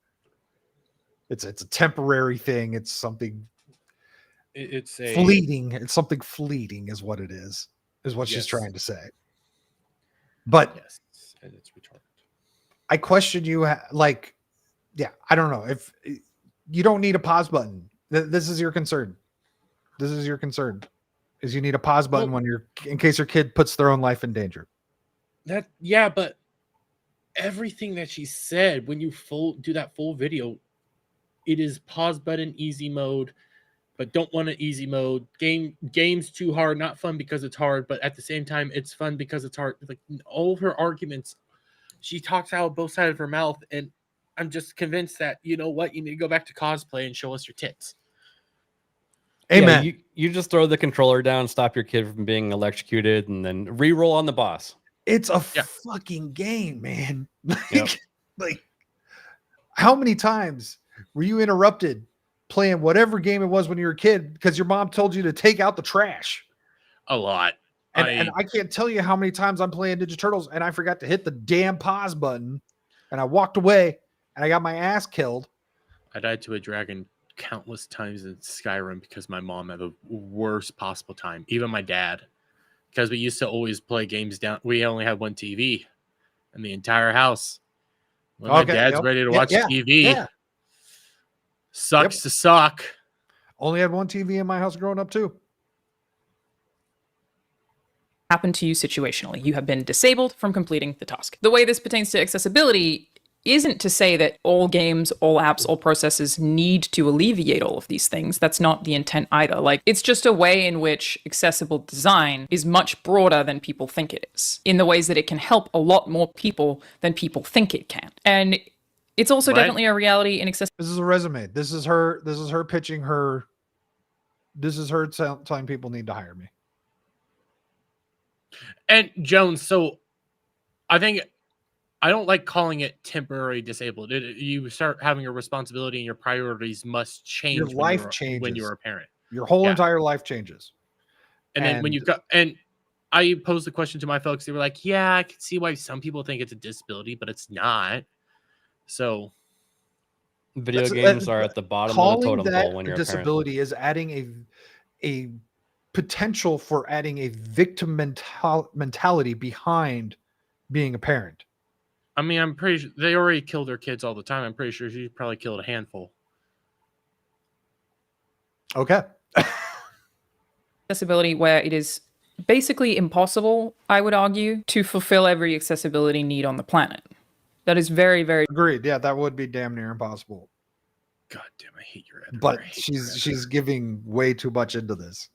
It's a temporary thing. It's something It's a fleeting. It's something fleeting, is what it is what she's Yes. trying to say. But yes, and it's retarded. I question you, like, yeah, I don't know if you don't need a pause button. This is your concern. This is your concern, is you need a pause button Well- when you're, in case your kid puts their own life in danger. But everything that she said, when you do that full video, it is pause button, easy mode, but don't want an easy mode. Game's too hard, not fun because it's hard, but at the same time, it's fun because it's hard. Like all of her arguments, she talks out both sides of her mouth, and I'm just convinced that you know what, you need to go back to cosplay and show us your tits. Amen. Yeah, you just throw the controller down, stop your kid from being electrocuted, and then re-roll on the boss. It's a Yeah. fucking game, man. Like, Yep. like, how many times were you interrupted playing whatever game it was when you were a kid because your mom told you to take out the trash? A lot. And I can't tell you how many times I'm playing Ninja Turtles and I forgot to hit the damn pause button and I walked away and I got my ass killed. I died to a dragon countless times in Skyrim because my mom had the worst possible time. Even my dad, because we used to always play games down. We only had one TV in the entire house. When my dad's yep. ready to Yeah, watch yeah, TV, yeah. sucks to suck. Only had one TV in my house growing up too. Happen to you situationally. You have been disabled from completing the task. The way this pertains to accessibility isn't to say that all games, all apps, all processes need to alleviate all of these things. That's not the intent either. Like, it's just a way in which accessible design is much broader than people think it is, in the ways that it can help a lot more people than people think it can. And it's also Right. definitely a reality in accessibility. This is a resume. This is her pitching her. This is her telling people need to hire me. And Jones, so I think I don't like calling it temporary disabled. You start having a responsibility and your priorities must change Your life when changes. you're a parent. Your whole Yeah. entire life changes. And then when you got, and I posed the question to my folks, they were like, yeah, I can see why some people think it's a disability, but it's not. So Video That's- games are at the bottom of the calling totem that pole when a you're a parent. disability is adding a potential for adding a victim mentality behind being a parent. I mean, I'm pretty sure they already kill their kids all the time. I'm pretty sure she probably killed a handful. Okay. Accessibility where it is basically impossible, I would argue, to fulfill every accessibility need on the planet. That is very, very, Agreed. Yeah, that would be damn near impossible. God damn, I hate your editor. But I hate your editor. she's giving way too much into this.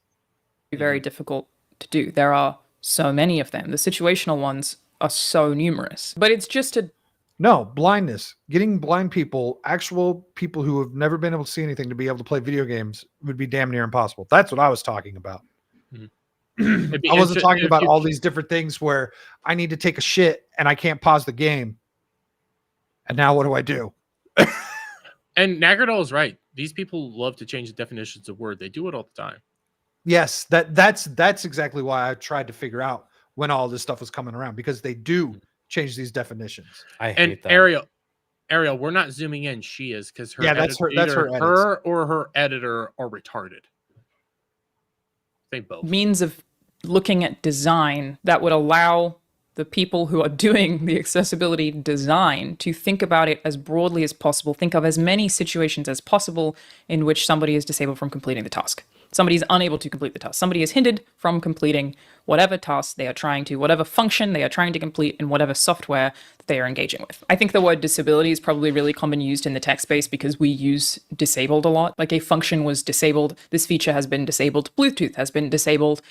very difficult to do. There are so many of them. The situational ones are so numerous. But it's just a No, blindness. Getting blind people, actual people who have never been able to see anything, to be able to play video games would be damn near impossible. That's what I was talking about. It'd be I wasn't talking if about you- all these different things where I need to take a shit and I can't pause the game. And now what do I do? And Nagardal is right. These people love to change the definitions of word. They do it all the time. Yes, that's exactly why I tried to figure out when all this stuff was coming around, because they do change these definitions. I hate And that. Ariel, we're not zooming in. She is, because her Yeah, that's her- that's either her edits. her or her editor are retarded. They both. means of looking at design that would allow the people who are doing the accessibility design to think about it as broadly as possible, think of as many situations as possible in which somebody is disabled from completing the task. Somebody is unable to complete the task. Somebody is hindered from completing whatever task they are trying to, whatever function they are trying to complete in whatever software that they are engaging with. I think the word disability is probably really common used in the tech space because we use disabled a lot. Like a function was disabled, this feature has been disabled, Bluetooth has been disabled.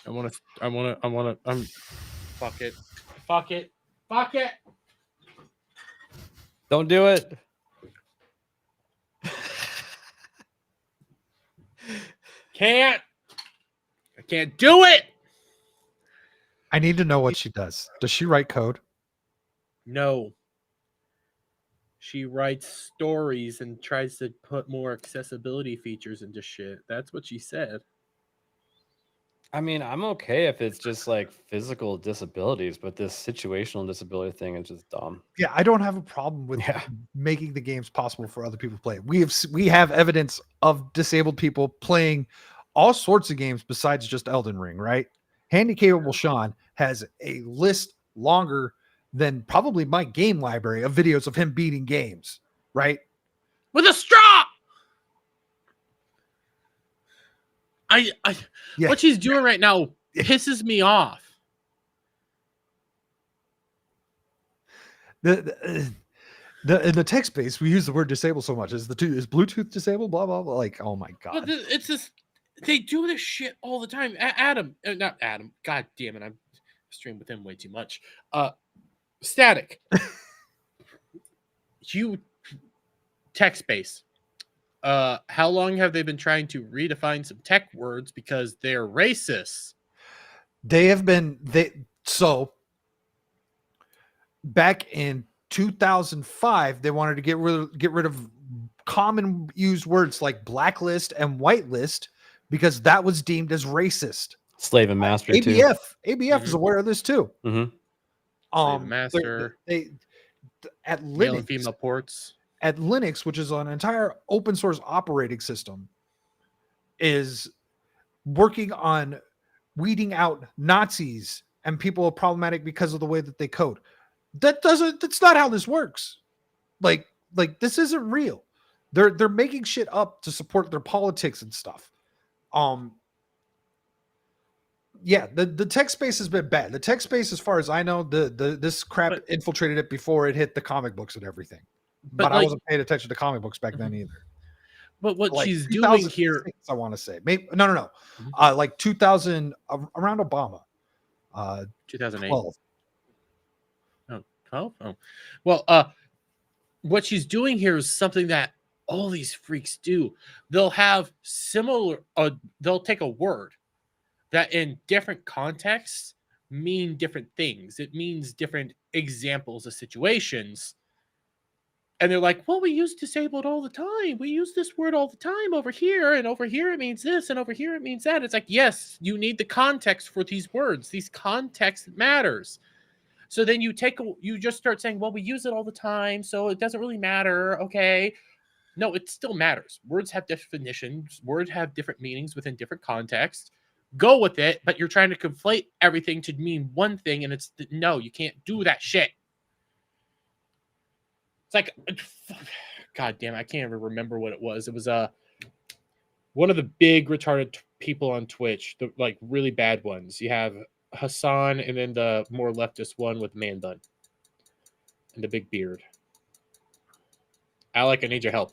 Fuck it. Fuck it. Fuck it. Don't do it. I can't do it. I need to know what she does. Does she write code? No. She writes stories and tries to put more accessibility features into shit. That's what she said. I mean, I'm okay if it's just like physical disabilities, but this situational disability thing is just dumb. Yeah, I don't have a problem with Yeah. making the games possible for other people to play. We have evidence of disabled people playing all sorts of games besides just Elden Ring, right? Handy Capable Sean has a list longer than probably my game library of videos of him beating games, right? With a straw. Yeah. What she's doing right now Yeah. pisses me off. In the text space, we use the word disabled so much. Is Bluetooth disabled? Blah blah blah. Like, oh my But god. it's just they do this shit all the time. Not Adam. God damn it, I'm streaming with him way too much. Static. You text space. How long have they been trying to redefine some tech words because they're racist? So back in 2005, they wanted to get rid of common used words like blacklist and whitelist because that was deemed as racist. Slave and master too. ABF is aware of this too. Mm-hmm. Master. They at Male and Linux, female ports. at Linux, which is an entire open source operating system, is working on weeding out Nazis and people are problematic because of the way that they code. That's not how this works. Like this isn't real. They're making shit up to support their politics and stuff. Yeah, the tech space has been bad. The tech space, as far as I know, this crap infiltrated it before it hit the comic books and everything. But I wasn't paying attention to comic books back then either. But what Like she's doing here, I want to say, maybe no. Like 2000, around Obama, 2008. 12. Oh, 12? Oh. Well, what she's doing here is something that all these freaks do. They'll have similar, they'll take a word that in different contexts mean different things. It means different examples of situations. And they're like, well, we use disabled all the time. We use this word all the time over here. And over here it means this. And over here it means that. It's like, yes, you need the context for these words. These context matters. So then you just start saying, well, we use it all the time, so it doesn't really matter. Okay. No, it still matters. Words have definitions. Words have different meanings within different contexts. Go with it, but you're trying to conflate everything to mean one thing, and no, you can't do that shit. It's like, God damn, I can't even remember what it was. It was one of the big retarded people on Twitch, the like really bad ones. You have Hassan, and then the more leftist one with man bun and the big beard. Alec, I need your help.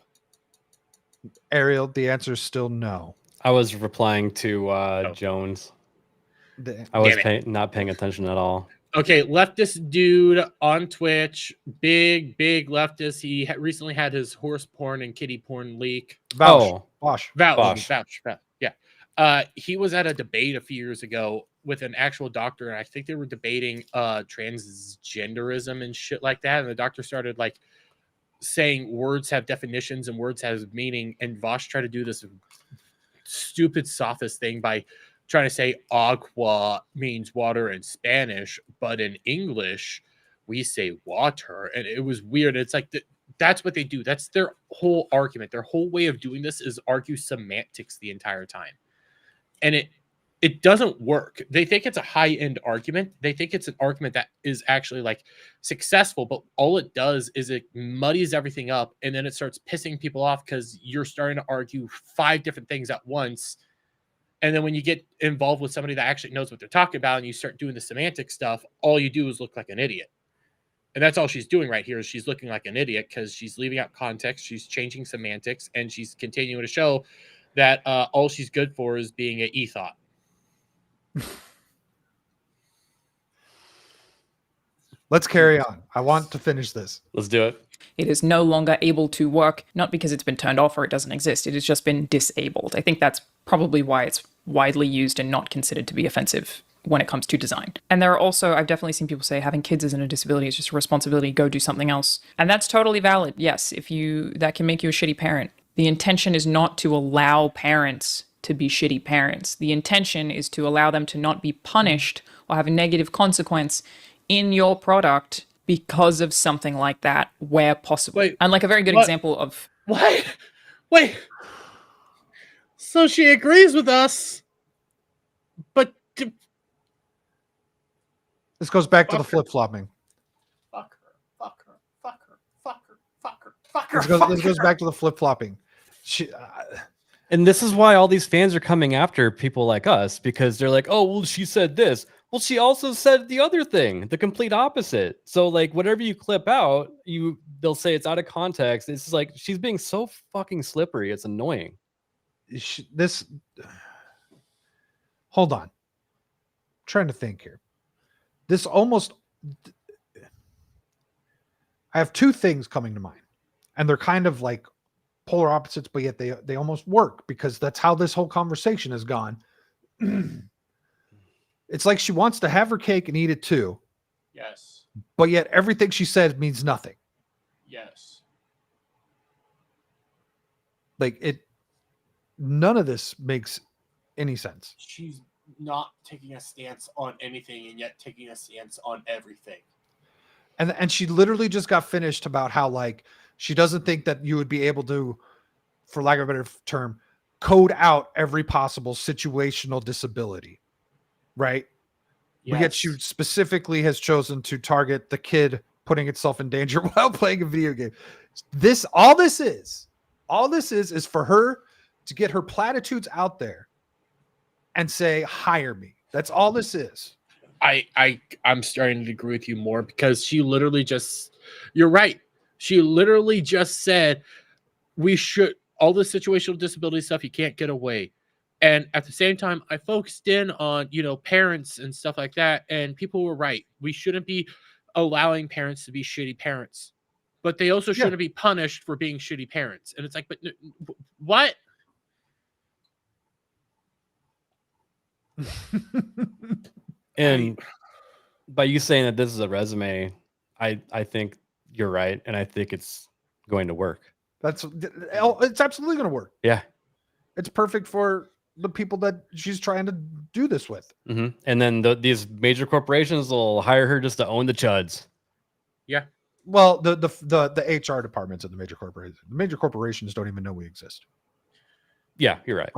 Ariel, the answer is still no. I was replying to Jones. I was not paying attention at all. Okay, leftist dude on Twitch, big leftist. He recently had his horse porn and kitty porn leak. Vouch. Yeah. He was at a debate a few years ago with an actual doctor, and I think they were debating transgenderism and shit like that. And the doctor started like saying words have definitions and words have meaning, and Vosh tried to do this stupid sophist thing by trying to say agua means water in Spanish, but in English we say water, and it was weird. It's like that's what they do. That's their whole argument. Their whole way of doing this is argue semantics the entire time, and it doesn't work. They think it's a high-end argument. They think it's an argument that is actually like successful, but all it does is it muddies everything up, and then it starts pissing people off because you're starting to argue 5 different things at once. And then when you get involved with somebody that actually knows what they're talking about and you start doing the semantic stuff, all you do is look like an idiot. And that's all she's doing right here is she's looking like an idiot because she's leaving out context, she's changing semantics, and she's continuing to show that all she's good for is being an e-thought. Let's carry on. I want to finish this. Let's do it. It is no longer able to work, not because it's been turned off or it doesn't exist. It has just been disabled. I think that's probably why it's widely used and not considered to be offensive when it comes to design. And there are also, I've definitely seen people say having kids isn't a disability, it's just a responsibility, go do something else. And that's totally valid. Yes, that can make you a shitty parent. The intention is not to allow parents to be shitty parents. The intention is to allow them to not be punished or have a negative consequence in your product because of something like that where possible. Wait, and like a very good what? example of What? Wait. So she agrees with us, but This goes back to the Fuck her. flip-flopping. Fuck her. Fuck her. Fuck her. Fuck her. Fuck her. Fuck her. This goes back to the flip-flopping. And this is why all these fans are coming after people like us, because they're like, oh, well, she said this. Well, she also said the other thing, the complete opposite. So like whatever you clip out, they'll say it's out of context. It's just like she's being so fucking slippery. It's annoying. Hold on. I'm trying to think here. I have two things coming to mind, and they're kind of like polar opposites, but yet they almost work because that's how this whole conversation has gone. It's like she wants to have her cake and eat it too, Yes. but yet everything she says means nothing. Yes. None of this makes any sense. She's not taking a stance on anything and yet taking a stance on everything. And she literally just got finished about how like she doesn't think that you would be able to, for lack of a better term, code out every possible situational disability, right? But yet she specifically has chosen to target the kid putting itself in danger while playing a video game. All this is for her to get her platitudes out there and say, hire me. That's all this is. I'm starting to agree with you more because she literally just, you're right. She literally just said we should, all the situational disability stuff, you can't get away. And at the same time, I focused in on, parents and stuff like that. And people were right. We shouldn't be allowing parents to be shitty parents, but they also shouldn't be punished for being shitty parents. And it's like, but what? And by you saying that this is a resume, I think you're right, and I think it's going to work. It's absolutely going to work. Yeah, it's perfect for the people that she's trying to do this with. Mm-hmm. And then these major corporations will hire her just to own the chuds. Yeah. Well, the HR departments of the major corporations. The major corporations don't even know we exist. Yeah, you're right.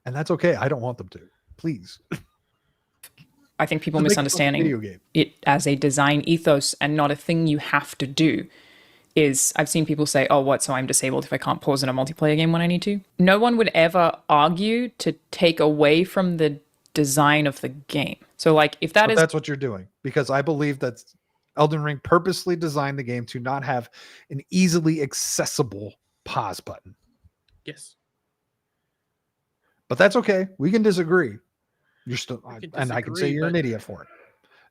And that's okay. I don't want them to. Please. I think people misunderstanding it as a design ethos and not a thing you have to do. Is I've seen people say, oh, what? So I'm disabled if I can't pause in a multiplayer game when I need to. No one would ever argue to take away from the design of the game. So like if that's what you're doing, because I believe that Elden Ring purposely designed the game to not have an easily accessible pause button. Yes. But that's okay. We can disagree. You're still, and I can say you're an idiot for it.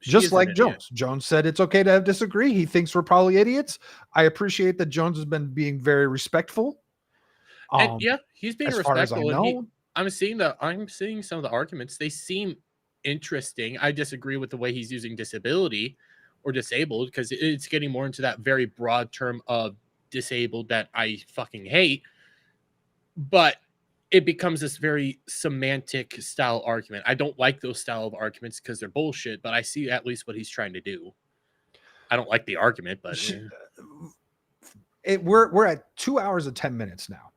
Just like Jones. Jones said it's okay to disagree. He thinks we're probably idiots. I appreciate that Jones has been being very respectful. And yeah, he's being as far as I respectful. know. I'm seeing some of the arguments. They seem interesting. I disagree with the way he's using disability or disabled because it's getting more into that very broad term of disabled that I fucking hate. But it becomes this very semantic style argument. I don't like those style of arguments because they're bullshit, but I see at least what he's trying to do. I don't like the argument, but we're at 2 hours and 10 minutes now.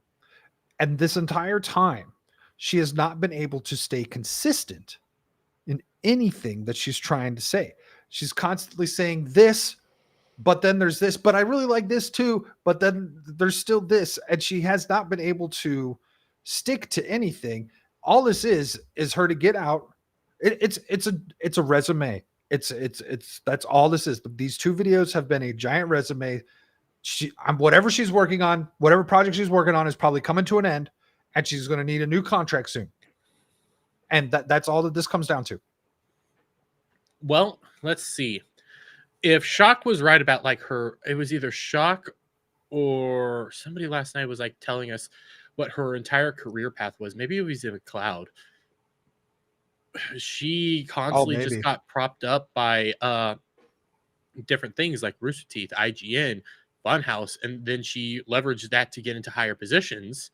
And this entire time, she has not been able to stay consistent in anything that she's trying to say. She's constantly saying this, but then there's this, but I really like this too, but then there's still this. And she has not been able to stick to anything. All this is her to get out. It's a resume. It's that's all this is. These two videos have been a giant resume. Whatever she's working on, whatever project she's working on is probably coming to an end, and she's going to need a new contract soon. And that's all that this comes down to. Well, let's see. If Shock was right about like it was either Shock or somebody last night was like telling us what her entire career path was. Maybe it was in a cloud. She constantly just got propped up by different things like Rooster Teeth, IGN, Funhouse, and then she leveraged that to get into higher positions.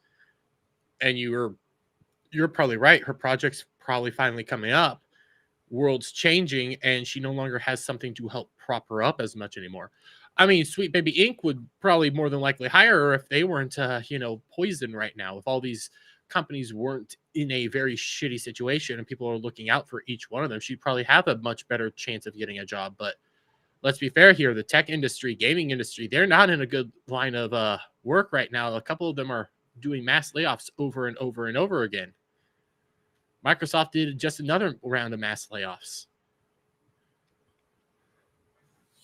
and you're probably right. Her project's probably finally coming up. World's changing, and she no longer has something to help prop her up as much anymore. I mean, Sweet Baby Inc. would probably more than likely hire her if they weren't, poisoned right now. If all these companies weren't in a very shitty situation and people are looking out for each one of them, she'd probably have a much better chance of getting a job. But let's be fair here. The tech industry, gaming industry, they're not in a good line of work right now. A couple of them are doing mass layoffs over and over and over again. Microsoft did just another round of mass layoffs.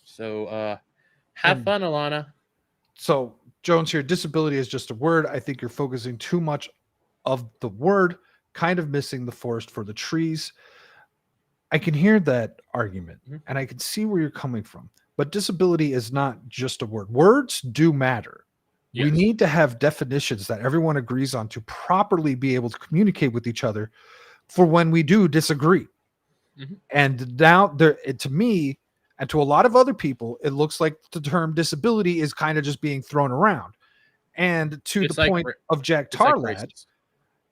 So have fun, Alanah. So Jones here, disability is just a word. I think you're focusing too much of the word, kind of missing the forest for the trees. I can hear that argument and I can see where you're coming from, but disability is not just a word. Words do matter. Yes. We need to have definitions that everyone agrees on to properly be able to communicate with each other for when we do disagree. And now to me and to a lot of other people, it looks like the term disability is kind of just being thrown around. And to It's the like point of Jack it's like Tarlad, racist.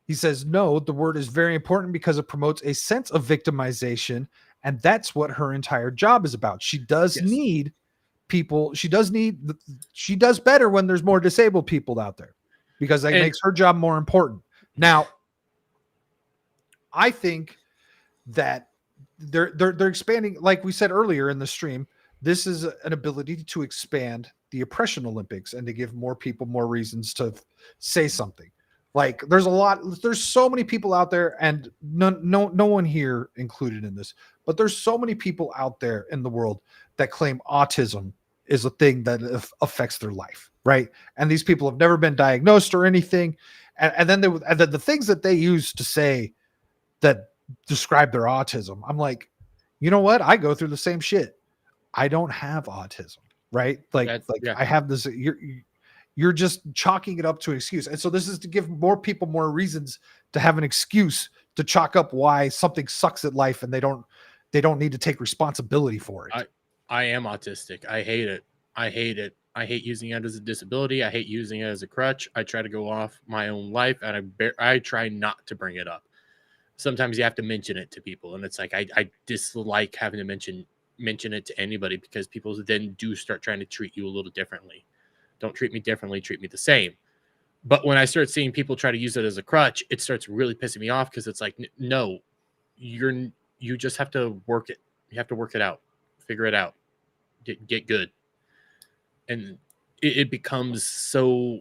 he says, no, the word is very important because it promotes a sense of victimization. And that's what her entire job is about. She does Yes. need people. She does better when there's more disabled people out there because that makes her job more important. Now, I think that they're expanding, like we said earlier in the stream, this is an ability to expand the oppression Olympics and to give more people more reasons to say something. Like there's so many people out there, and no one here included in this, but there's so many people out there in the world that claim autism is a thing that affects their life, right? And these people have never been diagnosed or anything, and then the things that they use to say that describe their autism, I'm like, you know what? I go through the same shit. I don't have autism, right? I have this. You're just chalking it up to an excuse. And so this is to give more people more reasons to have an excuse to chalk up why something sucks at life and they don't need to take responsibility for it. I am autistic. I hate it. I hate using it as a disability. I hate using it as a crutch. I try to go off my own life and I try not to bring it up. Sometimes you have to mention it to people. And it's like, I dislike having to mention it to anybody because people then do start trying to treat you a little differently. Don't treat me differently, treat me the same. But when I start seeing people try to use it as a crutch, it starts really pissing me off because it's like, no, you just have to work it. You have to work it out, figure it out, get good. And it becomes so,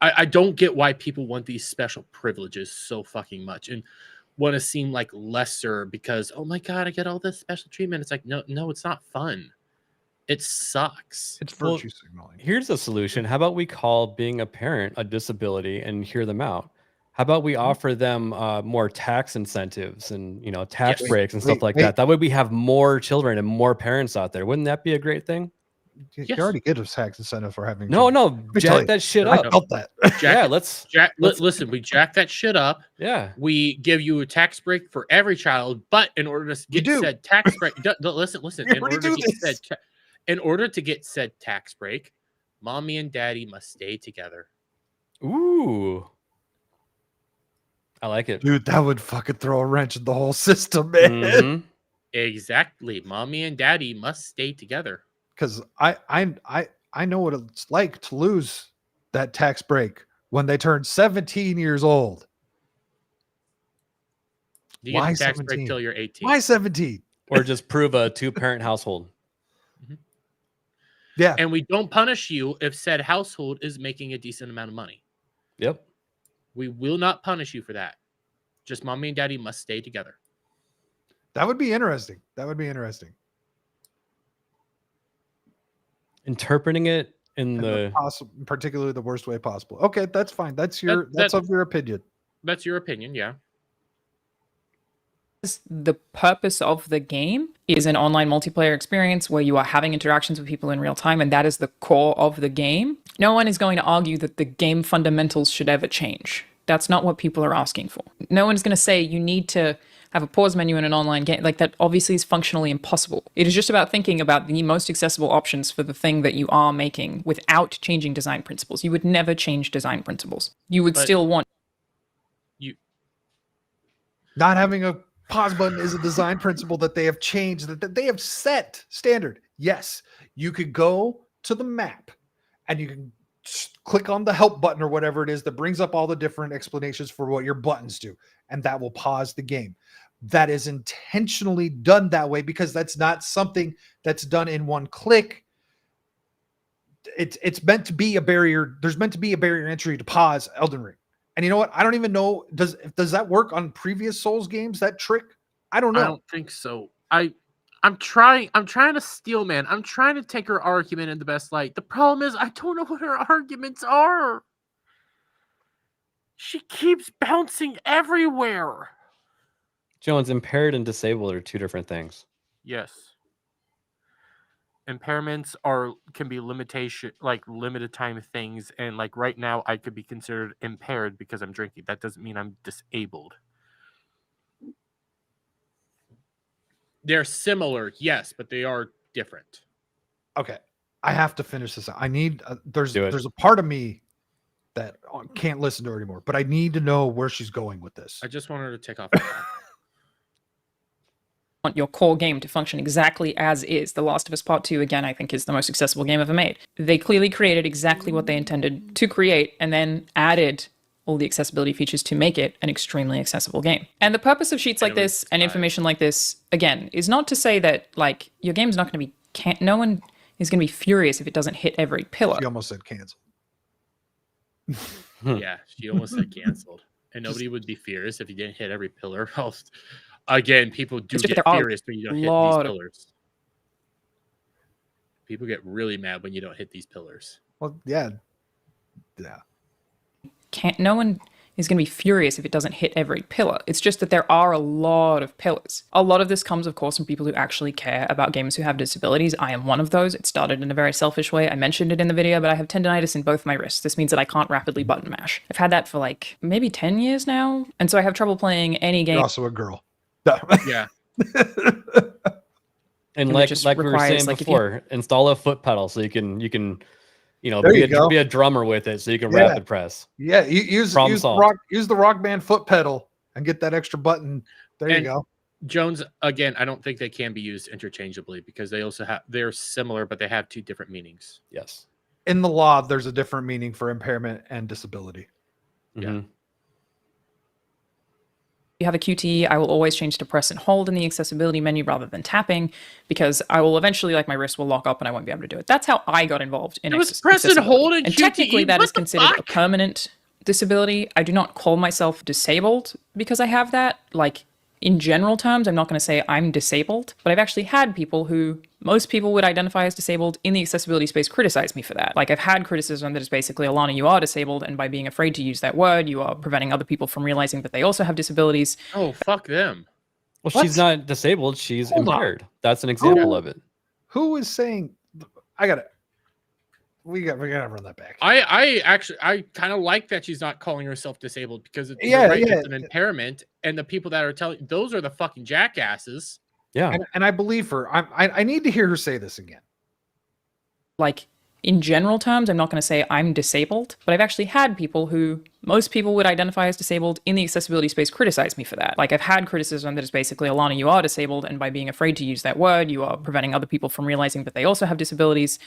I don't get why people want these special privileges so fucking much and want to seem like lesser because, oh my God, I get all this special treatment. It's like, no, it's not fun. It sucks. It's virtue signaling. Here's a solution. How about we call being a parent a disability and hear them out? How about we offer them more tax incentives and tax breaks and stuff like that? That way we have more children and more parents out there. Wouldn't that be a great thing? You already get a tax incentive for having No, jack that shit up. I felt that. Listen, we jack that shit up. Yeah. We give you a tax break for every child, but in order to get said tax break, listen. In order to get said tax break, mommy and daddy must stay together. Ooh. I like it. Dude, that would fucking throw a wrench in the whole system, man. Exactly. Mommy and daddy must stay together. Because I know what it's like to lose that tax break when they turn 17 years old. You get the tax break till you're 18. Why 17? Or just prove a 2-parent household. Yeah. And we don't punish you if said household is making a decent amount of money. Yep. We will not punish you for that. Just mommy and daddy must stay together. That would be interesting. Interpreting it in particularly the worst way possible. Okay, that's fine. That's your opinion. That's your opinion, yeah. The purpose of the game is an online multiplayer experience where you are having interactions with people in real time, and that is the core of the game. No one is going to argue that the game fundamentals should ever change. That's not what people are asking for. No one's going to say you need to have a pause menu in an online game. Like, that obviously is functionally impossible. It is just about thinking about the most accessible options for the thing that you are making without changing design principles. You would never change design principles. You would still want Not having a pause button is a design principle that they have changed, that they have set standard. Yes, you could go to the map and you can click on the help button or whatever it is that brings up all the different explanations for what your buttons do, and that will pause the game. That is intentionally done that way because that's not something that's done in one click. It's meant to be a barrier. There's meant to be a barrier entry to pause Elden Ring. And you know what? I don't even know. Does that work on previous Souls games? That trick? I don't know. I don't think so. I'm trying to steal, man. I'm trying to take her argument in the best light. The problem is I don't know what her arguments are. She keeps bouncing everywhere. Jones, impaired and disabled are two different things. Yes. Impairments can be limited time things, and like right now I could be considered impaired because I'm drinking. That doesn't mean I'm disabled. They're similar, yes, but they are different. Okay, I have to finish this out. I need there's Do it. a part of me that can't listen to her anymore, but I need to know where she's going with this. I just want her to take off. Want your core game to function exactly as is. The Last of Us Part 2, again, I think is the most accessible game ever made. They clearly created exactly what they intended to create and then added all the accessibility features to make it an extremely accessible game. And the purpose of sheets like this and information like this, again, is not to say that like your game's not going to be, no one is going to be furious if it doesn't hit every pillar. She almost said cancel. Yeah, she almost said canceled. And nobody would be furious if you didn't hit every pillar. Again, people do get furious when you don't hit these pillars. People get really mad when you don't hit these pillars. Well, yeah. No one is going to be furious if it doesn't hit every pillar. It's just that there are a lot of pillars. A lot of this comes, of course, from people who actually care about gamers who have disabilities. I am one of those. It started in a very selfish way. I mentioned it in the video, but I have tendonitis in both my wrists. This means that I can't rapidly button mash. I've had that for like maybe 10 years now, and so I have trouble playing any game. You're also a girl. Yeah. And like we were saying before, install a foot pedal so you can be a drummer with it so you can rapid press. Yeah, use the Rock Band foot pedal and get that extra button. You go. Jones, again, I don't think they can be used interchangeably because they're similar, but they have two different meanings. Yes. In the law, there's a different meaning for impairment and disability. Mm-hmm. Yeah. You have a QTE, I will always change to press and hold in the accessibility menu rather than tapping because I will eventually, like, my wrist will lock up and I won't be able to do it. That's how I got involved in press and hold in and QTE. Technically, that is considered fuck? a permanent disability. I do not call myself disabled because I have that. Like, in general terms, I'm not going to say I'm disabled, but I've actually had people who most people would identify as disabled in the accessibility space criticize me for that. Like, I've had criticism that is basically, Alanah, you are disabled, and by being afraid to use that word, you are preventing other people from realizing that they also have disabilities. Oh, fuck them. Well, she's not disabled. She's impaired. That's an example of it. Who is saying? We gotta run that back. I kind of like that she's not calling herself disabled because it's an impairment, and the people that are telling those are the fucking jackasses. Yeah, and I believe her. I need to hear her say this again. Like, in general terms, I'm not going to say I'm disabled, but I've actually had people who most people would identify as disabled in the accessibility space criticize me for that. Like, I've had criticism that is basically, Alanah, you are disabled, and by being afraid to use that word, you are preventing other people from realizing that they also have disabilities.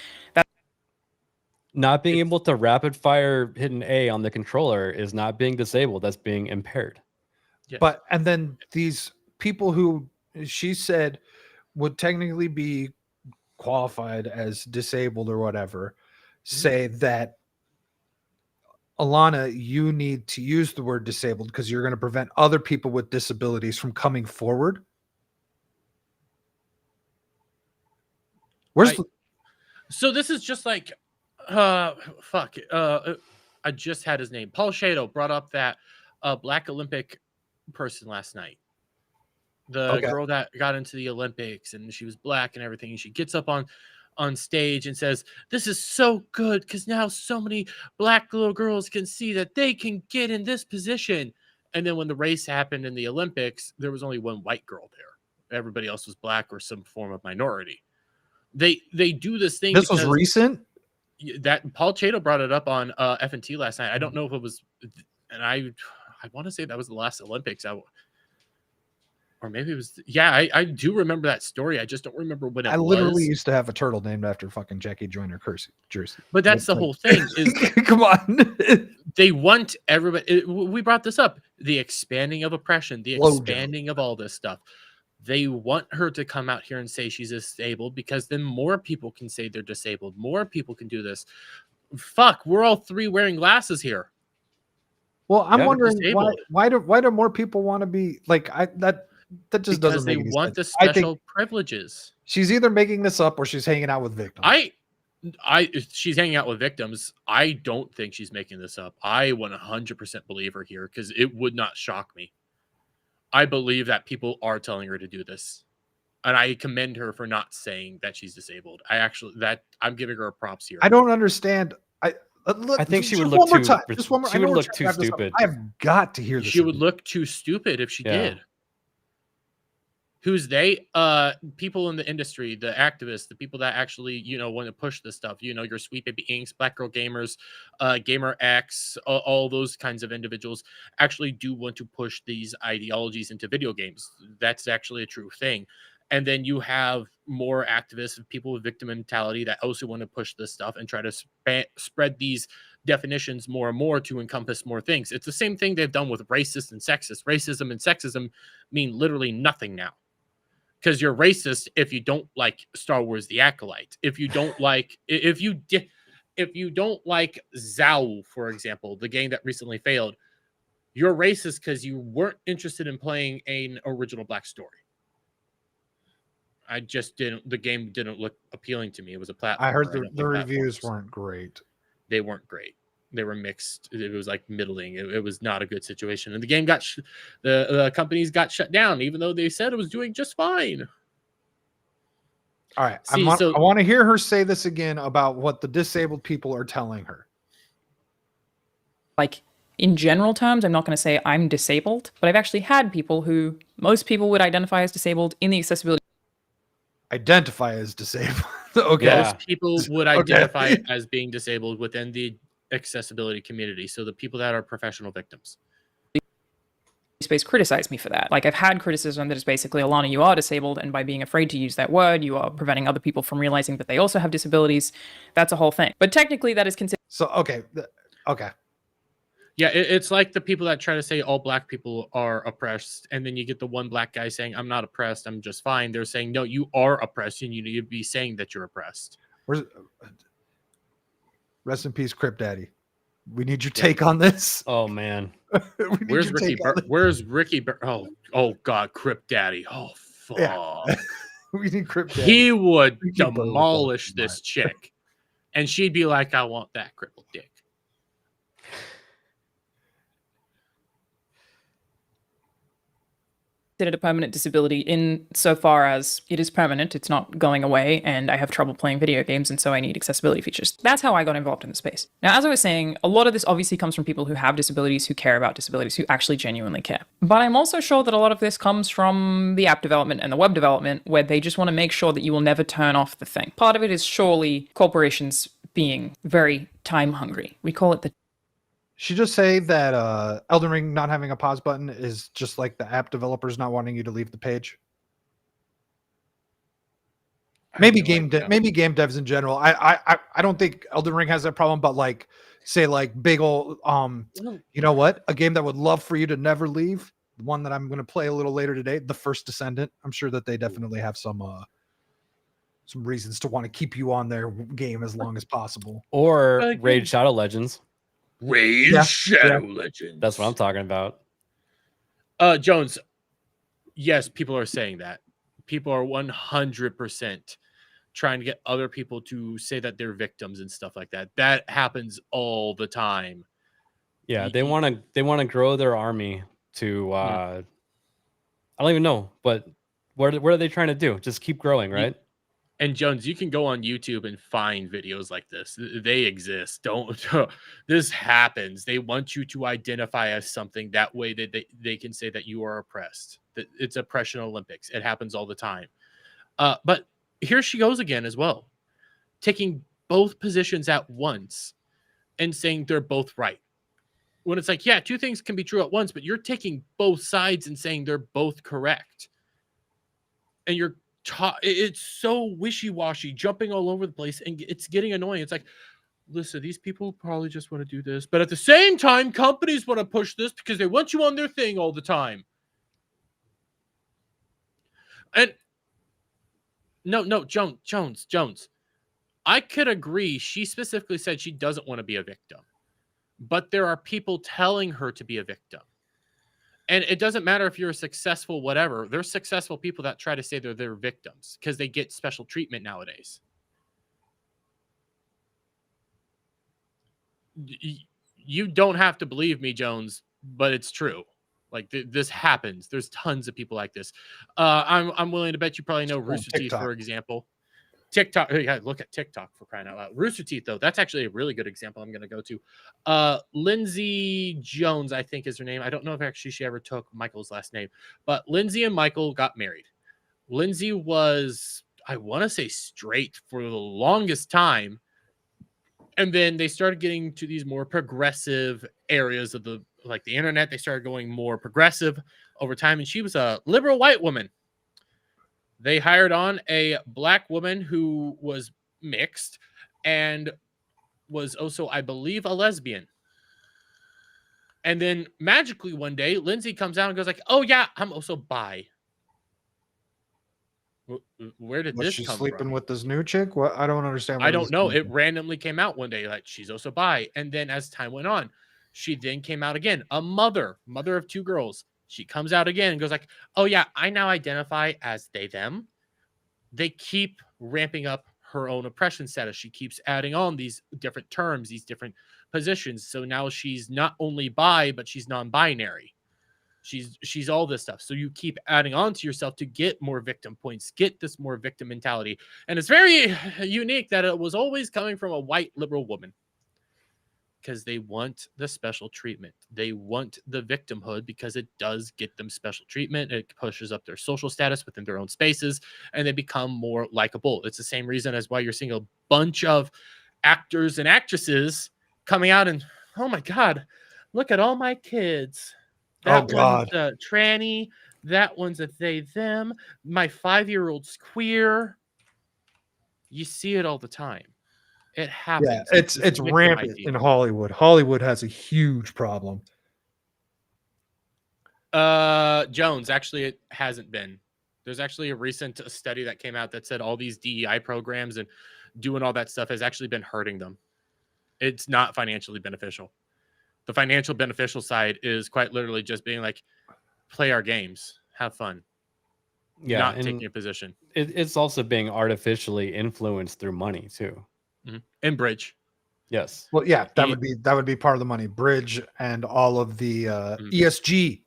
Not being able to rapid fire hit an A on the controller is not being disabled. That's being impaired. Yes. But and then these people who she said would technically be qualified as disabled or whatever say that, Alanah, you need to use the word disabled because you're going to prevent other people with disabilities from coming forward. So this is just like I just had his name. Paul Shado brought up that Black Olympic person last night. The girl that got into the Olympics and she was black and everything. And she gets up on stage and says, "This is so good because now so many black little girls can see that they can get in this position." And then when the race happened in the Olympics, there was only one white girl there. Everybody else was black or some form of minority. They do this thing. This was recent. That Paul Chato brought it up on F&T last night. I don't know if it was, and I want to say that was the last Olympics. or maybe it was. Yeah, I do remember that story. I just don't remember when it I literally was. used to have a turtle named after fucking Jackie Joyner jersey. But that's the Like, whole thing. Is come on. they want everybody. We brought this up: the expanding of oppression, the Blowjob. expanding of all this stuff. They want her to come out here and say she's disabled because then more people can say they're disabled. More people can do this. Fuck, we're all three wearing glasses here. Well, I'm Yeah, wondering disabled. why do more people want to be like that just Because doesn't they make any want the sense. I think special privileges. she's either making this up or she's hanging out with victims. She's hanging out with victims. I don't think she's making this up. I 100% believe her here because it would not shock me. I believe that people are telling her to do this, and I commend her for not saying that she's disabled. I'm giving her props here. I don't understand. Look, I think she would just look one more too. time. Just one more. She I know would we're look trying to too wrap this up. stupid. I've got to hear this. She would again. look too stupid if she Yeah. did. Who's they? People in the industry, the activists, the people that actually, want to push this stuff. Your Sweet Baby Inks, Black Girl Gamers, Gamer X, all those kinds of individuals actually do want to push these ideologies into video games. That's actually a true thing. And then you have more activists, people with victim mentality that also want to push this stuff and try to spread these definitions more and more to encompass more things. It's the same thing they've done with racist and sexist. Racism and sexism mean literally nothing now. Because you're racist if you don't like Star Wars: The Acolyte. If you don't like, if you don't like Zao, for example, the game that recently failed, you're racist because you weren't interested in playing an original Black story. The game didn't look appealing to me. It was a platform. I heard the reviews weren't great. They weren't great. They were mixed. It was like middling. It was not a good situation. And the game the companies got shut down, even though they said it was doing just fine. All right. See, I want to hear her say this again about what the disabled people are telling her. Like, in general terms, I'm not going to say I'm disabled, but I've actually had people who most people would identify as disabled in the accessibility. Identify as disabled. Okay. Yeah. Most people would identify as being disabled within the accessibility community. So the people that are professional victims. Space criticize me for that. Like, I've had criticism that is basically, Alanah, you are disabled, and by being afraid to use that word, you are preventing other people from realizing that they also have disabilities. That's a whole thing. But technically, that is considered. So, okay. Yeah, it's like the people that try to say all Black people are oppressed, and then you get the one Black guy saying, I'm not oppressed, I'm just fine. They're saying, no, you are oppressed, and you need to be saying that you're oppressed. Rest in peace, Crip Daddy. We need your take on this. Oh man. Where's Ricky? Oh God, Crip Daddy. Oh fuck. Yeah. We need Crip Daddy. He would Ricky Burr demolish would this chick, and she'd be like, I want that crippled dick. A permanent disability in so far as it is permanent, it's not going away, and I have trouble playing video games, and so I need accessibility features. That's how I got involved in the space. Now, as I was saying, a lot of this obviously comes from people who have disabilities, who care about disabilities, who actually genuinely care. But I'm also sure that a lot of this comes from the app development and the web development, where they just want to make sure that you will never turn off the thing. Part of it is surely corporations being very time hungry. We call it the She just say that Elden Ring not having a pause button is just like the app developers not wanting you to leave the page. Maybe game devs in general. I don't think Elden Ring has that problem, but like say like big old you know what? A game that would love for you to never leave. The one that I'm going to play a little later today, The First Descendant. I'm sure that they definitely have some reasons to want to keep you on their game as long as possible. Or Raid Shadow Legends. Shadow Legends. That's what I'm talking about. Jones, yes, people are saying that. People are 100% trying to get other people to say that they're victims and stuff like that. That happens all the time. Yeah, they want to grow their army to I don't even know, but what are they trying to do? Just keep growing, right? And Jones, you can go on YouTube and find videos like this. They exist. This happens. They want you to identify as something. That way that they can say that you are oppressed. That it's oppression Olympics. It happens all the time. But here she goes again as well, taking both positions at once and saying they're both right. when it's like, yeah, two things can be true at once, but you're taking both sides and saying they're both correct. And it's so wishy-washy, jumping all over the place, and it's getting annoying. It's like, listen, these people probably just want to do this, but at the same time, companies want to push this because they want you on their thing all the time. And no, Jones. I could agree. She specifically said she doesn't want to be a victim, but there are people telling her to be a victim. And it doesn't matter if you're a successful whatever. There's successful people that try to say they're victims because they get special treatment nowadays. You don't have to believe me, Jones, but it's true. Like this happens. There's tons of people like this. I'm willing to bet you probably know Rooster Teeth, for example. TikTok. Yeah, look at TikTok, for crying out loud. Rooster Teeth, though, that's actually a really good example I'm going to go to. Lindsay Jones, I think is her name. I don't know if actually she ever took Michael's last name, but Lindsay and Michael got married. Lindsay was, I want to say, straight for the longest time. And then they started getting to these more progressive areas of the internet. They started going more progressive over time. And she was a liberal white woman. They hired on a black woman who was mixed and was also, I believe, a lesbian. And then magically one day, Lindsay comes out and goes like, oh, yeah, I'm also bi. Where did this come from? Sleeping with this new chick? What? I don't understand. I don't know. It randomly came out one day, like she's also bi. And then as time went on, she then came out again. A mother of two girls. She comes out again and goes like, oh, yeah, I now identify as they, them. They keep ramping up her own oppression status. She keeps adding on these different terms, these different positions. So now she's not only bi, but she's non-binary. She's all this stuff. So you keep adding on to yourself to get more victim points, get this more victim mentality. And it's very unique that it was always coming from a white liberal woman. Because they want the special treatment. They want the victimhood because it does get them special treatment. It pushes up their social status within their own spaces, and they become more likable. It's the same reason as why you're seeing a bunch of actors and actresses coming out and, oh my God, look at all my kids. That one's a tranny. That one's a they, them. My 5-year-old's queer. You see it all the time. It happens. Yeah, it's rampant in Hollywood. Hollywood has a huge problem. Jones, actually, it hasn't been. There's actually a recent study that came out that said all these DEI programs and doing all that stuff has actually been hurting them. It's not financially beneficial. The financial beneficial side is quite literally just being like, play our games, have fun. Yeah, not taking a position. It's also being artificially influenced through money too. Mm-hmm. And bridge. Yes. Well, yeah, that would be part of the money. Bridge and all of the ESG.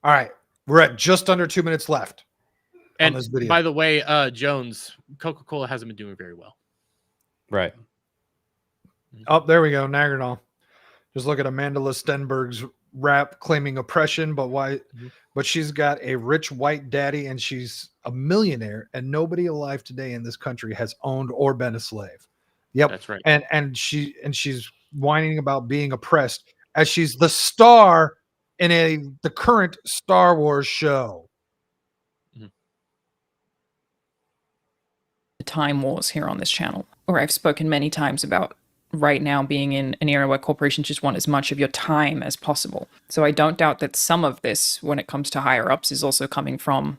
All right, we're at just under 2 minutes left. And on this video. By the way, Jones, Coca-Cola hasn't been doing very well. Right. Oh, there we go. Nagarnal. Just look at Amanda Stenberg's rap claiming oppression, but why? Mm-hmm. But she's got a rich white daddy and she's a millionaire, and nobody alive today in this country has owned or been a slave. Yep, that's right. And she's whining about being oppressed as she's the star in the current Star Wars show. The time wars here on this channel, or I've spoken many times about right now being in an era where corporations just want as much of your time as possible. So I don't doubt that some of this, when it comes to higher ups, is also coming from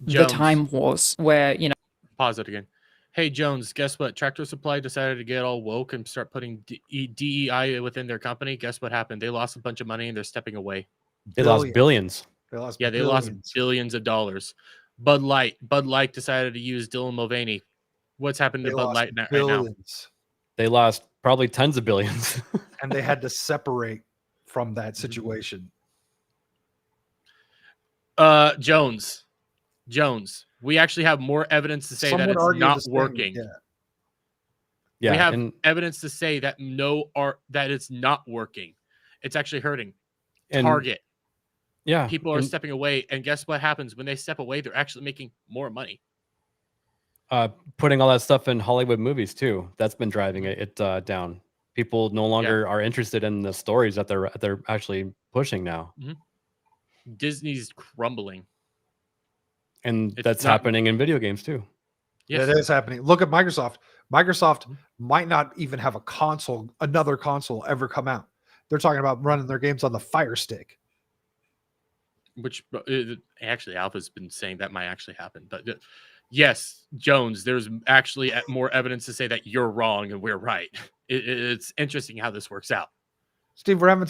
Jones. The time wars where, you know. Pause it again. Hey, Jones, guess what? Tractor Supply decided to get all woke and start putting DEI within their company. Guess what happened? They lost a bunch of money and they're stepping away. They lost billions. They lost billions of dollars. Bud Light decided to use Dylan Mulvaney. What's happened to Bud Light right now? They lost probably tens of billions. And they had to separate from that situation. Jones, we actually have more evidence to say that it's not working. Yeah. We have evidence to say that that it's not working. It's actually hurting. Target. Yeah. People are stepping away. And guess what happens when they step away? They're actually making more money. Putting all that stuff in Hollywood movies too. That's been driving it down. People no longer are interested in the stories that they're actually pushing now. Disney's crumbling. And It's that's not- happening in video games too. Yes. That is happening. Look at Microsoft. Microsoft might not even have another console ever come out. They're talking about running their games on the Fire Stick. Which actually Alpha's been saying that might actually happen. But yes, Jones, there's actually more evidence to say that you're wrong and we're right. It's interesting how this works out. Steve, we're having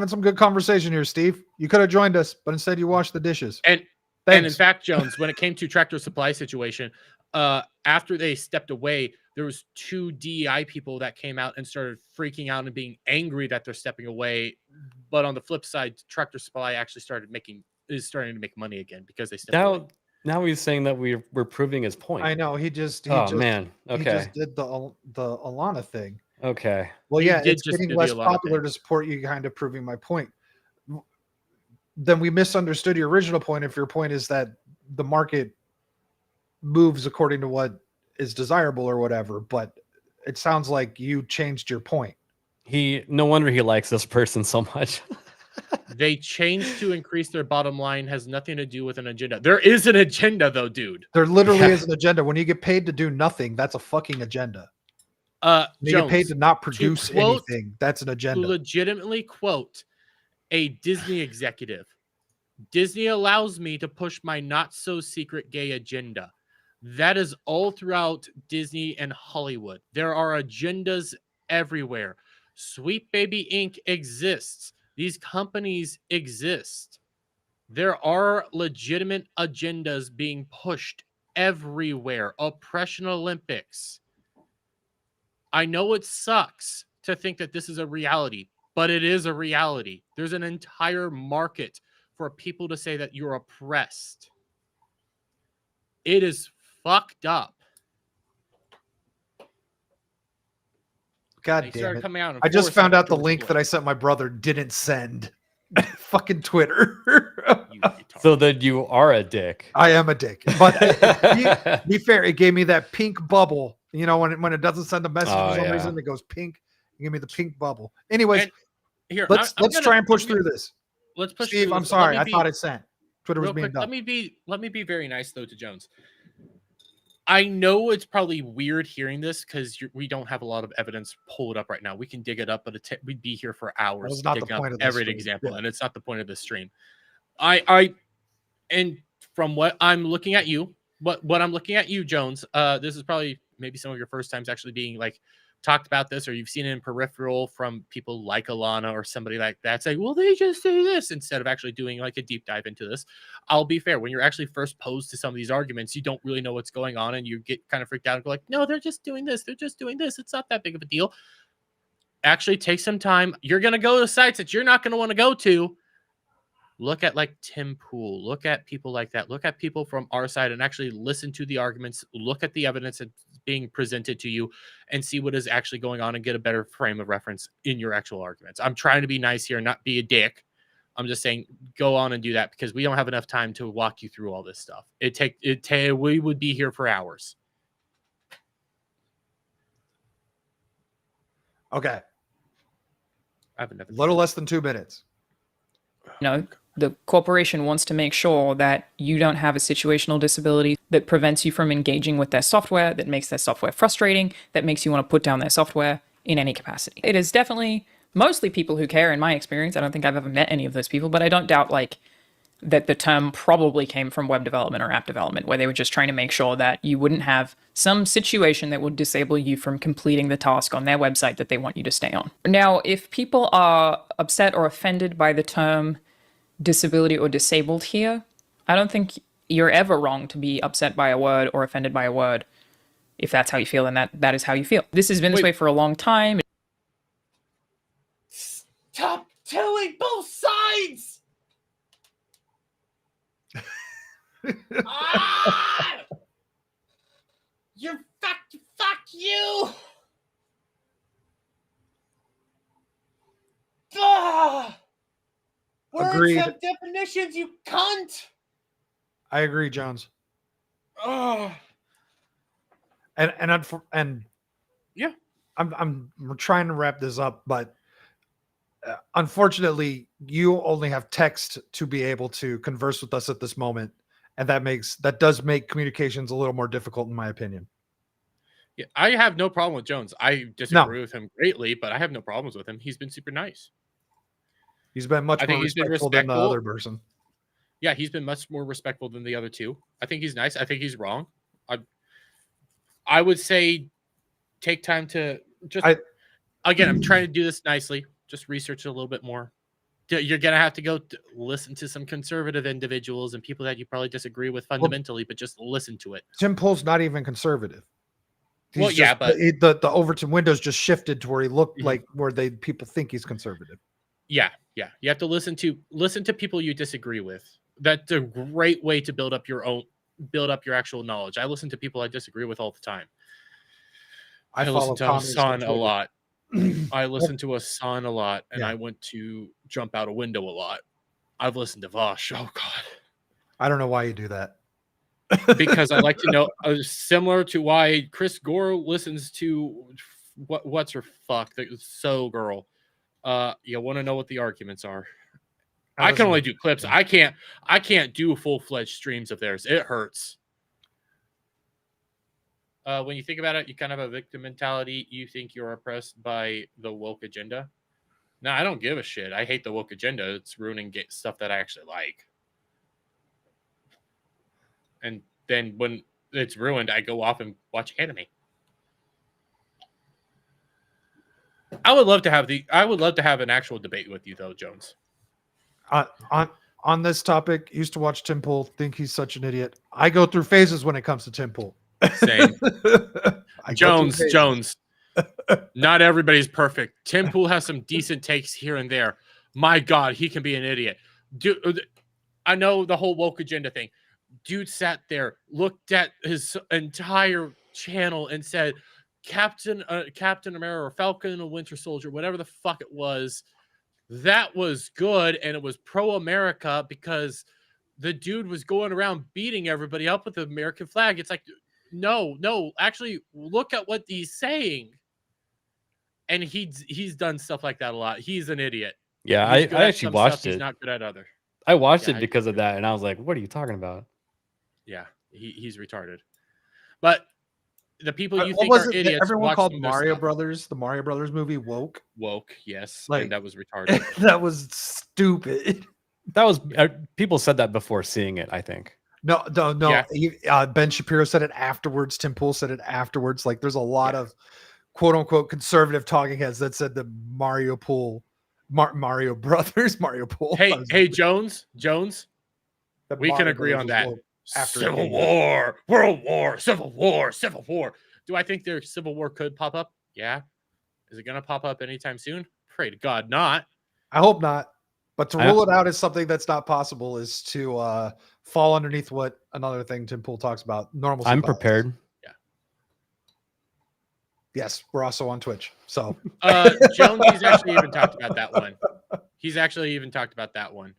some good conversation here, Steve. You could have joined us, but instead you washed the dishes. And Thanks. in fact, Jones, when it came to Tractor Supply situation, after they stepped away, there was 2 DEI people that came out and started freaking out and being angry that they're stepping away. But on the flip side, Tractor Supply actually is starting to make money again because they stepped away. Now he's saying that we're proving his point. I know he just man. Okay. he just did the Alanah thing. Okay. Well, He yeah, did it's just getting do the less Alanah popular thing. to support you, kind of proving my point. Then we misunderstood your original point. If your point is that the market moves according to what is desirable or whatever, but it sounds like you changed your point. No wonder he likes this person so much. They changed to increase their bottom line, has nothing to do with an agenda. There is an agenda, though, dude. There literally Yeah. is an agenda. When you get paid to do nothing, that's a fucking agenda. When you Jones, get paid to not produce quote- anything, that's an to agenda. legitimately quote a Disney executive, Disney allows me to push my not so secret gay agenda. That is all throughout Disney and Hollywood. There are agendas everywhere. Sweet Baby Inc. exists. These companies exist. There are legitimate agendas being pushed everywhere. Oppression Olympics. I know it sucks to think that this is a reality, but it is a reality. There's an entire market for people to say that you're oppressed. It is fucked up. God They damn started it. coming out and I just forcing found out the George link Floyd. that I sent my brother didn't send. Fucking Twitter. You retard. So that you are a dick. I am a dick. But be fair, it gave me that pink bubble. You know, when it doesn't send a message Oh, for some yeah. reason, it goes pink. It gave me the pink bubble. Anyways, And here, let's I'm gonna- try and push I'm gonna- through this. Let's push Steve, through I'm this, but let sorry. me I be- thought it sent. Twitter was real being quick, dumb. let me be very nice though to Jones. I know it's probably weird hearing this because we don't have a lot of evidence pulled up right now. We can dig it up, but we'd be here for hours. was not the digging up point of this every stream. example, Yeah. and it's not the point of the stream. And from what I'm looking at you, what I'm looking at you, Jones. This is probably maybe some of your first times actually being like talked about this, or you've seen it in peripheral from people like Alanah or somebody like that say, well, they just say this instead of actually doing like a deep dive into this. I'll be fair. When you're actually first posed to some of these arguments, you don't really know what's going on and you get kind of freaked out and go like, no, they're just doing this. They're just doing this. It's not that big of a deal. Actually take some time. You're going to go to sites that you're not going to want to go to. Look at like Tim Pool. Look at people like that. Look at people from our side and actually listen to the arguments. Look at the evidence that's being presented to you and see what is actually going on and get a better frame of reference in your actual arguments. I'm trying to be nice here, not be a dick. I'm just saying go on and do that because we don't have enough time to walk you through all this stuff. We would be here for hours. Okay. I have enough. A little less than 2 minutes. The corporation wants to make sure that you don't have a situational disability that prevents you from engaging with their software, that makes their software frustrating, that makes you want to put down their software in any capacity. It is definitely mostly people who care, in my experience. I don't think I've ever met any of those people, but I don't doubt that the term probably came from web development or app development, where they were just trying to make sure that you wouldn't have some situation that would disable you from completing the task on their website that they want you to stay on. Now, if people are upset or offended by the term disability or disabled here, I don't think you're ever wrong to be upset by a word or offended by a word. If that's how you feel, then that is how you feel. This has been this way for a long time. Stop telling both sides. You're fuck you. Words Agreed. have definitions, you cunt. I agree, Jones. And Yeah. we're trying to wrap this up, but unfortunately, you only have text to be able to converse with us at this moment, and that does make communications a little more difficult, in my opinion. Yeah, I have no problem with Jones. I disagree with him greatly, but I have no problems with him. He's been super nice. He's been much I more think he's been respectful than the respectful. other person. Yeah, he's been much more respectful than the other two. I think he's nice. I think he's wrong. I would say take time to again, I'm trying to do this nicely. Just research it a little bit more. You're going to have to go listen to some conservative individuals and people that you probably disagree with fundamentally, but just listen to it. Tim Pool's not even conservative. Well, yeah, but the Overton windows just shifted to where he looked like where people think he's conservative. Yeah. You have to listen to people you disagree with. That's a great way to build up your actual knowledge. I listen to people I disagree with all the time. I listen to Hassan a lot. I listened to Hassan a lot, and I went to jump out a window a lot. I've listened to Vosh. Oh God, I don't know why you do that. Because I like to know. Similar to why Chris Gore listens to what's her fuck the So Girl. You want to know what the arguments are. I can only do clips. I can't do full-fledged streams of theirs. It hurts. When you think about it, you kind of have a victim mentality. You think you're oppressed by the woke agenda. No, I don't give a shit. I hate the woke agenda. It's ruining stuff that I actually like. And then when it's ruined, I go off and watch anime. I would love to have an actual debate with you, though, Jones. On this topic, used to watch Tim Pool, think he's such an idiot. I go through phases when it comes to Tim Pool. Same. Jones. Not everybody's perfect. Tim Pool has some decent takes here and there. My God, he can be an idiot. Dude, I know the whole woke agenda thing. Dude sat there, looked at his entire channel and said, Captain America or Falcon or Winter Soldier, whatever the fuck it was, that was good, and it was pro-America because the dude was going around beating everybody up with the American flag. It's like, no, actually look at what he's saying. And he's done stuff like that a lot. He's an idiot. Yeah, I actually watched it. He's not good at other. I watched it because of that, and I was like, what are you talking about? Yeah, he's retarded. But the people you think are idiots. Everyone called Mario Brothers, the Mario Brothers movie, woke. Woke, yes. Like, and that was retarded. That was stupid. That was people said that before seeing it, I think. No. Yeah. Ben Shapiro said it afterwards. Tim Pool said it afterwards. Like, there's a lot of quote unquote conservative talking heads that said the Mario Brothers, Mario Pool. Hey, Jones, we can agree on that. Civil War, World War, Civil War. Do I think their Civil War could pop up? Yeah. Is it going to pop up anytime soon? Pray to God not. I hope not. But to rule it out as something that's not possible is to fall underneath what another thing Tim Pool talks about. Normalcy. I'm prepared. Yeah. Yes, we're also on Twitch. So Jones, he's actually even talked about that one.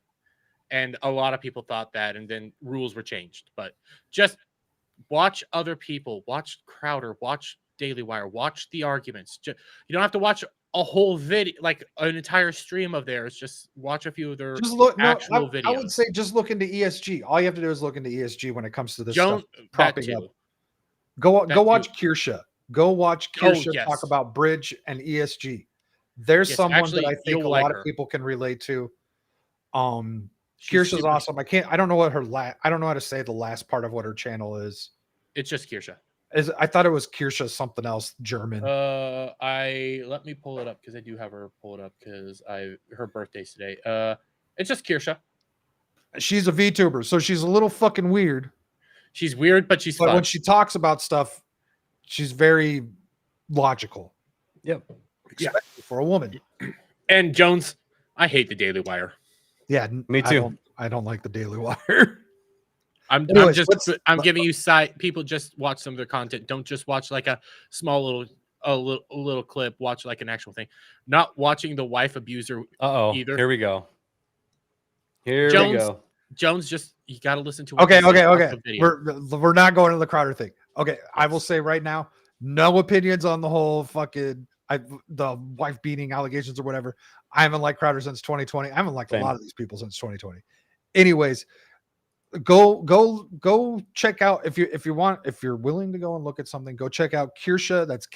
And a lot of people thought that, and then rules were changed. But just watch other people. Watch Crowder. Watch Daily Wire. Watch the arguments. You don't have to watch a whole video, like an entire stream of theirs. Just watch a few of their actual videos. I would say just look into ESG. All you have to do is look into ESG when it comes to this stuff propping up. Go watch Kirsha. Go watch Kirsha talk about Bridge and ESG. There's someone that I think a lot of people can relate to. Kirsha's awesome. I don't know what I don't know how to say the last part of what her channel is. It's just Kirsha. I thought it was Kirsha something else German. Let me pull it up because I do have her pull it up because her birthday's today. It's just Kirsha. She's a VTuber, so she's a little fucking weird. She's weird, but she's fun. When she talks about stuff, she's very logical. Yep. Especially for a woman. And Jones, I hate the Daily Wire. Yeah, me too. I don't like the Daily Wire. I'm giving you people just watch some of their content. Don't just watch like a small little clip. Watch like an actual thing. Not watching the wife abuser either. Here we go. Jones, just you got to listen to. Okay. We're not going to the Crowder thing. Okay, I will say right now, No opinions on the whole fucking the wife beating allegations or whatever. I haven't liked Crowder since 2020. I haven't liked Same. a lot of these people since 2020. Anyways, go check out if you're willing to go and look at something, go check out Kirsche. That's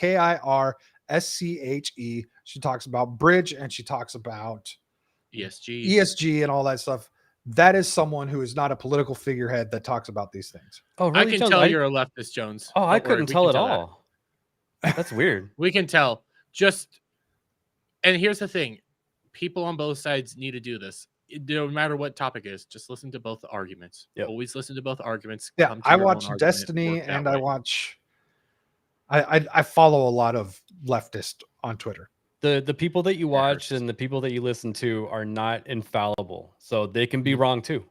KIRSCHE. She talks about bridge and she talks about ESG. ESG and all that stuff. That is someone who is not a political figurehead that talks about these things. Oh, I really, can Jones? tell you're a leftist, Jones. Oh, I Don't worry, couldn't we tell can at that. all. That's weird. We can tell. And here's the thing: people on both sides need to do this. No matter what topic is, just listen to both arguments. Yep. Always listen to both arguments. Yeah, come to I your own watch argument, Destiny work that and way. I watch. I follow a lot of leftists on Twitter. The people that you watch hurts. and the people that you listen to are not infallible, so they can be wrong too.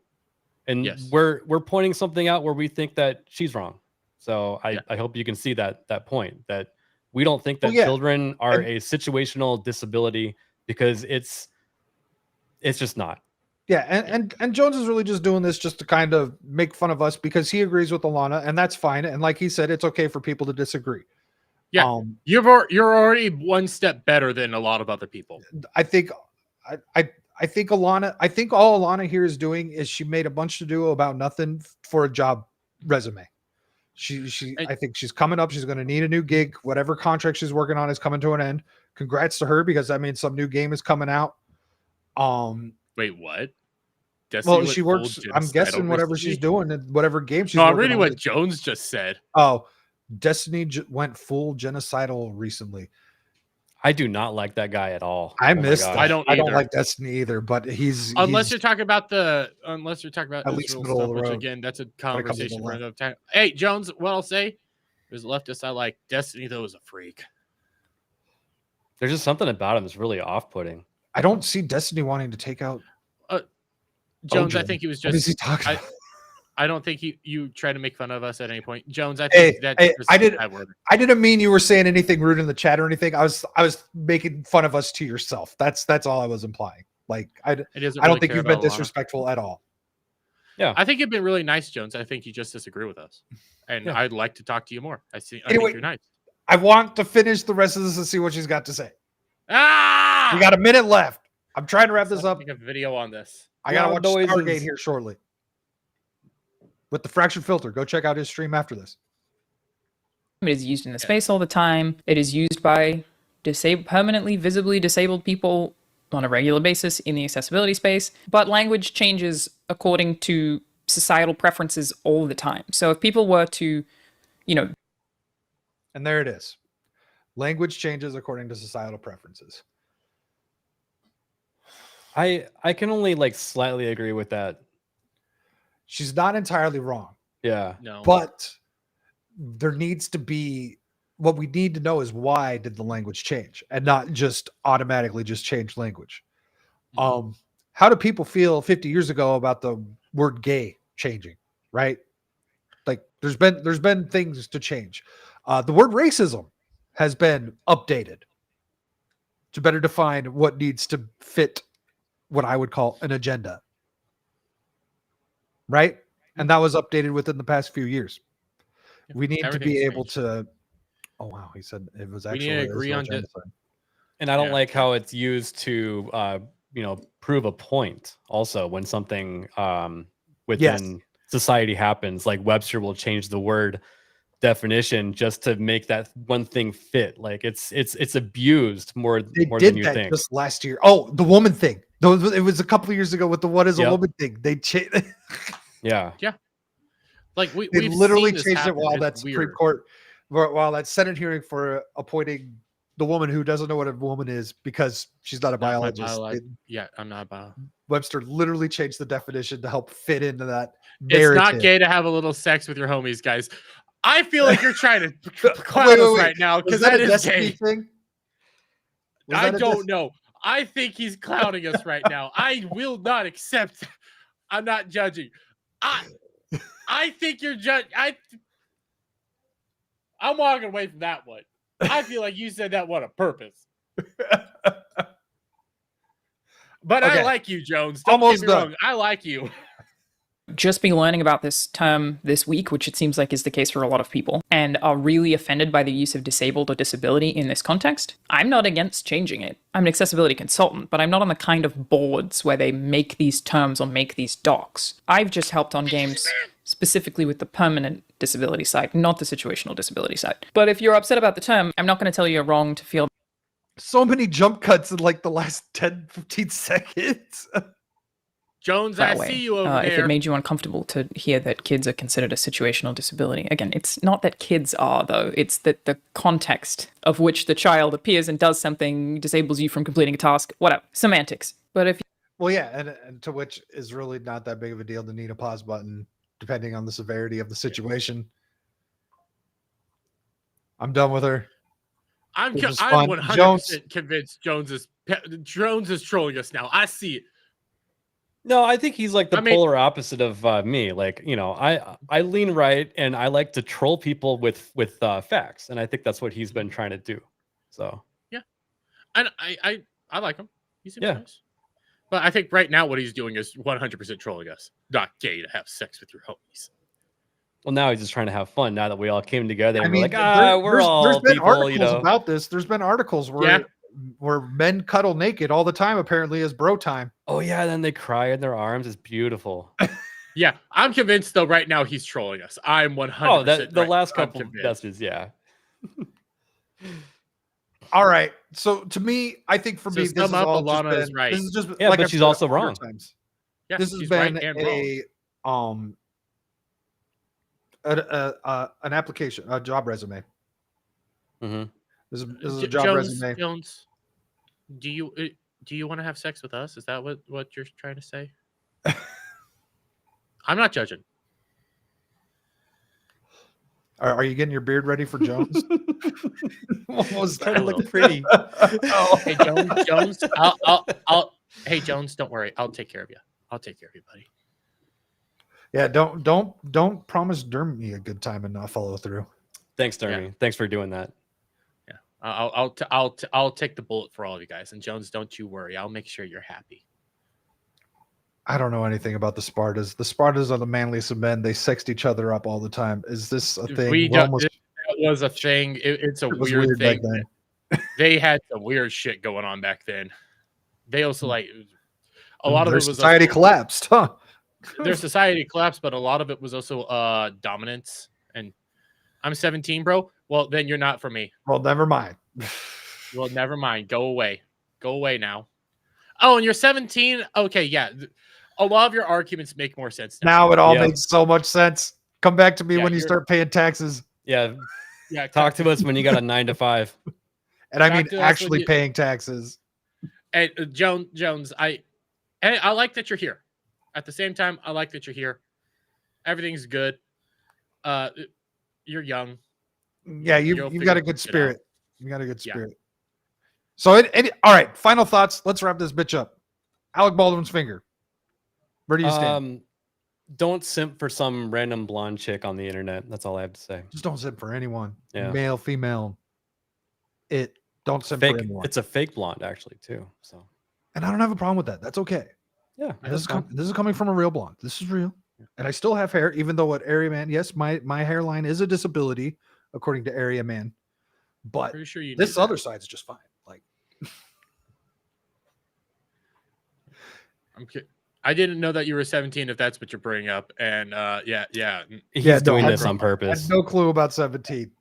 And Yes. we're pointing something out where we think that she's wrong. So I Yeah. hope you can see that point that we don't think that Well, yeah. children are And- a situational disability because it's just not. Yeah, and Jones is really just doing this just to kind of make fun of us because he agrees with Alanah, and that's fine. And like he said, it's okay for people to disagree. Yeah. You're already one step better than a lot of other people. I think I think Alanah, I think all Alanah here is doing is she made a bunch to do about nothing for a job resume. I think she's coming up. She's going to need a new gig. Whatever contract she's working on is coming to an end. Congrats to her because that means some new game is coming out. Wait, what? Destiny Well, she went works. full I'm guessing genocidal whatever recently? she's doing and whatever game she's. No, I'm working reading on what is- Jones just said. Oh, Destiny went full genocidal recently. I do not like that guy at all. I Oh my missed. gosh. I don't I don't either. like Destiny either. But Unless you're talking about at least Israel middle of stuff, the which road. again, that's a it comes to the conversation for left. another time. Hey, Jones, what I'll say is leftist. I like Destiny, though, is a freak. There's just something about him that's really off-putting. I don't see Destiny wanting to take out. Jones, I Ojo. think he was What is he just. talking about? I don't think you tried to make fun of us at any point, Jones. I Hey, think that hey, was I did- a bad word. I didn't mean you were saying anything rude in the chat or anything. I was making fun of us to yourself. That's all I was implying. Like I It doesn't don't really think care you've been about Alanah. disrespectful at all. I think you've been really nice, Jones. I think you just disagree with us, and Yeah. I'd like to talk to you more. I think Anyway, you're nice. I want to finish the rest of this and see what she's got to say. Ah, We got a minute left. I'm trying to wrap this up. Make a video on this. I gotta Loud watch Stargate noises. here shortly. With the fractured filter. Go check out his stream after this. It is used in the space all the time. It is used by permanently visibly disabled people on a regular basis in the accessibility space. But language changes according to societal preferences all the time. So if people were to, And there it is. Language changes according to societal preferences. I can only like slightly agree with that. She's not entirely wrong. Yeah. No, But there needs to be what we need to know is why did the language change and not just automatically just change language. How do people feel 50 years ago about the word gay changing, right? Like there's been things to change. The word racism has been updated to better define what needs to fit what I would call an agenda. Right? And that was updated within the past few years. We need to be everything's able changed. to. Oh wow, he said it was We actually need to agree Israel on genocide. And I don't Yeah. like how it's used to prove a point also when something within society happens. Like Webster will change the word definition just to make that one thing fit. Like it's abused more They than did you that think. just last year. Oh, the woman thing. It was a couple of years ago with the "what is a Yep. woman" thing. They changed. Yeah. like They we've literally seen this changed it happen. while It's that Supreme weird. Court, while that Senate hearing for appointing the woman who doesn't know what a woman is because she's not a Not my biologist. Yeah, I'm not about. Webster literally changed the definition to help fit into that It's narrative. not gay to have a little sex with your homies, guys. I feel like you're trying to clown Wait, us wait. right now Was because that that a is Destiny gay. thing? Was I that a don't know. I think he's clowning us right now. I will not accept. I'm not judging. I think you're judging. I'm walking away from that one. I feel like you said that one on purpose. But Okay. I like you, Jones. Don't Almost get me done. wrong. I like you. just be learning about this term this week, which it seems like is the case for a lot of people, and are really offended by the use of disabled or disability in this context, I'm not against changing it. I'm an accessibility consultant, but I'm not on the kind of boards where they make these terms or make these docs. I've just helped on games specifically with the permanent disability side, not the situational disability side. But if you're upset about the term, I'm not going to tell you you're wrong to feel So many jump cuts in like the last 10, 15 seconds. Jones, that I way. see you over If there. it made you uncomfortable to hear that kids are considered a situational disability. Again, it's not that kids are, though. It's that the context of which the child appears and does something disables you from completing a task. Whatever. Semantics. But if Well, yeah, and to which is really not that big of a deal to need a pause button, depending on the severity of the situation. I'm done with her. I'm This was I'm fun. 100% Jones. convinced Jones is trolling us now. I see it. No, I think he's like the I mean- polar opposite of me. Like, you know, I lean right and I like to troll people with facts, and I think that's what he's been trying to do. So And I like him. He's Yeah. nice. But I think right now what he's doing is 100% trolling us. Not gay to have sex with your homies. well, now he's just trying to have fun. Now that we all came together, I and mean, we're like, we're there's all been people, articles you know. about this. There's been articles where men cuddle naked all the time, apparently, as bro time. Oh yeah, then they cry in their arms. It's beautiful. Yeah, I'm convinced though right now he's trolling us. I'm 100%. Oh, that the right. last I'm couple convinced. messages, yeah. All right. So to me, I think for So me, this sum is up, all just Alanah is been, right. this is just Yeah, like but I've she's said also 100 wrong. times. Yeah, This has she's been right and wrong. an application, a job resume. Hmm. This is a job resume. Jones, do you want to have sex with us? Is that what you're trying to say? I'm not judging. Are you getting your beard ready for Jones? What was Trying to that? look pretty. Oh. Hey Jones, I'll hey Jones, don't worry. I'll take care of you. I'll take care of you, buddy. Yeah, don't promise Dermy a good time and not follow through. Thanks, Dermy. Thanks for doing that. Yeah. I'll take the bullet for all of you guys. And Jones, don't you worry. I'll make sure you're happy. I don't know anything about the Spartans. The Spartans are the manliest of men. They sexed each other up all the time. Is this a thing? We We're don't, almost- that was a thing. It's a it was weird back thing. then. They had some weird shit going on back then. They also like a lot of Their it was society also, collapsed, huh? their society collapsed, but a lot of it was also dominance. And I'm 17, bro. Well, then you're not for me. Well, never mind. Well, never mind. Go away. Go away now. Oh, and you're 17? Okay, yeah. A lot of your arguments make more sense Now it all Yeah. makes so much sense. Come back to me Yeah, when you you're- start paying taxes. Yeah, Yeah, talk to us when you got a 9 to 5. And I Talk mean to us when actually you- paying taxes. And Jones, I like that you're here. At the same time, I like that you're here. Everything's good. You're young. Yeah, You'll you've figure got a some good shit out. spirit. You got a good Yeah. spirit. So all right, final thoughts. Let's wrap this bitch up. Alec Baldwin's finger. Where do you stand? Don't simp for some random blonde chick on the internet. That's all I have to say. Just don't simp for anyone. Yeah. Male, female. Don't simp Fake. for anyone. It's a fake blonde, actually, too. So And I don't have a problem with that. That's okay. yeah, And that's fine. this is coming from a real blonde. This is real. And I still have hair, even though at Area Man, yes, my hairline is a disability, according to Area Man. But Pretty sure you this knew other that. side's just fine. Like I didn't know that you were 17 if that's what you're bringing up. And yeah. He's Yeah, no, doing I this on I had purpose. no clue about 17.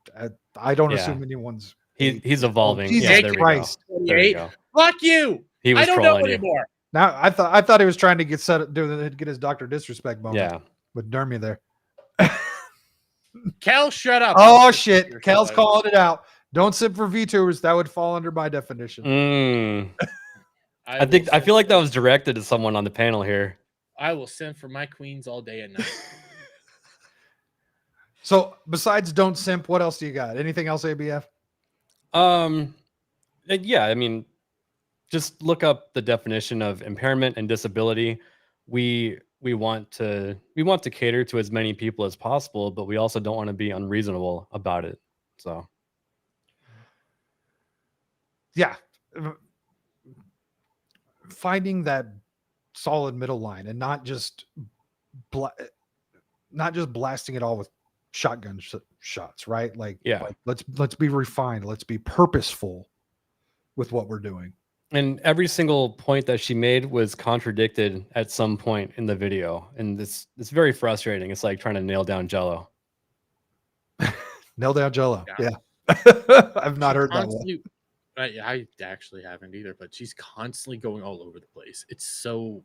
I don't Yeah. assume anyone's He's evolving. Jesus Yeah, there we Christ. go. There we 28. go. Fuck you. He was I don't know trolling you. anymore. Now I thought he was trying to get his Dr. Disrespect moment Yeah. with Dermy there. Kel, shut up. Oh shit. You're Cal's so- calling it out. Don't sip for VTubers. That would fall under my definition. Mm. I will feel send like that for- was directed to someone on the panel here. I will send for my queens all day and night. So besides don't simp, what else do you got? Anything else, ABF? Yeah, I mean, just look up the definition of impairment and disability. We want to cater to as many people as possible, but we also don't want to be unreasonable about it. So Yeah. Finding that solid middle line and not just not just blasting it all with shotgun shots, right? Like, Yeah. like let's be refined. Let's be purposeful with what we're doing. And every single point that she made was contradicted at some point in the video, and it's very frustrating. It's like trying to nail down Jello. Nail down Jello. Yeah. Yeah. I've not heard that one. Constantly, I actually haven't either, but she's constantly going all over the place. It's so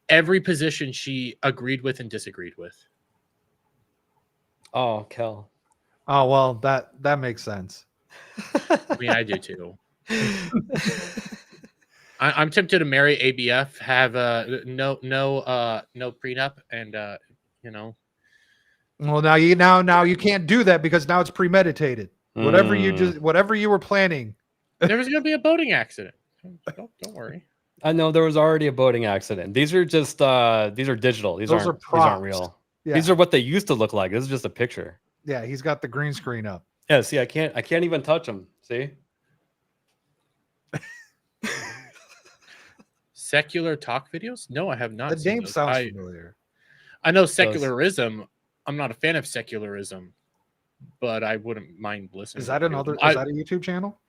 every position she agreed with and disagreed with. Oh, Kel. Oh well, that makes sense. I mean, I do too. I'm tempted to marry ABF, have no prenup, and you know. Well, now you can't do that because now it's premeditated. Whatever you were planning. There was going to be a boating accident. Don't worry. I know there was already a boating accident. These are just these are digital. These Those aren't props. real. Yeah. These are what they used to look like. This is just a picture. Yeah, he's got the green screen up. Yeah, see, I can't even touch them. See? Secular talk videos? No, I have not. The seen name those. sounds familiar. I know secularism. I'm not a fan of secularism, but I wouldn't mind listening. Is that to another? videos. Is that a YouTube channel?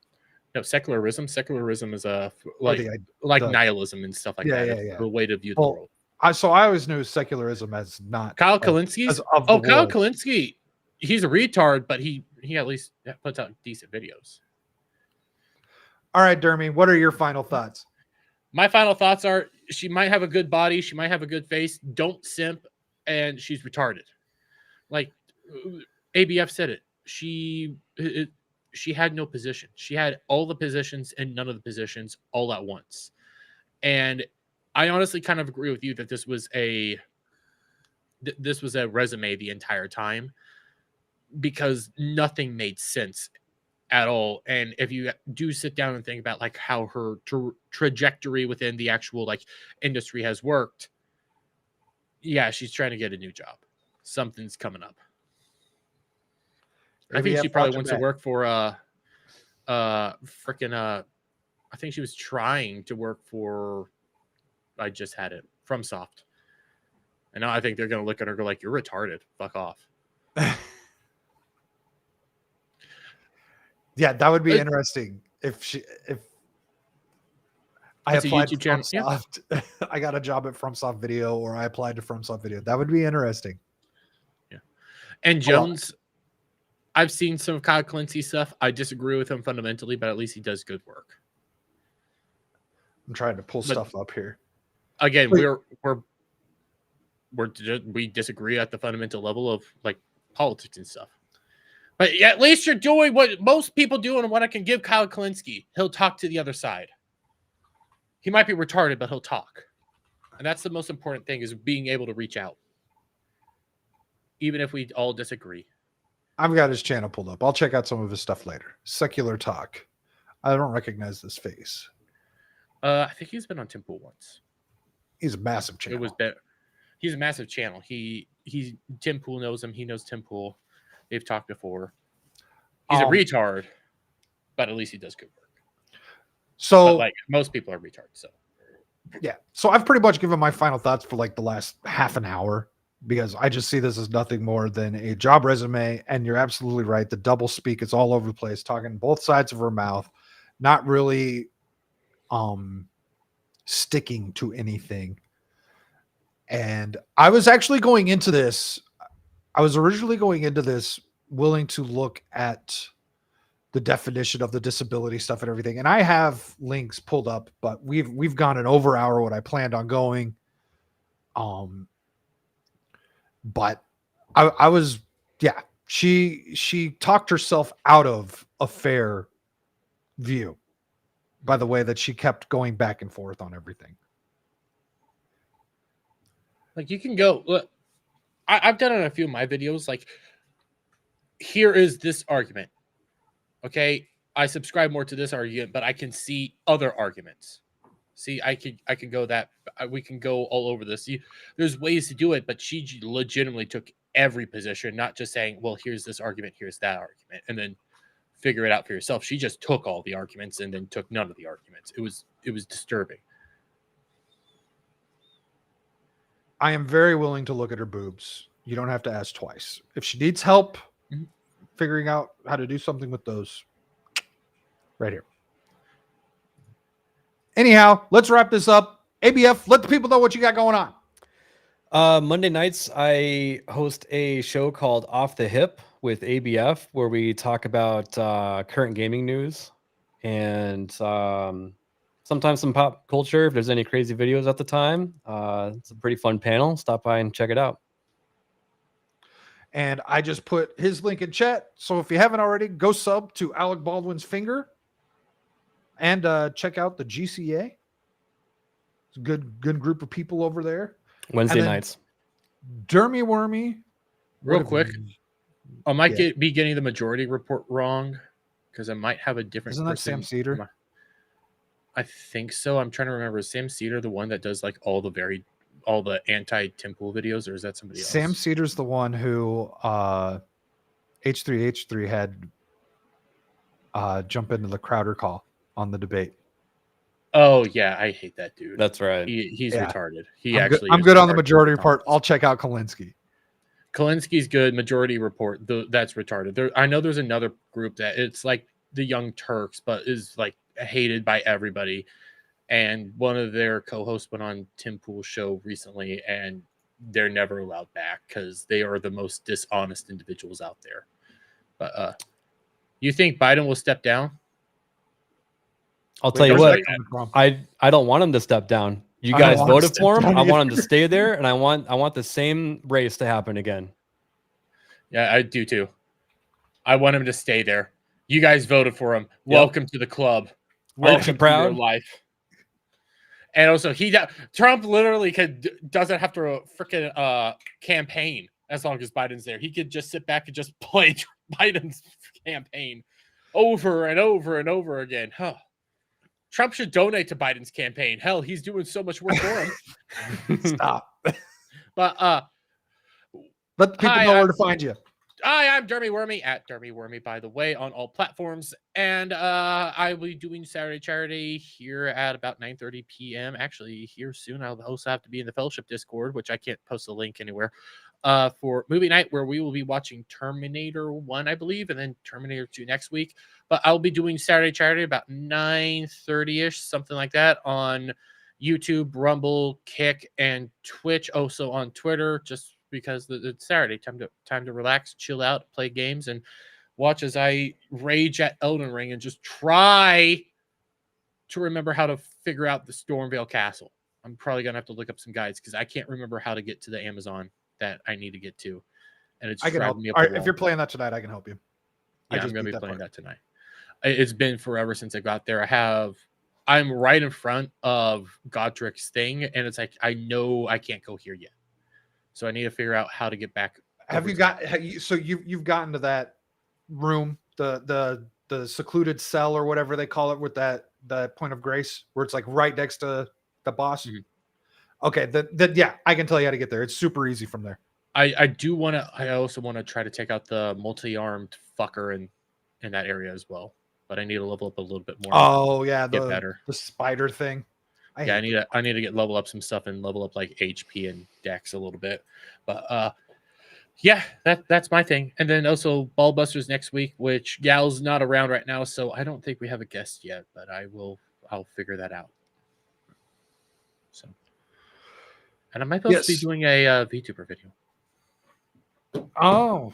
No, secularism. Secularism is a Or like the- nihilism and stuff like Yeah, that. yeah, It's yeah. the way to view the Well, world. I always knew secularism as not Kyle as Kalinski's. of the Oh, Kyle world. Kalinski. He's a retard, but he at least puts out decent videos. All right, Dermy, what are your final thoughts? My final thoughts are: she might have a good body, she might have a good face. Don't simp, and she's retarded. Like ABF said it. She had no position. She had all the positions and none of the positions all at once. And I honestly kind of agree with you that this was a resume the entire time, because nothing made sense at all. And if you do sit down and think about like how her trajectory within the actual like industry has worked, yeah, she's trying to get a new job. Something's coming up. I think she probably wants to work for freaking I think she was trying to work for, I just had it, FromSoft. And now I think they're gonna look at her and go like, you're retarded. Fuck off. Yeah, that would be interesting if I It's a applied to YouTube channel, yeah. FromSoft. I got a job at FromSoft Video, or I applied to FromSoft Video. That would be interesting. Yeah. And Jones, I've seen some of Kyle Kalinske stuff. I disagree with him fundamentally, but at least he does good work. I'm trying to pull stuff up here. Again, Wait. we disagree at the fundamental level of like politics and stuff. But at least you're doing what most people do, and what I can give Kyle Kalinske. He'll talk to the other side. He might be retarded, but he'll talk. And that's the most important thing, is being able to reach out. Even if we all disagree. I've got his channel pulled up. I'll check out some of his stuff later. Secular Talk. I don't recognize this face. I think he's been on Tim Pool once. He's a massive channel. It was better. He's a massive channel. Tim Pool knows him. He knows Tim Pool. They've talked before. He's a retard, but at least he does good work. So, but like most people are retards. So yeah. So I've pretty much given my final thoughts for like the last half an hour, because I just see this as nothing more than a job resume. And you're absolutely right. The double speak is all over the place, talking both sides of her mouth, not really sticking to anything. And I was actually going into this. I was originally going into this willing to look at the definition of the disability stuff and everything. And I have links pulled up, but we've gone an over hour what I planned on going. But I was, yeah, she talked herself out of a fair view by the way that she kept going back and forth on everything. like you can go look. I've done it in a few of my videos. Like, here is this argument. Okay, I subscribe more to this argument, but I can see other arguments. See, I could go that we can go all over this. See, there's ways to do it, but she legitimately took every position, not just saying, well, here's this argument, here's that argument, and then figure it out for yourself. She just took all the arguments and then took none of the arguments. It was disturbing. I am very willing to look at her boobs. You don't have to ask twice. If she needs help Mhm. figuring out how to do something with those, right here. Anyhow, let's wrap this up. ABF, let the people know what you got going on. Monday nights, I host a show called Off the Hip with ABF, where we talk about current gaming news and sometimes some pop culture. If there's any crazy videos at the time, it's a pretty fun panel. Stop by and check it out. And I just put his link in chat. So if you haven't already, go sub to Alec Baldwin's Finger and check out the GCA. It's a good group of people over there. Wednesday then nights. Dermy Wormy. Real what have quick, you- I might Yeah. be getting the majority report wrong because I might have a different. Isn't that person Sam Cedar? in my- I think so. I'm trying to remember. Is Sam Cedar the one that does like all the anti-Tim Pool videos, or is that somebody else? Sam Cedar's the one who H3H3 had jump into the Crowder call on the debate. Oh yeah, I hate that dude. That's right. He's Yeah. retarded. He I'm good, actually. I'm is good on the retarded majority sometimes. report. I'll check out Kalinsky. Kalinsky's good. Majority report. That's retarded. I know there's another group that it's like the Young Turks, but is like hated by everybody. And one of their co-hosts went on Tim Pool's show recently, and they're never allowed back because they are the most dishonest individuals out there. But you think Biden will step down? I'll tell you Where's what. that coming from? I don't want him to step down. You I don't guys want him to voted step for him. down I want him either. to stay there, and I want the same race to happen again. Yeah, I do too. I want him to stay there. You guys voted for him. Welcome to the club. Aren't you Welcome to your proud? life. And also, Trump literally doesn't have to freaking campaign as long as Biden's there. He could just sit back and just play Biden's campaign over and over and over again. Huh. Trump should donate to Biden's campaign. Hell, he's doing so much work for him. Stop. But Let the people Hi, know where I'm- to find you. hi, I'm Dermy Wormy at Dermy Wormy, by the way, on all platforms. And I will be doing Saturday Charity here at about 9:30 p.m. Actually, here soon. I'll also have to be in the Fellowship Discord, which I can't post a link anywhere, for movie night, where we will be watching Terminator 1, I believe, and then Terminator 2 next week. But I'll be doing Saturday Charity about 9:30-ish, something like that, on YouTube, Rumble, Kick, and Twitch. Also on Twitter, just because it's Saturday, time to relax, chill out, play games, and watch as I rage at Elden Ring and just try to remember how to figure out the Stormvale Castle. I'm probably gonna have to look up some guides because I can't remember how to get to the Amazon that I need to get to, and it's I can help. driving me up All the right, if wall. you're playing that tonight, I can help you. I Yeah, just I'm gonna beat be that playing part. that tonight. It's been forever since I got there. I'm right in front of Godric's thing, and it's like I know I can't go here yet, so I need to figure out how to get back. Have over you to got? that. You've gotten to that room, the secluded cell or whatever they call it, with that point of grace where it's like right next to the boss? Mhm. Okay, then yeah, I can tell you how to get there. It's super easy from there. I do want to. I also want to try to take out the multi-armed fucker in that area as well. But I need to level up a little bit more. Oh yeah, Get better. the spider thing. I need to get level up some stuff and level up like HP and Dex a little bit. But yeah, that's my thing. And then also Ballbusters next week, which Gal's not around right now, so I don't think we have a guest yet, but I'll figure that out. So, and I might also be Yes. doing a VTuber video. Oh.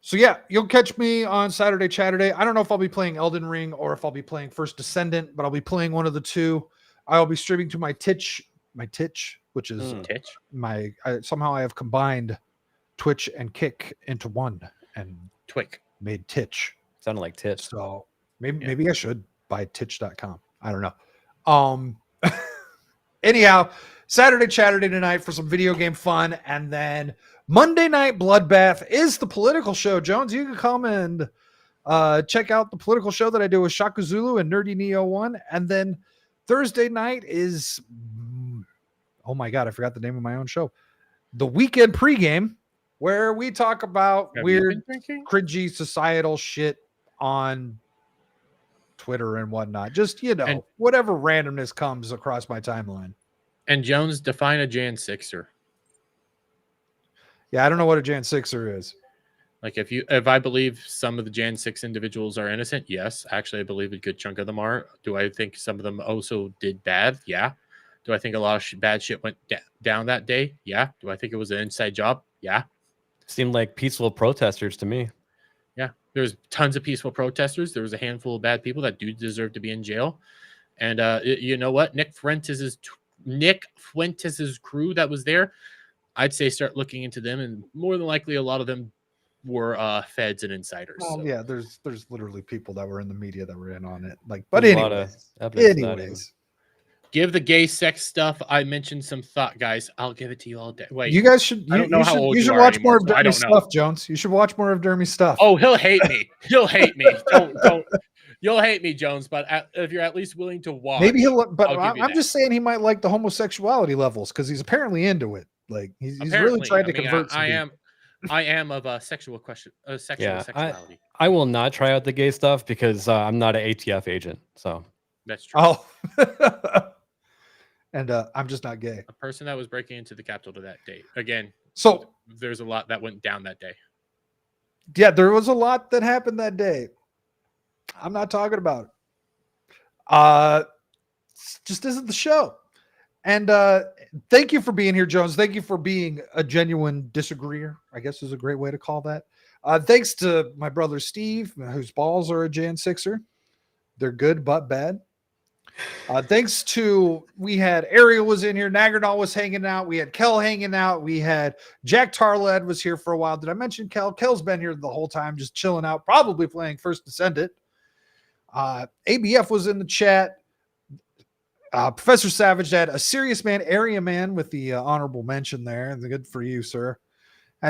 So yeah, you'll catch me on Saturday Chatterday. I don't know if I'll be playing Elden Ring or if I'll be playing First Descendant, but I'll be playing one of the two. I'll be streaming to my Titch, which is Titch, somehow I have combined Twitch and Kick into one and Twick. made Titch. Sounded like tits. So Yeah. maybe I should buy Titch.com. I don't know. Anyhow, Saturday Chatterday tonight for some video game fun, and then Monday Night Bloodbath is the political show. Jones, you can come and check out the political show that I do with Shaka Zulu and Nerdy Neo 1. And then Thursday night is, oh my God, I forgot the name of my own show. The Weekend Pregame, where we talk about Have you weird, been drinking? cringy societal shit on Twitter and whatnot. Just, And- whatever randomness comes across my timeline. And Jones, define a Jan 6er. Yeah, I don't know what a Jan 6er is. Like if I believe some of the Jan 6 individuals are innocent, yes. Actually, I believe a good chunk of them are. Do I think some of them also did bad? Yeah. Do I think a lot of bad shit went down that day? Yeah. Do I think it was an inside job? Yeah. Seemed like peaceful protesters to me. Yeah. There's tons of peaceful protesters. There was a handful of bad people that do deserve to be in jail. And you know what? Nick Fuentes' crew that was there, I'd say start looking into them, and more than likely a lot of them were feds and insiders. Well, so. yeah, there's literally people that were in the media that were in on it. Like, but There's a lot of anyways, evidence of that even. anyways, Give the gay sex stuff. I mentioned some thought, guys. I'll give it to you all day. Wait, you guys should. I don't know how old you you should are watch anymore, more of so I Dermy's don't know. stuff, Jones. You should watch more of Dermy's stuff. Oh, he'll hate me. He'll hate me. Don't. You'll hate me, Jones. But if you're at least willing to watch, maybe he'll. But I'll give you I'm that. just saying he might like the homosexuality levels because he's apparently into it. Like he's really Apparently, tried to I mean, convert. some I people. am. I am of a sexual sexuality. I will not try out the gay stuff because I'm not an ATF agent. So That's true. Oh, and I'm just not gay. A person that was breaking into the Capitol to that day. Again, So there's a lot that went down that day. yeah, there was a lot that happened that day. I'm not talking about it. Just isn't the show. And thank you for being here, Jones. Thank you for being a genuine disagreeer, I guess is a great way to call that. Thanks to my brother Steve, whose balls are a Jan 6er. They're good but bad. Thanks to, we had Ariel was in here, Nagarnal was hanging out, we had Kel hanging out, we had Jack Tarlad was here for a while. Did I mention Kel? Kel's been here the whole time, just chilling out, probably playing First Descendant. ABF was in the chat. Professor Savage had a serious man, area man with the honorable mention there. Good for you, sir.